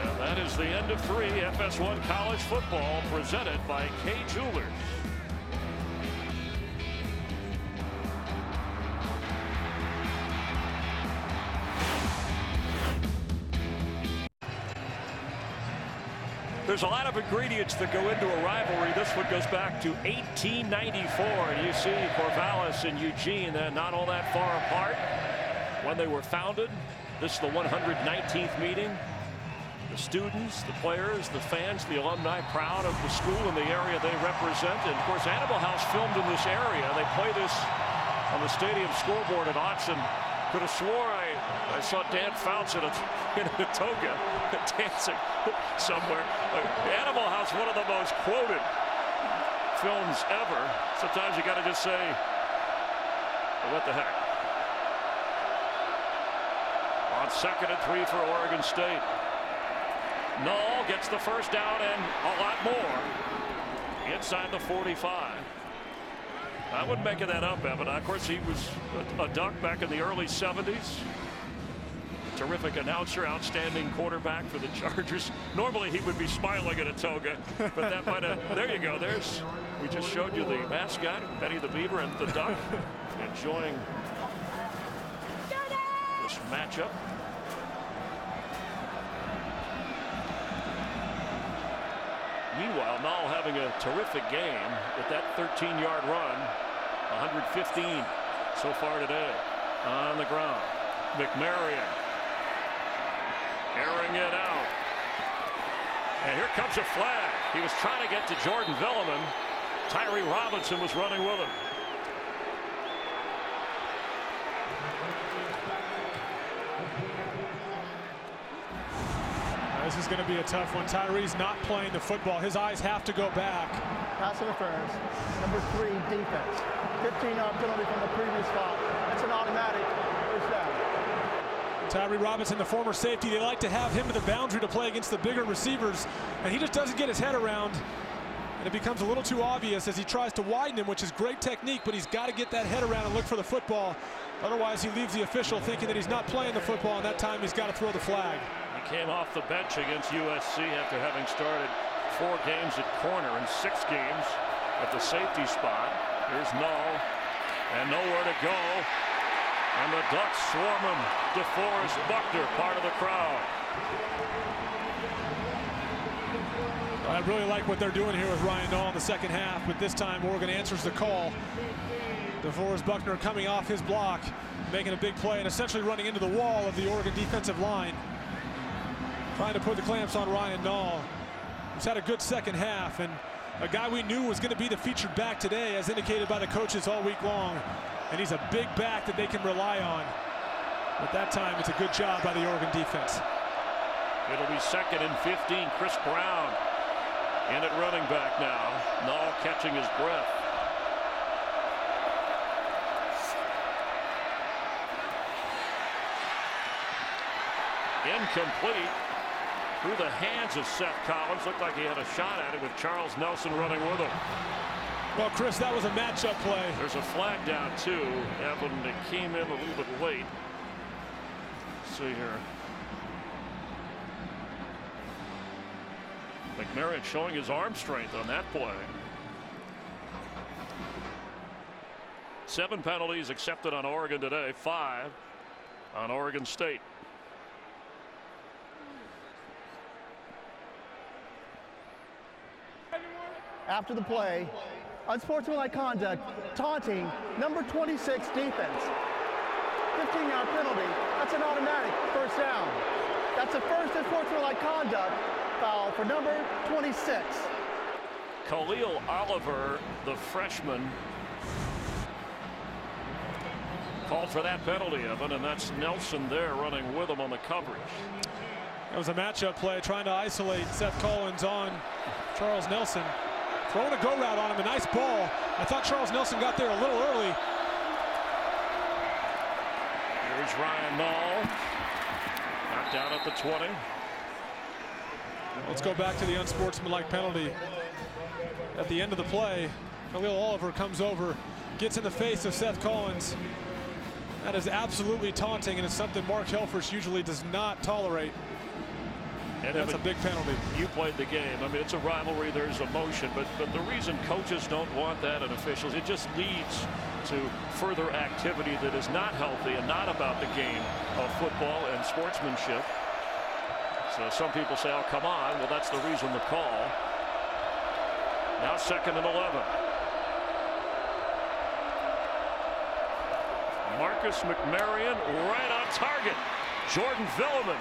[SPEAKER 5] And that is the end of 3 FS1 College Football presented by Kay Jewelers. There's a lot of ingredients that go into a rivalry. This one goes back to 1894. And you see Corvallis and Eugene not all that far apart when they were founded. This is the 119th meeting. The students, the players, the fans, the alumni proud of the school and the area they represent. And of course, Animal House filmed in this area. They play this on the stadium scoreboard at Autzen. Could have swore I saw Dan Fouts in a toga dancing somewhere. Animal House, one of the most quoted films ever. Sometimes you got to just say, well, what the heck. On 2nd and 3 for Oregon State. Null gets the first down and a lot more inside the 45. I wouldn't make that up, Evan. Of course, he was a Duck back in the early 70s. Terrific announcer, outstanding quarterback for the Chargers. Normally he would be smiling at a toga, but that might have, there you go. We just showed you the mascot, Benny the Beaver, and the Duck enjoying this matchup. Meanwhile, Null having a terrific game with that 13-yard run. 115 so far today on the ground. McMarion airing it out. And here comes a flag. He was trying to get to Jordan Velleman. Tyree Robinson was running with him.
[SPEAKER 6] This is going to be a tough one. Tyree's not playing the football. His eyes have to go back.
[SPEAKER 8] Pass interference. Number 3, defense. 15-yard penalty from the previous foul. It's an automatic first down.
[SPEAKER 6] Tyree Robinson, the former safety, they like to have him to the boundary to play against the bigger receivers, and he just doesn't get his head around, and it becomes a little too obvious as he tries to widen him, which is great technique, but he's got to get that head around and look for the football. Otherwise, he leaves the official thinking that he's not playing the football, and that time he's got to throw the flag.
[SPEAKER 5] He came off the bench against USC after having started 4 games at corner and 6 games at the safety spot. Here's Null, and nowhere to go. And the Ducks swarm him. DeForest Buckner, part of the crowd.
[SPEAKER 6] I really like what they're doing here with Ryan Null in the second half, but this time Oregon answers the call. DeForest Buckner coming off his block, making a big play and essentially running into the wall of the Oregon defensive line. Trying to put the clamps on Ryan Null. He's had a good second half, and a guy we knew was going to be the featured back today, as indicated by the coaches all week long. And he's a big back that they can rely on. But that time, it's a good job by the Oregon defense.
[SPEAKER 5] It'll be 2nd and 15. Chris Brown in at running back now. Null catching his breath. incomplete. Through the hands of Seth Collins. Looked like he had a shot at it with Charles Nelson running with him.
[SPEAKER 6] Well, Chris, that was a matchup play.
[SPEAKER 5] There's a flag down, too. Evan came in a little bit late. Let's see here. McMarion showing his arm strength on that play. 7 penalties accepted on Oregon today, 5 on Oregon State.
[SPEAKER 8] After the play, unsportsmanlike conduct, taunting, number 26 defense. 15-yard penalty. That's an automatic first down. That's a first unsportsmanlike conduct foul for number 26.
[SPEAKER 5] Khalil Oliver, the freshman, called for that penalty, Evan, and that's Nelson there running with him on the coverage.
[SPEAKER 6] It was a matchup play trying to isolate Seth Collins on Charles Nelson. Throwing a go route on him, a nice ball. I thought Charles Nelson got there a little early.
[SPEAKER 5] Here's Ryan Nall. Knocked down at the 20.
[SPEAKER 6] Let's go back to the unsportsmanlike penalty. At the end of the play, Khalil Oliver comes over, gets in the face of Seth Collins. That is absolutely taunting, and it's something Mark Helfrich usually does not tolerate.
[SPEAKER 5] And
[SPEAKER 6] that's a big penalty.
[SPEAKER 5] You played the game. I mean, it's a rivalry. There's emotion. But the reason coaches don't want that and officials, it just leads to further activity that is not healthy and not about the game of football and sportsmanship. So some people say, oh, come on. Well, that's the reason the call. Now 2nd and 11. Marcus McMarion right on target. Jordan Villeman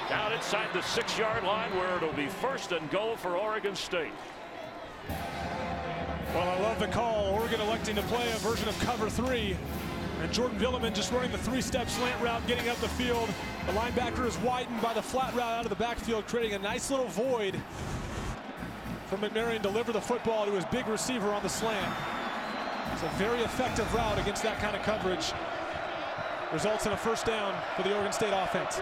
[SPEAKER 5] down inside the 6-yard line where it'll be 1st and goal for Oregon State.
[SPEAKER 6] Well, I love the call. Oregon electing to play a version of cover 3. And Jordan Villeman just running the 3-step slant route, getting up the field. The linebacker is widened by the flat route out of the backfield, creating a nice little void for McMarion to deliver the football to his big receiver on the slant. It's a very effective route against that kind of coverage. Results in a 1st down for the Oregon State offense.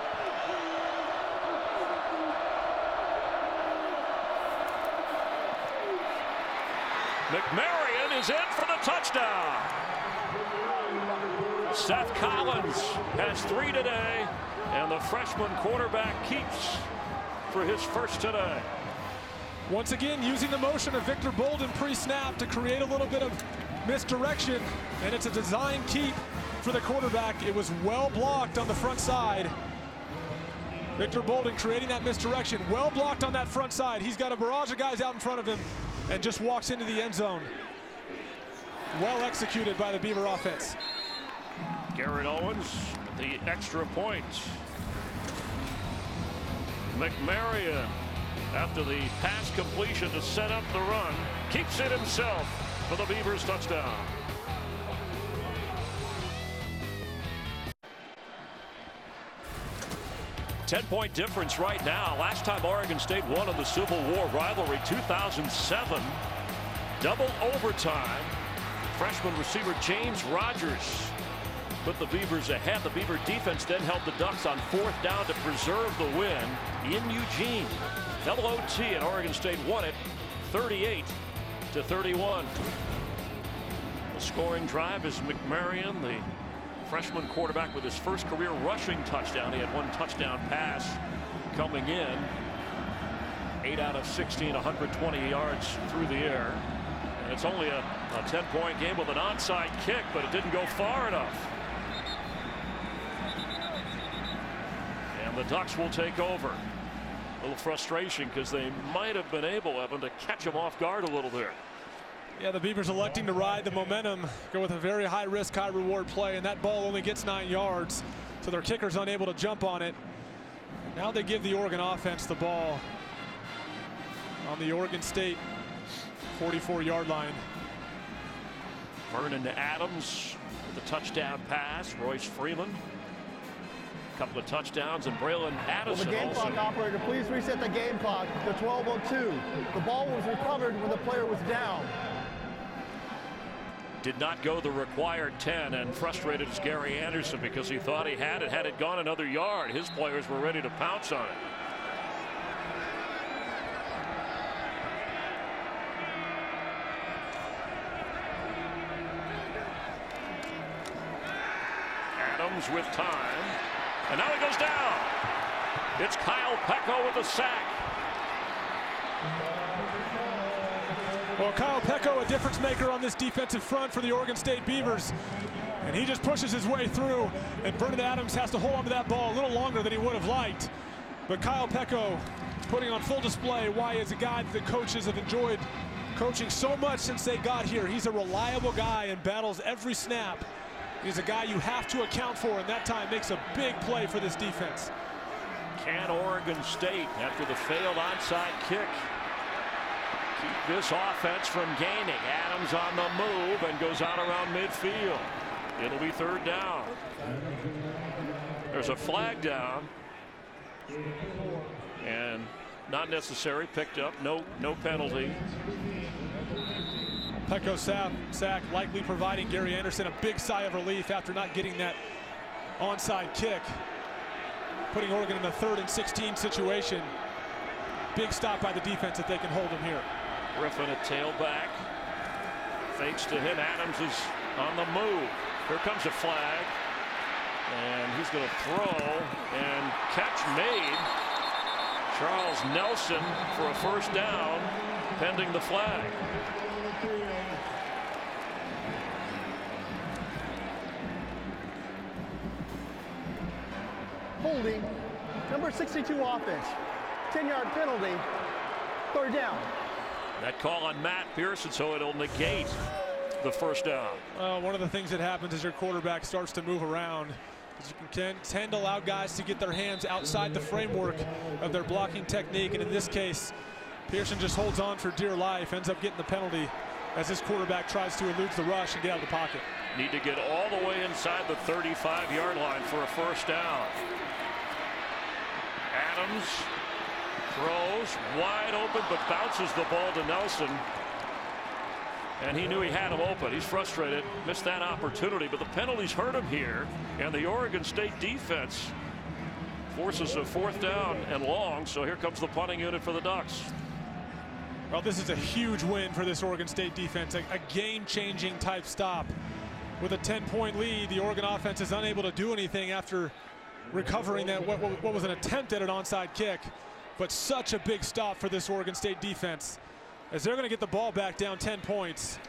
[SPEAKER 5] McMarion is in for the touchdown. Seth Collins has 3 today, and the freshman quarterback keeps for his 1st today.
[SPEAKER 6] Once again, using the motion of Victor Bolden pre-snap to create a little bit of misdirection, and it's a design keep for the quarterback. It was well blocked on the front side. Victor Bolden creating that misdirection, well blocked on that front side. He's got a barrage of guys out in front of him and just walks into the end zone. Well executed by the Beaver offense.
[SPEAKER 5] Garrett Owens, the extra point. McMarion, after the pass completion to set up the run, keeps it himself for the Beavers touchdown. Ten-point difference right now. Last time Oregon State won in the Civil War rivalry, 2007. Double overtime. Freshman receiver James Rogers put the Beavers ahead. The Beaver defense then held the Ducks on 4th down to preserve the win in Eugene. Double OT, and Oregon State won it 38-31. The scoring drive is McMarion, the freshman quarterback, with his 1st career rushing touchdown. He had 1 touchdown pass coming in. 8 out of 16, 120 yards through the air. And it's only a 10-point game with an onside kick, but it didn't go far enough. And the Ducks will take over. A little frustration because they might have been able, Evan, to catch him off guard a little there.
[SPEAKER 6] Yeah, the Beavers electing to ride the momentum, go with a very high risk, high reward play, and that ball only gets 9 yards, so their kicker's unable to jump on it. Now they give the Oregon offense the ball on the Oregon State 44-yard line.
[SPEAKER 5] Vernon Adams with a touchdown pass. Royce Freeman, a couple of touchdowns, and Braylon Addison.
[SPEAKER 8] Will the game clock operator please reset the game clock to 12:02. The ball was recovered when the player was down.
[SPEAKER 5] did not go the required 10, and frustrated as Gary Anderson because he thought he had it. Had it gone another yard, his players were ready to pounce on it. Adams with time, and now he goes down. It's Kyle Peko with a sack.
[SPEAKER 6] Well, Kyle Peko, a difference maker on this defensive front for the Oregon State Beavers. And he just pushes his way through, and Vernon Adams has to hold on to that ball a little longer than he would have liked. But Kyle Peko putting on full display why he's a guy that the coaches have enjoyed coaching so much since they got here. He's a reliable guy and battles every snap. He's a guy you have to account for, and that time makes a big play for this defense.
[SPEAKER 5] Can Oregon State, after the failed onside kick, keep this offense from gaining? Adams on the move and goes out around midfield. It'll be third down. There's a flag down, and not necessary, picked up, no penalty.
[SPEAKER 6] Peko sack likely providing Gary Anderson a big sigh of relief after not getting that onside kick, putting Oregon in a 3rd and 16 situation. Big stop by the defense if they can hold him here.
[SPEAKER 5] Griffin a tailback, fakes to him. Adams is on the move. Here comes a flag, and he's going to throw, and catch made. Charles Nelson for a first down, pending the flag.
[SPEAKER 8] Holding, number 62 offense. 10-yard penalty, third down.
[SPEAKER 5] That call on Matt Pearson, so it'll negate the first down.
[SPEAKER 6] One of the things that happens as your quarterback starts to move around is you can tend to allow guys to get their hands outside the framework of their blocking technique, and in this case, Pearson just holds on for dear life, ends up getting the penalty as his quarterback tries to elude the rush and get out of the pocket.
[SPEAKER 5] Need to get all the way inside the 35-yard line for a first down. Adams throws wide open, but bounces the ball to Nelson. And he knew he had him open. He's frustrated, missed that opportunity, but the penalties hurt him here. And the Oregon State defense forces a fourth down and long. So here comes the punting unit for the Ducks.
[SPEAKER 6] Well, this is a huge win for this Oregon State defense, a game-changing type stop. With a 10-point lead, the Oregon offense is unable to do anything after recovering that what was an attempt at an onside kick. But such a big stop for this Oregon State defense, as they're going to get the ball back down 10 points.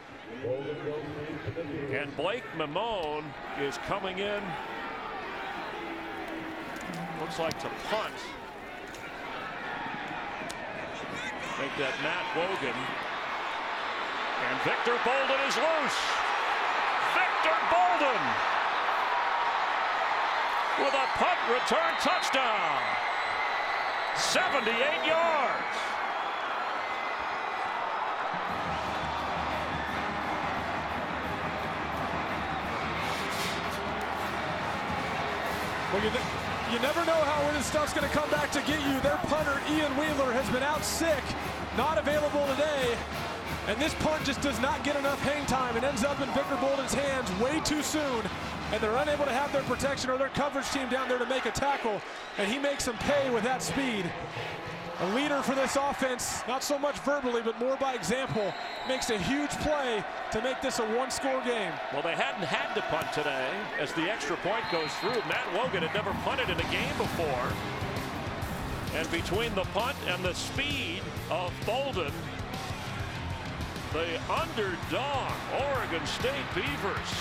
[SPEAKER 5] And Blake Mamone is coming in. Looks like to punt. Make that Matt Wogan. And Victor Bolden is loose. Victor Bolden with a punt return touchdown. 78 yards.
[SPEAKER 6] Well, you never know how this stuff's going to come back to get you. Their punter, Ian Wheeler, has been out sick, not available today. And this punt just does not get enough hang time and ends up in Victor Bolden's hands way too soon. And they're unable to have their protection or their coverage team down there to make a tackle. And he makes them pay with that speed. A leader for this offense, not so much verbally, but more by example, makes a huge play to make this a one-score game.
[SPEAKER 5] Well, they hadn't had to punt today as the extra point goes through. Matt Wogan had never punted in a game before. And between the punt and the speed of Bolden, the underdog Oregon State Beavers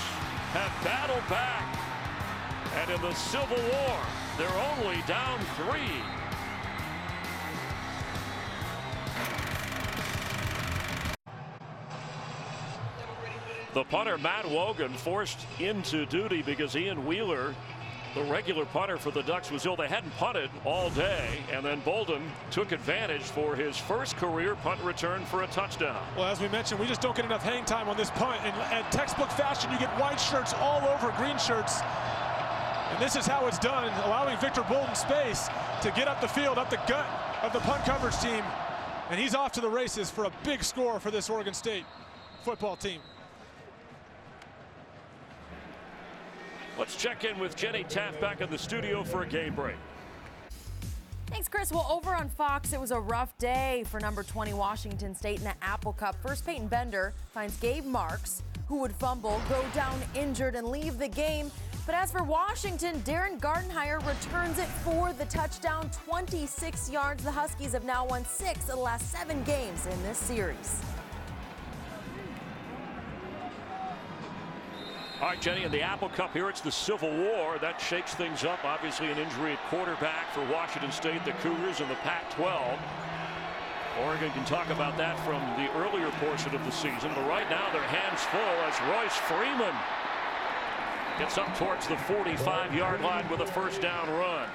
[SPEAKER 5] have battled back. And in the Civil War, they're only down 3. The punter, Matt Wogan, forced into duty because Ian Wheeler, the regular punter for the Ducks, was ill. They hadn't punted all day, and then Bolden took advantage for his first career punt return for a touchdown.
[SPEAKER 6] Well, as we mentioned, we just don't get enough hang time on this punt. In textbook fashion, you get white shirts all over green shirts. And this is how it's done, allowing Victor Bolden space to get up the field, up the gut of the punt coverage team. And he's off to the races for a big score for this Oregon State football team.
[SPEAKER 5] Let's check in with Jenny Taft back in the studio for a game break.
[SPEAKER 10] Thanks, Chris. Well, over on Fox, it was a rough day for number 20 Washington State in the Apple Cup. First, Peyton Bender finds Gabe Marks, who would fumble, go down injured, and leave the game. But as for Washington, Darren Gardenhire returns it for the touchdown, 26 yards. The Huskies have now won 6 of the last 7 games in this series.
[SPEAKER 5] All right, Jenny, in the Apple Cup here, it's the Civil War. That shakes things up. Obviously, an injury at quarterback for Washington State, the Cougars, in the Pac-12. Oregon can talk about that from the earlier portion of the season. But right now, their hands full as Royce Freeman gets up towards the 45-yard line with a first down run.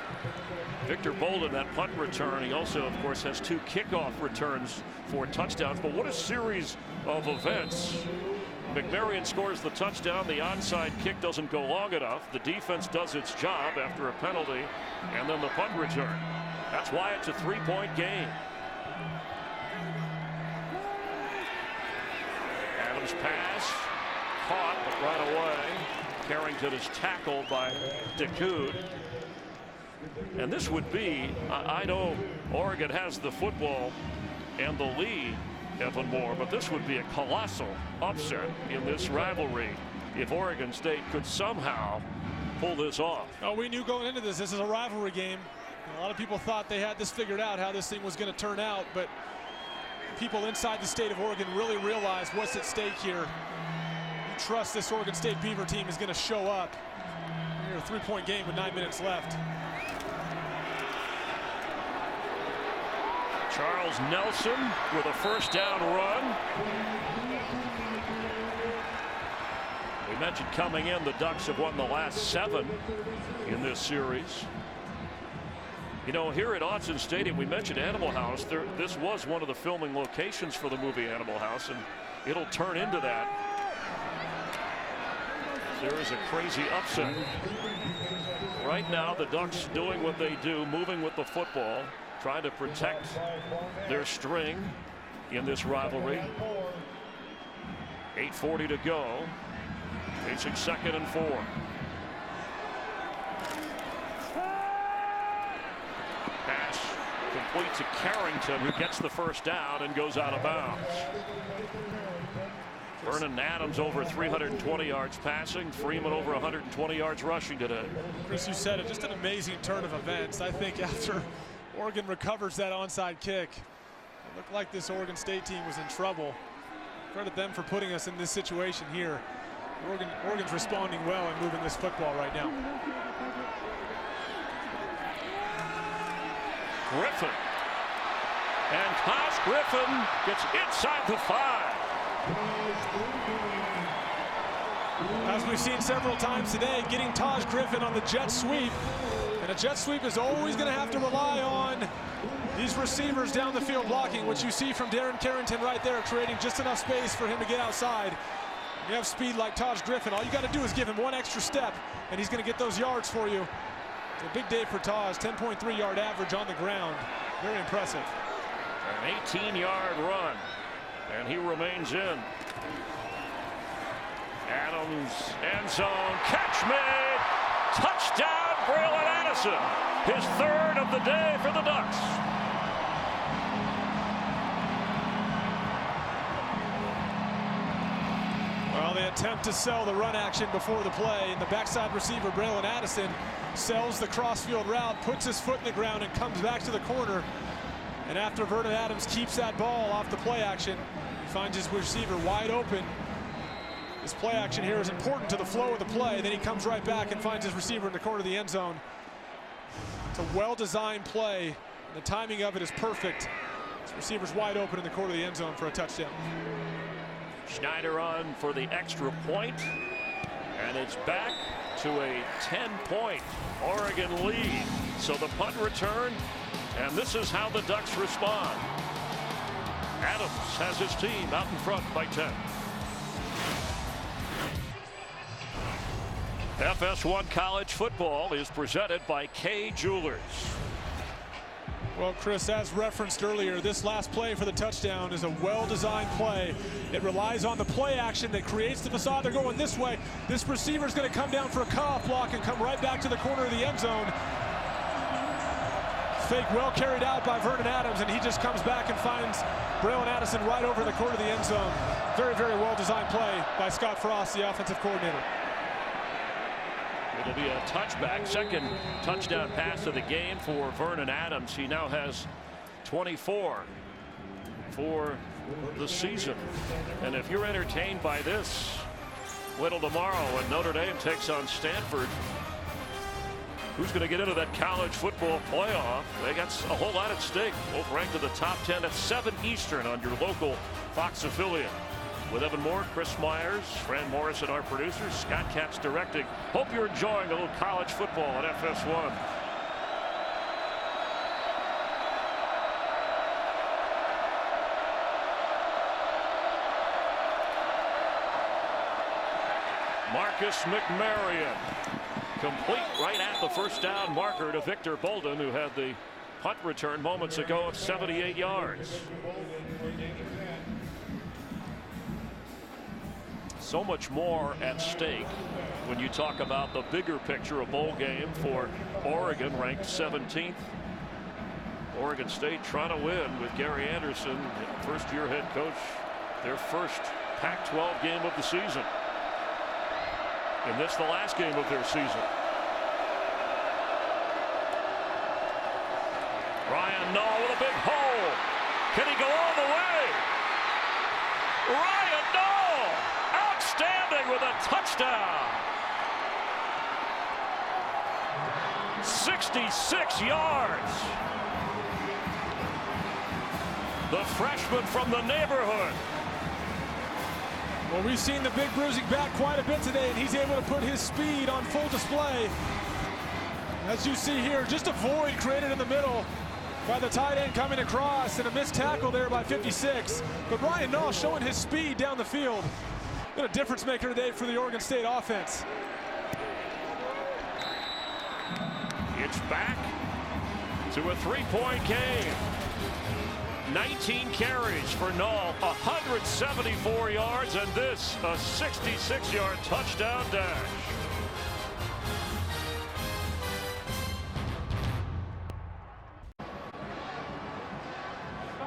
[SPEAKER 5] Victor Bolden, that punt return. He also, of course, has 2 kickoff returns for touchdowns. But what a series of events. McMarion scores the touchdown. The onside kick doesn't go long enough. The defense does its job after a penalty, and then the punt return. That's why it's a 3-point game. Adams pass, caught, but right away. Carrington is tackled by DeCoud. And this would be, I know Oregon has the football and the lead, Evan Moore, but this would be a colossal upset in this rivalry if Oregon State could somehow pull this off.
[SPEAKER 6] Oh, we knew going into this is a rivalry game. A lot of people thought they had this figured out, how this thing was going to turn out, but people inside the state of Oregon really realize what's at stake here. You trust this Oregon State Beaver team is going to show up. You're a 3-point game with 9 minutes left.
[SPEAKER 5] Charles Nelson with a first down run. We mentioned coming in, the Ducks have won the last 7 in this series. You know, here at Autzen Stadium, we mentioned Animal House. This was one of the filming locations for the movie Animal House, and it'll turn into that. There is a crazy upset. Right now, the Ducks doing what they do, moving with the football, trying to protect their string in this rivalry. 8:40 to go. Facing 2nd and 4. Pass complete to Carrington, who gets the first down and goes out of bounds. Vernon Adams over 320 yards passing. Freeman over 120 yards rushing today.
[SPEAKER 6] Chris, you said it, just an amazing turn of events. I think after Oregon recovers that onside kick, it looked like this Oregon State team was in trouble. Credit them for putting us in this situation here. Oregon's responding well and moving this football right now.
[SPEAKER 5] Griffin. And Taj Griffin gets inside the 5.
[SPEAKER 6] As we've seen several times today, getting Taj Griffin on the jet sweep. And a jet sweep is always going to have to rely on these receivers down the field blocking, which you see from Darren Carrington right there, creating just enough space for him to get outside. You have speed like Taj Griffin. All you got to do is give him one extra step, and he's going to get those yards for you. It's a big day for Taj, 10.3 yard average on the ground. Very impressive.
[SPEAKER 5] An 18-yard run, and he remains in. Adams, end zone, catch made, touchdown, Braylon Addison. His 3rd of the day for the Ducks.
[SPEAKER 6] Well, they attempt to sell the run action before the play, and the backside receiver, Braylon Addison, sells the crossfield route, puts his foot in the ground, and comes back to the corner. And after Vernon Adams keeps that ball off the play action, he finds his receiver wide open. This play action here is important to the flow of the play. Then he comes right back and finds his receiver in the corner of the end zone. It's a well-designed play, and the timing of it is perfect. His receiver's wide open in the corner of the end zone for a touchdown.
[SPEAKER 5] Schneider on for the extra point, and it's back to a 10-point Oregon lead. So the punt return, and this is how the Ducks respond. Adams has his team out in front by 10. FS1 College Football is presented by Kay Jewelers.
[SPEAKER 6] Well, Chris, as referenced earlier, this last play for the touchdown is a well-designed play. It relies on the play action that creates the facade. They're going this way. This receiver's going to come down for a cutoff block and come right back to the corner of the end zone. Fake well carried out by Vernon Adams, and he just comes back and finds Braylon Addison right over the corner of the end zone. Very, very well-designed play by Scott Frost, the offensive coordinator.
[SPEAKER 5] It'll be a touchback, second touchdown pass of the game for Vernon Adams. He now has 24 for the season. And if you're entertained by this, wait till tomorrow when Notre Dame takes on Stanford. Who's going to get into that college football playoff? They got a whole lot at stake. Both ranked in the top 10 at 7 Eastern on your local Fox affiliate. With Evan Moore, Chris Myers, Fran Morris, and our producers, Scott Katz directing. Hope you're enjoying a little college football at FS1. Marcus McMarion, complete right at the first down marker to Victor Bolden, who had the punt return moments ago of 78 yards. So much more at stake when you talk about the bigger picture, a bowl game for Oregon, ranked 17th. Oregon State trying to win with Gary Anderson, first-year head coach, their first Pac-12 game of the season. And this the last game of their season. Ryan Nall with a big hole. Can he go all the way? Ryan Nall, outstanding with a touchdown. 66 yards. The freshman from the neighborhood.
[SPEAKER 6] Well, we've seen the big bruising back quite a bit today, and he's able to put his speed on full display. As you see here, just a void created in the middle by the tight end coming across, and a missed tackle there by 56. But Ryan Nall showing his speed down the field. Been a difference maker today for the Oregon State offense.
[SPEAKER 5] It's back to a three-point game. 19 carries for Nall, 174 yards, and this a 66-yard touchdown dash.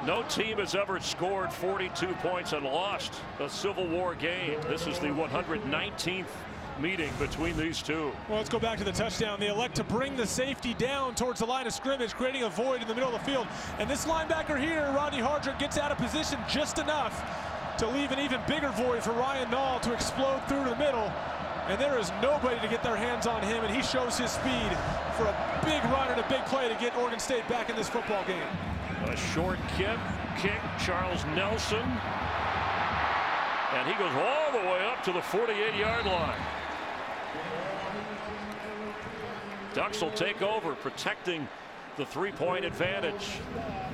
[SPEAKER 5] No team has ever scored 42 points and lost a Civil War game. This is the 119th meeting between these two.
[SPEAKER 6] Well, let's go back to the touchdown. They elect to bring the safety down towards the line of scrimmage, creating a void in the middle of the field. And this linebacker here, Rodney Hardrick, gets out of position just enough to leave an even bigger void for Ryan Nall to explode through the middle. And there is nobody to get their hands on him, and he shows his speed for a big run and a big play to get Oregon State back in this football game.
[SPEAKER 5] A short kick, Charles Nelson. And he goes all the way up to the 48-yard line. Ducks will take over, protecting the three-point advantage.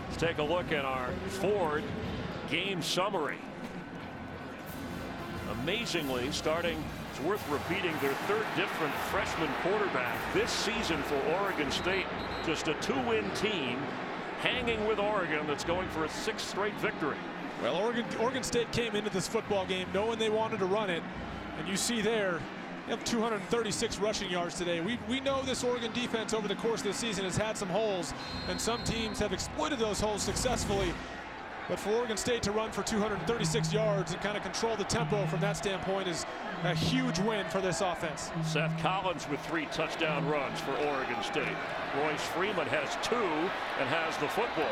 [SPEAKER 5] Let's take a look at our Ford game summary. Amazingly, it's worth repeating, their third different freshman quarterback this season for Oregon State. Just a two-win team hanging with Oregon that's going for a 6th straight victory.
[SPEAKER 6] Well, Oregon State came into this football game knowing they wanted to run it, and you see there, they have 236 rushing yards today. We know this Oregon defense over the course of the season has had some holes, and some teams have exploited those holes successfully. But for Oregon State to run for 236 yards and kind of control the tempo from that standpoint is a huge win for this offense.
[SPEAKER 5] Seth Collins with 3 touchdown runs for Oregon State. Royce Freeman has 2 and has the football.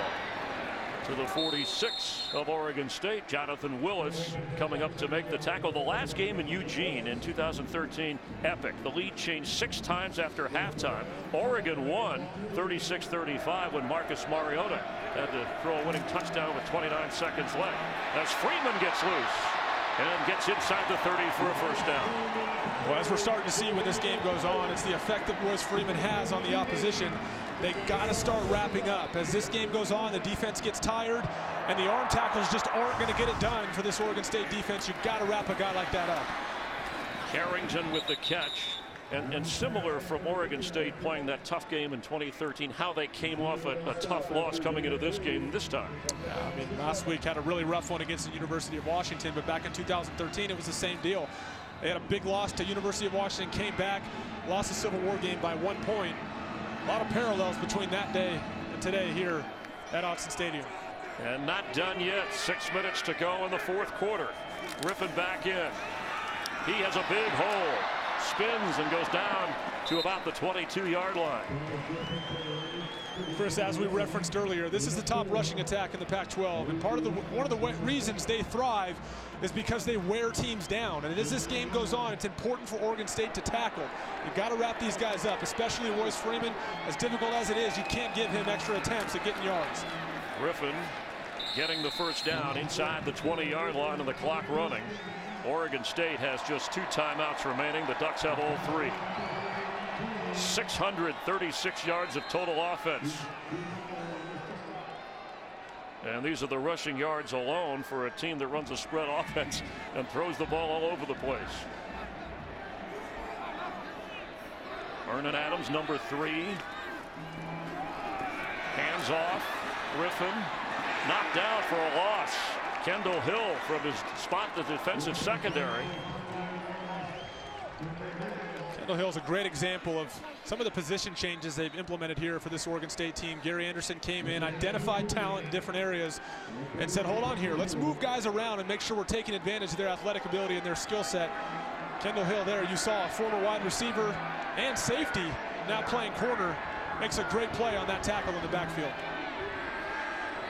[SPEAKER 5] To the 46 of Oregon State, Jonathan Willis coming up to make the tackle. The last game in Eugene in 2013, epic. The lead changed 6 times after halftime. Oregon won 36-35 when Marcus Mariota had to throw a winning touchdown with 29 seconds left. As Freeman gets loose and gets inside the 30 for a first down.
[SPEAKER 6] Well, as we're starting to see when this game goes on, it's the effect that Royce Freeman has on the opposition. They got to start wrapping up. As this game goes on, the defense gets tired, and the arm tackles just aren't going to get it done for this Oregon State defense. You've got to wrap a guy like that up.
[SPEAKER 5] Carrington with the catch. And similar from Oregon State playing that tough game in 2013, how they came off a tough loss coming into this game this time.
[SPEAKER 6] Yeah, I mean, last week had a really rough one against the University of Washington, but back in 2013, it was the same deal. They had a big loss to University of Washington, came back, lost the Civil War game by 1 point. A lot of parallels between that day and today here at Autzen Stadium.
[SPEAKER 5] And not done yet. 6 minutes to go in the fourth quarter. Griffin back in. He has a big hole. Spins and goes down to about the 22-yard line.
[SPEAKER 6] Chris, as we referenced earlier, this is the top rushing attack in the Pac-12, and one of the reasons they thrive is because they wear teams down. And as this game goes on, it's important for Oregon State to tackle. You've got to wrap these guys up, especially Royce Freeman. As difficult as it is, you can't give him extra attempts at getting yards. Griffin getting the first down inside the 20-yard line and the clock running. Oregon State has just 2 timeouts remaining. The Ducks have all 3. 636 yards of total offense. And these are the rushing yards alone for a team that runs a spread offense and throws the ball all over the place. Vernon Adams, number 3. Hands off. Griffin knocked down for a loss. Kendall Hill from his spot, the defensive secondary. Kendall Hill's a great example of some of the position changes they've implemented here for this Oregon State team. Gary Anderson came in, identified talent in different areas, and said, hold on here, let's move guys around and make sure we're taking advantage of their athletic ability and their skill set. Kendall Hill there, you saw a former wide receiver and safety now playing corner, makes a great play on that tackle in the backfield.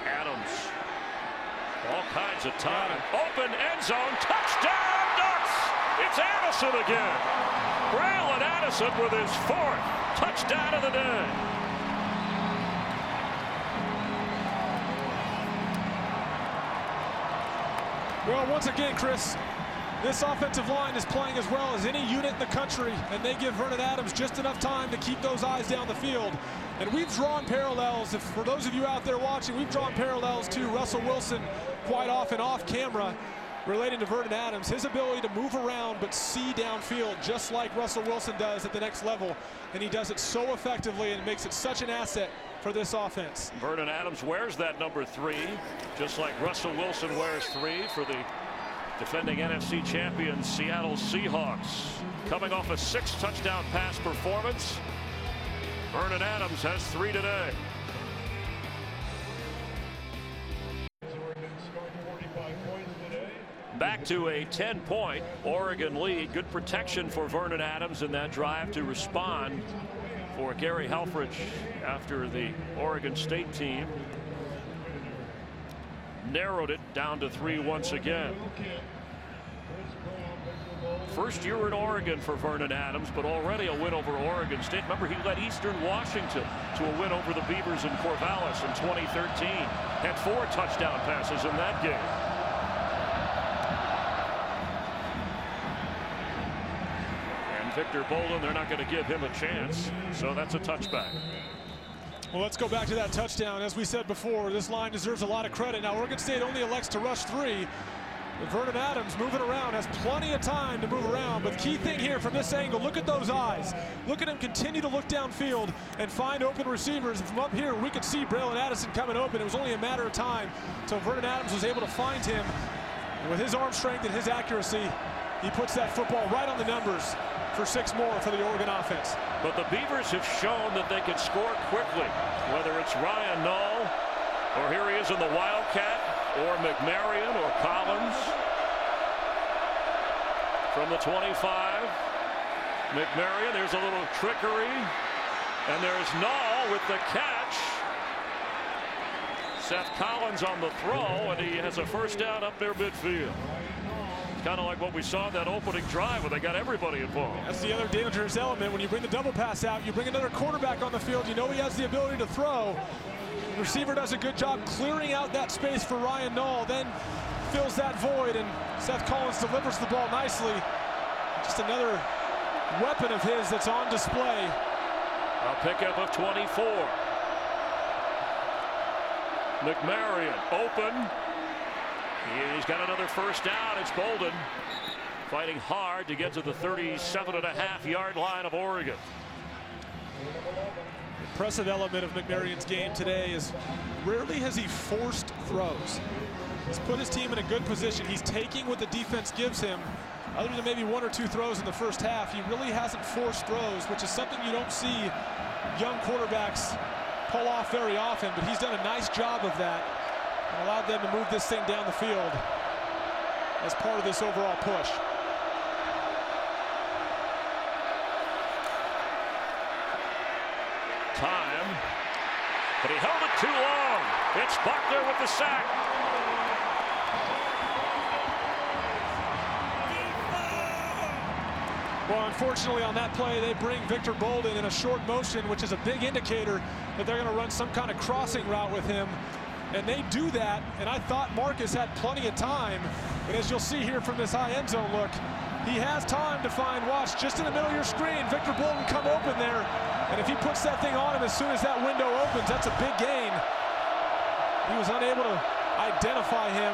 [SPEAKER 5] Adams, all kinds of time, open end zone, touchdown Ducks! It's Addison again. Braylon Addison with his 4th touchdown of the day.
[SPEAKER 6] Well, once again, Chris, this offensive line is playing as well as any unit in the country, and they give Vernon Adams just enough time to keep those eyes down the field. And we've drawn parallels, for those of you out there watching, we've drawn parallels to Russell Wilson quite often off camera relating to Vernon Adams. His ability to move around but see downfield just like Russell Wilson does at the next level. And he does it so effectively and makes it such an asset for this offense.
[SPEAKER 5] Vernon Adams wears that number 3, just like Russell Wilson wears 3 for the defending NFC champions Seattle Seahawks. Coming off a 6-touchdown pass performance, Vernon Adams has 3 today. Back to a 10-point Oregon lead. Good protection for Vernon Adams in that drive to respond for Gary Helfrich after the Oregon State team narrowed it down to 3 once again. First year in Oregon for Vernon Adams, but already a win over Oregon State. Remember, he led Eastern Washington to a win over the Beavers in Corvallis in 2013. Had 4 touchdown passes in that game. And Victor Bolden, they're not going to give him a chance, so that's a touchback.
[SPEAKER 6] Well, let's go back to that touchdown. As we said before, this line deserves a lot of credit. Now, Oregon State only elects to rush 3. But Vernon Adams moving around, has plenty of time to move around. But the key thing here from this angle, look at those eyes. Look at him continue to look downfield and find open receivers. And from up here, we could see Braylon Addison coming open. It was only a matter of time until Vernon Adams was able to find him. And with his arm strength and his accuracy, he puts that football right on the numbers for 6 more for the Oregon offense.
[SPEAKER 5] But the Beavers have shown that they can score quickly, whether it's Ryan Null, or here he is in the Wildcat, or McMarion or Collins. From the 25, McMarion, there's a little trickery, and there's Null with the catch. Seth Collins on the throw, and he has a first down up near midfield. Kind of like what we saw in that opening drive where they got everybody involved.
[SPEAKER 6] That's the other dangerous element. When you bring the double pass out, you bring another quarterback on the field, you know he has the ability to throw. The receiver does a good job clearing out that space for Ryan Null, then fills that void, and Seth Collins delivers the ball nicely. Just another weapon of his that's on display.
[SPEAKER 5] A pickup of 24. McMarion open. He's got another first down. It's Bolden. fighting hard to get to the 37.5-yard line of Oregon.
[SPEAKER 6] Impressive element of McMarion's game today is rarely has he forced throws. He's put his team in a good position. He's taking what the defense gives him. Other than maybe 1 or 2 throws in the first half, he really hasn't forced throws, which is something you don't see young quarterbacks pull off very often, but he's done a nice job of that and allowed them to move this thing down the field as part of this overall push.
[SPEAKER 5] Time, but he held it too long. It's Buckner with the sack.
[SPEAKER 6] Well, unfortunately on that play, they bring Victor Bolden in a short motion, which is a big indicator that they're going to run some kind of crossing route with him. And they do that, and I thought Marcus had plenty of time. But as you'll see here from this high end zone look, he has time to find, watch, just in the middle of your screen, Victor Bolden come open there. And if he puts that thing on him as soon as that window opens, that's a big gain. He was unable to identify him.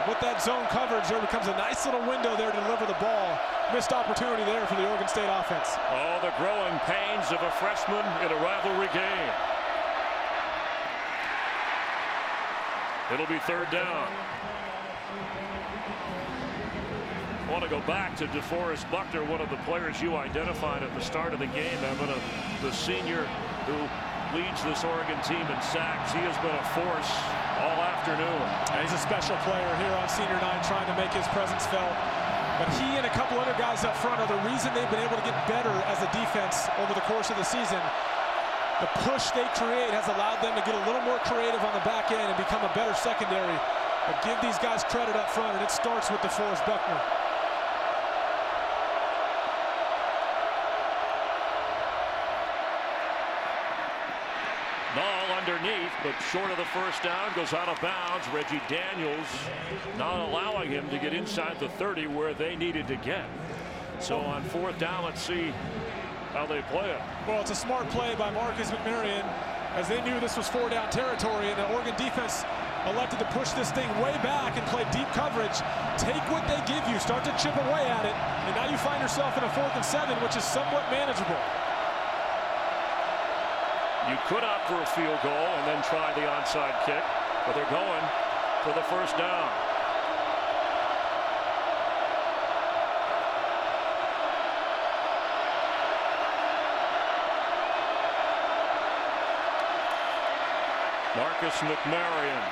[SPEAKER 6] With that zone coverage, there becomes a nice little window there to deliver the ball. Missed opportunity there for the Oregon State offense.
[SPEAKER 5] Oh, the growing pains of a freshman in a rivalry game. It'll be 3rd down. I want to go back to DeForest Buckner, one of the players you identified at the start of the game, Evan, the senior who leads this Oregon team in sacks. He has been a force all afternoon.
[SPEAKER 6] And he's a special player here on senior night, trying to make his presence felt. But he and a couple other guys up front are the reason they've been able to get better as a defense over the course of the season. The push they create has allowed them to get a little more creative on the back end and become a better secondary. But give these guys credit up front, and it starts with DeForest Buckner.
[SPEAKER 5] Ball underneath, but short of the first down, goes out of bounds. Reggie Daniels not allowing him to get inside the 30 where they needed to get. So on 4th down, let's see how they play it.
[SPEAKER 6] Well, it's a smart play by Marcus McMarion, as they knew this was 4-down territory, and the Oregon defense elected to push this thing way back and play deep coverage. Take what they give you, start to chip away at it, and now you find yourself in a 4th and 7, which is somewhat manageable.
[SPEAKER 5] You could opt for a field goal and then try the onside kick, but they're going for the 1st down. Marcus McMarion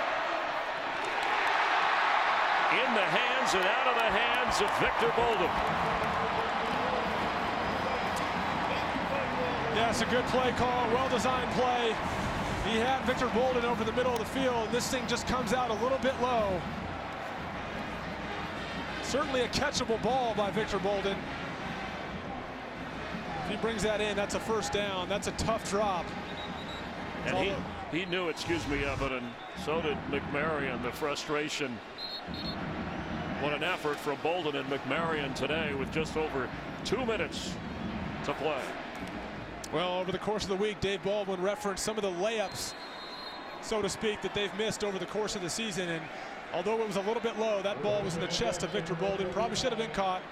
[SPEAKER 5] in the hands and out of the hands of Victor Bolden.
[SPEAKER 6] Yeah, it's a good play call, well-designed play. He had Victor Bolden over the middle of the field. This thing just comes out a little bit low. Certainly a catchable ball by Victor Bolden. If he brings that in, that's a 1st down. That's a tough drop.
[SPEAKER 5] And he knew, excuse me, Evan, and so did McMarion, the frustration. What an effort from Bolden and McMarion today with just over 2 minutes to play.
[SPEAKER 6] Well, over the course of the week, Dave Baldwin referenced some of the layups, so to speak, that they've missed over the course of the season. And although it was a little bit low, that ball was in the chest of Victor Bolden. Probably should have been caught.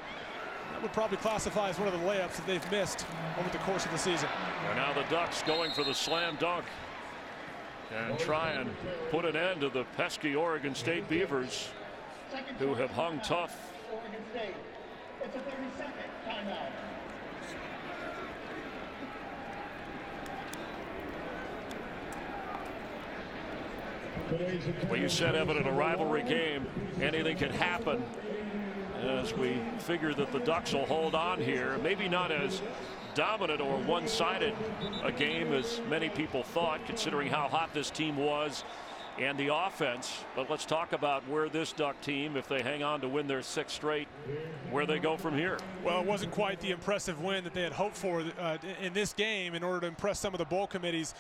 [SPEAKER 6] That would probably classify as one of the layups that they've missed over the course of the season.
[SPEAKER 5] And now the Ducks going for the slam dunk and try and put an end to the pesky Oregon State Beavers, who have hung tough.
[SPEAKER 8] Oregon State. It's a 30-second timeout.
[SPEAKER 5] Well, you said, Evan, in a rivalry game, anything can happen. As we figure that the Ducks will hold on here, maybe not as dominant or one-sided a game as many people thought, considering how hot this team was and the offense. But let's talk about where this Duck team, if they hang on to win their 6th straight, where they go from here.
[SPEAKER 6] Well, it wasn't quite the impressive win that they had hoped for in this game in order to impress some of the bowl committees.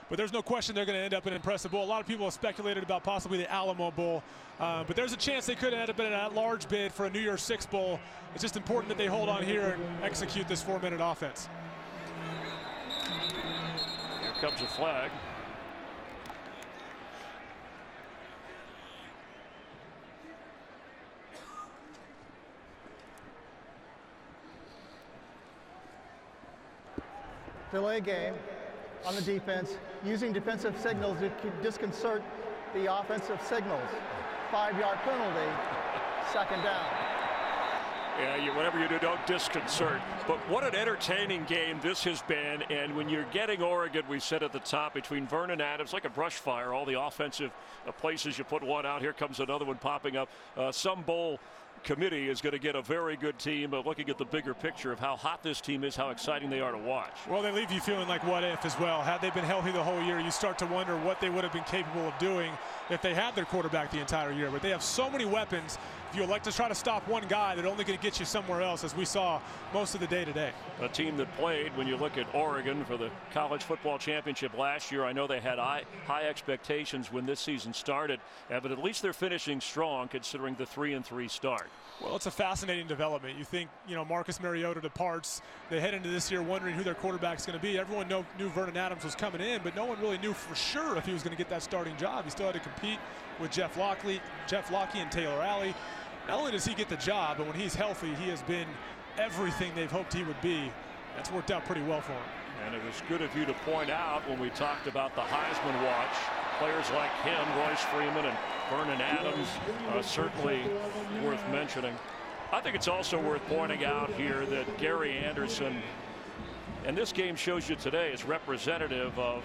[SPEAKER 6] But there's no question they're going to end up in an impressive bowl. A lot of people have speculated about possibly the Alamo Bowl. But there's a chance they could end up in a large bid for a New Year's Six Bowl. It's just important that they hold on here and execute this 4-minute offense.
[SPEAKER 5] Here comes a flag.
[SPEAKER 8] delay game on the defense, using defensive signals to disconcert the offensive signals. 5-yard penalty, second down.
[SPEAKER 5] Yeah, whatever you do, don't disconcert. But what an entertaining game this has been. And when you're getting Oregon, we said at the top, between Vernon Adams, like a brush fire, all the offensive places you put one out, here comes another one popping up. Some bowl committee is going to get a very good team, looking at the bigger picture of how hot this team is, how exciting they are to watch.
[SPEAKER 6] Well, they leave you feeling like what if as well. Had they been healthy the whole year, you start to wonder what they would have been capable of doing if they had their quarterback the entire year. But they have so many weapons. If you elect to try to stop one guy, they're only going to get you somewhere else, as we saw most of the day today.
[SPEAKER 5] A team that played, when you look at Oregon for the college football championship last year, I know they had high expectations when this season started, but at least they're finishing strong considering the 3-3 start.
[SPEAKER 6] Well, it's a fascinating development. You think, Marcus Mariota departs. They head into this year wondering who their quarterback's going to be. Everyone knew Vernon Adams was coming in, but no one really knew for sure if he was going to get that starting job. He still had to compete with Jeff Locke and Taylor Alley. Not only does he get the job, but when he's healthy, he has been everything they've hoped he would be. That's worked out pretty well for him.
[SPEAKER 5] And it was good of you to point out when we talked about the Heisman watch, players like him, Royce Freeman and Vernon Adams, certainly worth mentioning. I think it's also worth pointing out here that Gary Anderson, and this game shows you today, is representative of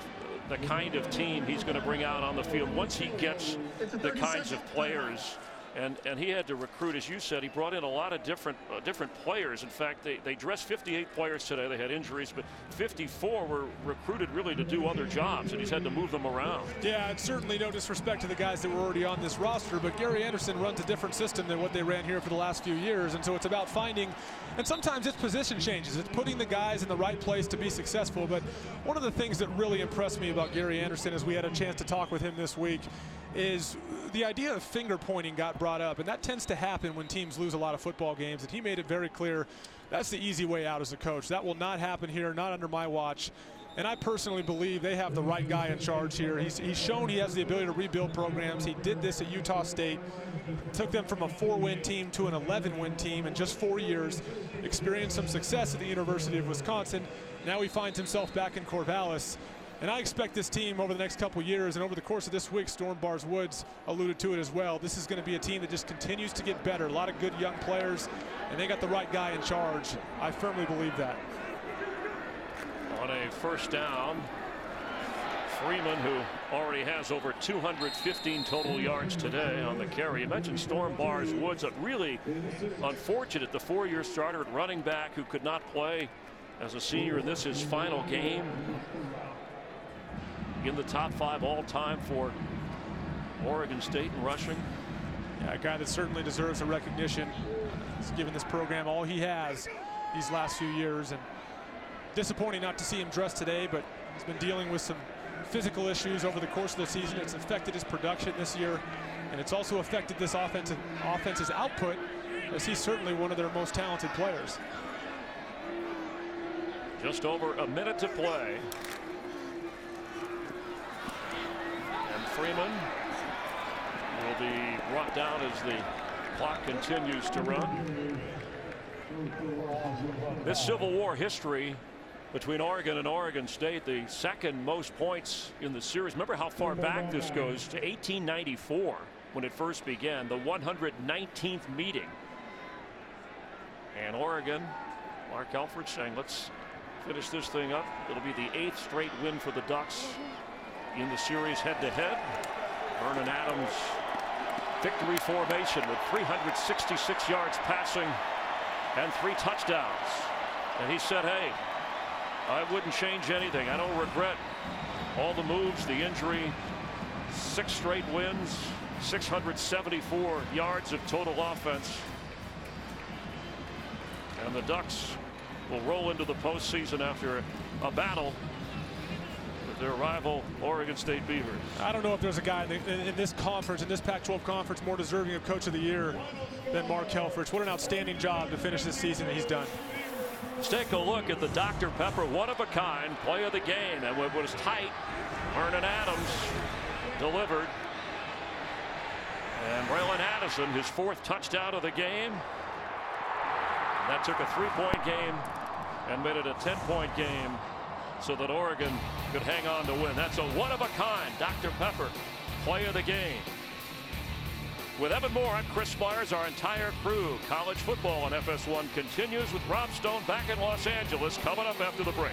[SPEAKER 5] the kind of team he's going to bring out on the field once he gets the kinds of players. And he had to recruit, as you said. He brought in a lot of different players. In fact, they dressed 58 players today. They had injuries, but 54 were recruited really to do other jobs, and he's had to move them around.
[SPEAKER 6] Yeah, and certainly no disrespect to the guys that were already on this roster, but Gary Anderson runs a different system than what they ran here for the last few years, and so it's about finding, and sometimes it's position changes. It's putting the guys in the right place to be successful. But one of the things that really impressed me about Gary Anderson, as we had a chance to talk with him this week, is the idea of finger pointing got brought up, and that tends to happen when teams lose a lot of football games, and he made it very clear that's the easy way out as a coach. That will not happen here, not under my watch. And I personally believe they have the right guy in charge here. He's shown he has the ability to rebuild programs. He did this at Utah State, took them from a 4-win team to an 11-win team in just 4 years, experienced some success at the University of Wisconsin. Now he finds himself back in Corvallis. And I expect this team over the next couple years, and over the course of this week, Storm Bars Woods alluded to it as well, this is going to be a team that just continues to get better. A lot of good young players, and they got the right guy in charge. I firmly believe that.
[SPEAKER 5] On a first down, Freeman, who already has over 215 total yards today on the carry. You mentioned Storm Bars Woods, a really unfortunate, the 4-year starter at running back who could not play as a senior in this his final game. In the top 5 all-time for Oregon State in rushing.
[SPEAKER 6] Yeah, a guy that certainly deserves a recognition. He's given this program all he has these last few years, and disappointing not to see him dressed today, but he's been dealing with some physical issues over the course of the season. It's affected his production this year, and it's also affected this offense's output, as he's certainly one of their most talented players.
[SPEAKER 5] Just over a minute to play. Freeman will be brought down as the clock continues to run. This Civil War history between Oregon and Oregon State, the second most points in the series. Remember how far back this goes to 1894 when it first began, the 119th meeting. And Oregon, Mark Helfrich saying, let's finish this thing up. It'll be the 8th straight win for the Ducks in the series head-to-head. Vernon Adams, victory formation with 366 yards passing and 3 touchdowns. And he said, hey, I wouldn't change anything. I don't regret all the moves, the injury, 6 straight wins, 674 yards of total offense. And the Ducks will roll into the postseason after a battle their rival Oregon State Beavers.
[SPEAKER 6] I don't know if there's a guy in this conference, in this Pac-12 conference, more deserving of Coach of the Year than Mark Helfrich. What an outstanding job to finish this season that he's done.
[SPEAKER 5] Let's take a look at the Dr. Pepper one-of-a-kind play of the game. And what was tight, Vernon Adams delivered. And Braylon Addison, his 4th touchdown of the game. And that took a 3-point game and made it a 10-point game so that Oregon could hang on to win. That's a one-of-a-kind Dr. Pepper play of the game. With Evan Moore, I'm Chris Myers, our entire crew. College football on FS1 continues with Rob Stone back in Los Angeles coming up after the break.